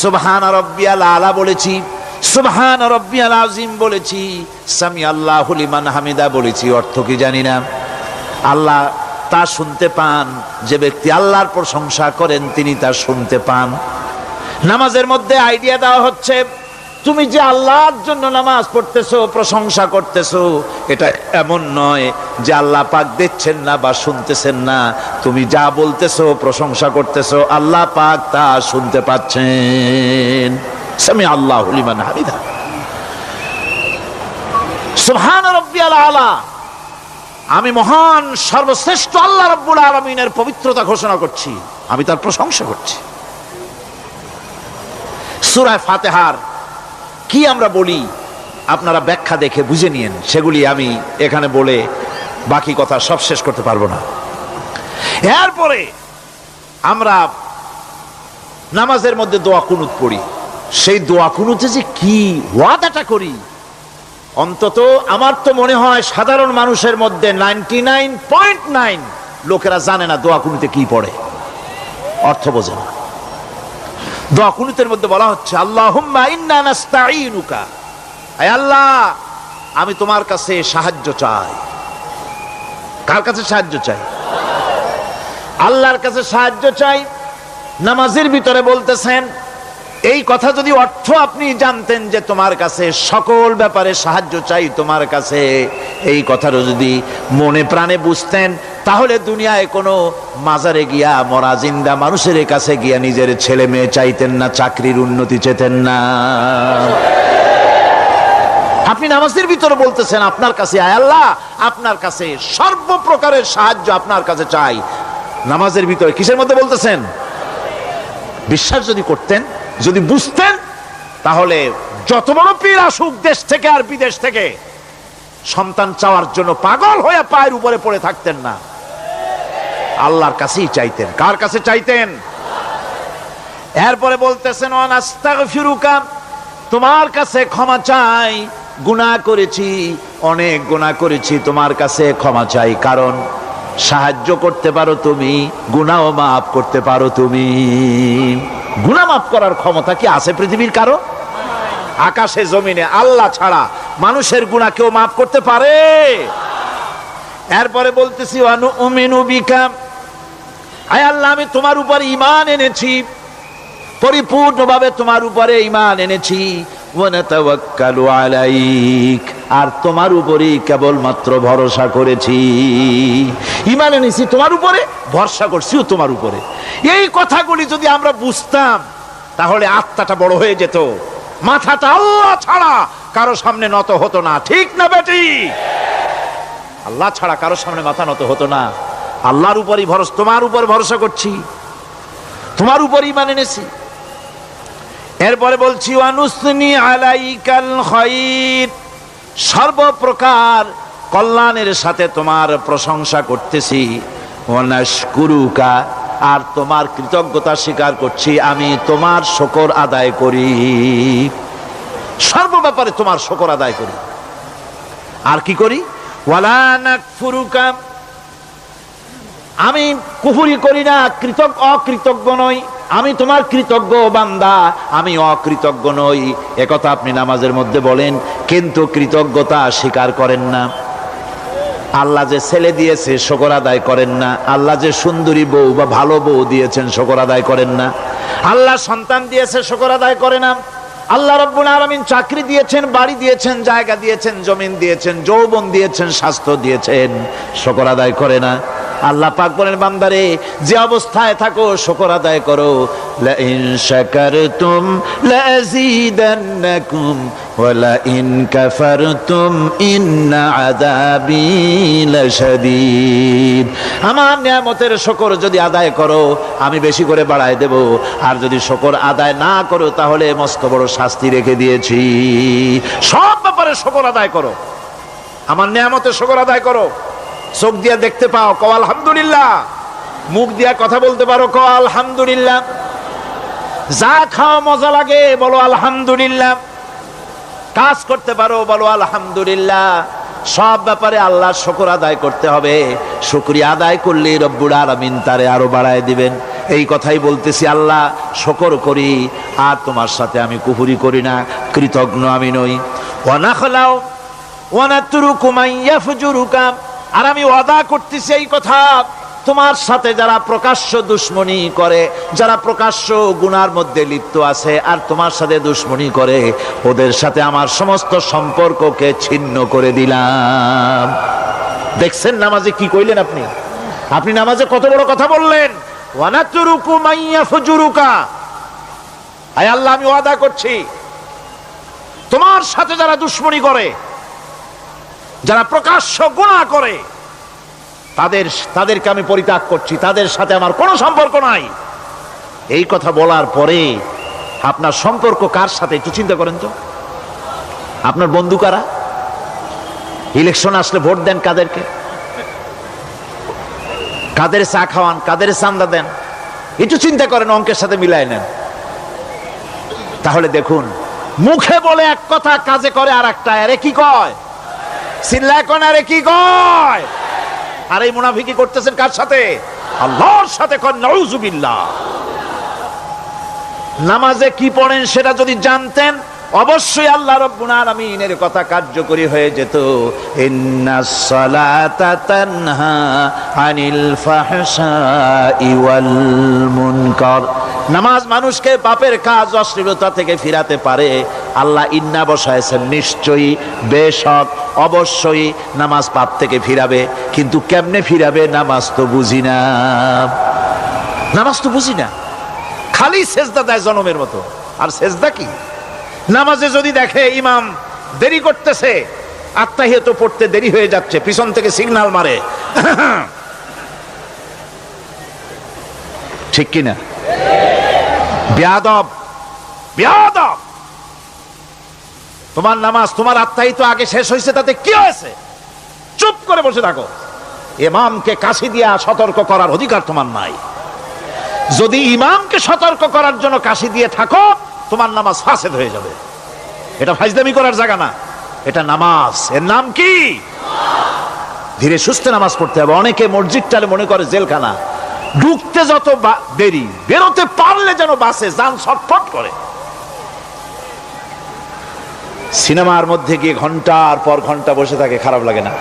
সুবহান রাব্বিয়াল আলা বলেছি, সুবহান রাব্বিয়াল আযীম বলেছি, সামি আল্লাহু লিমান হামিদা বলেছি, অর্থ কি জানি না। আল্লাহ তা শুনতে পান, যে ব্যক্তি আল্লাহর প্রশংসা করেন তিনি তা শুনতে পান। নামাজের মধ্যে আইডিয়া দেওয়া হচ্ছে, তুমি যে আল্লাহর জন্য নামাজ পড়তেছো, প্রশংসা করতেছো, এটা এমন নয় যে আল্লাহ পাক দেখছেন না বা শুনতেছেন না। তুমি যা বলতেছো, প্রশংসা করতেছো, আল্লাহ পাক তা শুনতে পাচ্ছেন। সামি আল্লাহু লিমান হামিদা। সুবহান রাব্বিয়াল আলা। আমি মহান সর্বশ্রেষ্ঠ আল্লাহ রাব্বুল আলামিনের পবিত্রতা ঘোষণা করছি, আমি তার প্রশংসা করছি। সূরা ফাতিহার কি আমরা বলি আপনারা ব্যাখ্যা দেখে বুঝে নিয়েন, সেগুলি আমি এখানে বলে বাকি কথা সব শেষ করতে পারবো না। এরপরে আমরা নামাজের মধ্যে দোয়া কুনুত পড়ি। সেই দোয়া কুনুতে যে কি ওয়াদাটা করি, অন্তত আমার তো মনে হয় সাধারণ মানুষের মধ্যে 99.9 লোকেরা জানে না দোয়া কুনুতে কি পড়ে, অর্থ বোঝে না। দোয়া কুনুতের মধ্যে বলা হচ্ছে, আল্লাহুম্মা ইন্না নাস্তাঈনুকা, আয় আল্লাহ আমি তোমার কাছে সাহায্য চাই। কার কাছে সাহায্য চাই? আল্লাহর কাছে সাহায্য চাই। নামাজের ভিতরে বলতেছেন, এই কথা যদি অর্থ আপনি জানতেন যে তোমার কাছে সকল ব্যাপারে সাহায্য চাই তোমার কাছে, এই কথাটা যদি মনে প্রাণে বুঝতেন, তাহলে দুনিয়ায় কোনো মাজারে গিয়া মরা জিন্দা মানুষের কাছে গিয়া নিজের ছেলে মেয়ে চাইতেন না, চাকরির উন্নতি চেতেন না। আপনি নামাজের ভিতরে বলতেছেন আপনার কাছে, আয় আল্লাহ আপনার কাছে সর্বপ্রকারের সাহায্য আপনার কাছে চাই। নামাজের ভিতরে কিসের মধ্যে বলতেছেন? বিশ্বাস যদি করতেন, যদি বুঝতেন, তাহলে যত বড় পীর আসুক দেশ থেকে আর বিদেশ থেকে, সন্তান চাওয়ার জন্য পাগল হয়ে পায়ের উপরে পড়ে থাকতেন না, আল্লাহর কাছেই চাইতেন। কার কাছে চাইতেন? এরপরে বলতেছেন, আস্তাগফিরুকা, তোমার কাছে ক্ষমা চাই, গুনাহ করেছি, অনেক গুনাহ করেছি, তোমার কাছে ক্ষমা চাই, কারণ সাহায্য করতে পারো তুমি, গুনাহ মাফ করতে পারো তুমি। গুনাহ মাফ করার ক্ষমতা কি আছে পৃথিবীর কারো? আকাশে জমিনে আল্লাহ ছাড়া মানুষের গুনাহ কেউ মাফ করতে পারে? এরপরে বলতেছি, অনুমিনু বিকা, আয় আল্লাহ আমি তোমার উপর ঈমান এনেছি, পরিপূর্ণভাবে তোমার উপরে ঈমান এনেছি। ওয়া নাতাওয়াক্কালু আলাইক, আর তোমার উপরেই কেবলমাত্র ভরসা করেছি। ঈমান এনেছি তোমার উপরে, ভরসা করছিও তোমার উপরে। এই কথাগুলি যদি আমরা বুঝতাম, তাহলে আত্মাটা বড় হয়ে যেত, মাথাটা আল্লাহ ছাড়া কারো সামনে নত হতো না। ঠিক না বেটি? আল্লাহ ছাড়া কারো সামনে মাথা নত হতো না। আল্লাহর উপরই ভরসা, তোমার উপর ভরসা করছি, তোমার উপর ঈমান এনেছি। এরপরে বলছি, ওয়ানুসনি আলাইকাল খায়র, সর্বপ্রকার কল্যাণের সাথে তোমার প্রশংসা করতেছি। ওয়ানাশকুরুকা, আর তোমার কৃতজ্ঞতা স্বীকার করছি, আমি তোমার শুকর আদায় করি, সর্ব ব্যাপারে তোমার শুকর আদায় করি। আর কি করি? ওয়ালা নাকফুরুকা, আমি কুফরি করি না, অকৃতজ্ঞ নই, আমি তোমার কৃতজ্ঞ বান্দা, আমি অকৃতজ্ঞ নই। একথা আপনি নামাজের মধ্যে বলেন, কিন্তু কৃতজ্ঞতা স্বীকার করেন না। আল্লাহ যে ছেলে দিয়েছে শুকর আদায় করেন না, আল্লাহ যে সুন্দরী বউ বা ভালো বউ দিয়েছেন শুকর আদায় করেন না, আল্লাহ সন্তান দিয়েছে শুকর আদায় করে না, আল্লাহ রাব্বুল আলামিন চাকরি দিয়েছেন, বাড়ি দিয়েছেন, জায়গা দিয়েছেন, জমিন দিয়েছেন, যৌবন দিয়েছেন, স্বাস্থ্য দিয়েছেন, শুকর আদায় করে না। আল্লাহ পাক বলেন, বান্দারে যে অবস্থায় থাকো শুকর আদায় করো। লা ইন শাকারতুম লাযীদান্নাকুম ওয়া লা ইন কাফারতুম ইন্না আযাবী লাশাদীদ। আমার নিয়ামতের শুকর যদি আদায় করো আমি বেশি করে বাড়ায় দেব, আর যদি শুকর আদায় না করো তাহলে মস্ত বড় শাস্তি রেখে দিয়েছি। সব ব্যাপারে শুকর আদায় করো, আমার নিয়ামতের শুকর আদায় করো। চোখ দিয়া দেখতে পাও, কও আলহামদুলিল্লাহ। মুখ দিয়া কথা বলতে পারো, কও আলহামদুলিল্লাহ। যা খাও মজা লাগে বলো আলহামদুলিল্লাহ। কাজ করতে পারো বলো আলহামদুলিল্লাহ। সব ব্যাপারে আল্লাহর শুকর আদায় করতে হবে। শুকরিয়া আদায় করলে রব্বুল আলামিন তারে আরো বাড়ায় দিবেন। এই কথাই বলতেছি, আল্লাহ শুকর করি আর তোমার সাথে আমি কুফরি করি না, কৃতজ্ঞ আমি নই। ওয়া নাখলাউ ওয়া নাতরুকু মান ইয়াফজুরুকা, আর আমি ওয়াদা করতেছি এই কথা, তোমার সাথে যারা প্রকাশ্য দুশ্মনী করে, যারা প্রকাশ্য গুনার মধ্যে লিপ্ত আছে আর তোমার সাথে দুশ্মনী করে, ওদের সাথে আমার সমস্ত সম্পর্ককে ছিন্ন করে দিলাম। দেখছেন নামাজে কি কইলেন আপনি? আপনি নামাজে কত বড় কথা বললেন, ওয়ানাতুরুকু মাইয়া ফুজুরুকা। আয় আল্লাহ, আমি ওয়াদা করছি তোমার সাথে যারা দুশ্মনী করে, যারা প্রকাশ্য গুনাহ করে, তাদেরকে আমি পরিত্যাগ করছি, তাদের সাথে আমার কোনো সম্পর্ক নাই। এই কথা বলার পরে আপনার সম্পর্ক কার সাথে একটু চিন্তা করেন তো। আপনার বন্ধু কারা? ইলেকশন আসলে ভোট দেন কাদেরকে? কাদের চা খাওয়ান, কাদের চান্দা দেন? একটু চিন্তা করেন, অঙ্কের সাথে মিলাই নেন। তাহলে দেখুন, মুখে বলে এক কথা, কাজে করে আর একটা। আরে কি কয়? চিল্লায় কোন? আরে কি কয়? আর এই মুনাফিকি করতেছেন কার সাথে? আল্লাহর সাথে। কোন নাউজুবিল্লাহ। নামাজে কি পড়েন সেটা যদি জানতেন, অবশ্যই আল্লাহ রাব্বুল আলামিনের কথা কার্যকরী হয়ে যেত। ইন্নাস সালাতা তানহা আনিল ফাহশাই ওয়াল মুনকার। নামাজ মানুষকে পাপের কাজ, অশ্লীলতা থেকে ফিরাতে পারে। আল্লাহ ইন্না বসায়ছেন, নিশ্চয়ই, বেশক, অবশ্যই নামাজ পাপ থেকে ফিরাবে। কিন্তু কেমনে ফিরাবে নামাজ তো বুঝি না। নামাজ তো বুঝি না, খালি সেজদা দেয় জনমের মতো। আর সেজদা কি? নামাজে যদি দেখে ইমাম দেরি করতেছে, আত্তাহিয়াত পড়তে দেরি হয়ে যাচ্ছে, পিছন থেকে সিগন্যাল মারে, ঠিক কিনা? বেয়াদব, বেয়াদব। তোমার নামাজ, তোমার আত্তাহিয়াত আগে শেষ হয়েছে, তাতে কি হয়েছে? চুপ করে বসে থাকো। ইমামকে কাশি দিয়া সতর্ক করার অধিকার তোমার নাই। যদি ইমামকে সতর্ক করার জন্য কাশি দিয়ে থাকো, তোমার নামাজ ফাসেদ হয়ে যাবে। এটা ফাজলামি করার জায়গা না, এটা নামাজ। এর নাম কি? ধীরে সুস্থে নামাজ পড়তে হবে। অনেকে মসজিদটালে মনে করে জেলখানা, ঢুকতে যত দেরি, বেরোতে পারলে যেন বাসে যান ছটফট করে। সিনেমার মধ্যে গিয়ে ঘন্টার পর ঘন্টা বসে থাকে, খারাপ লাগে না?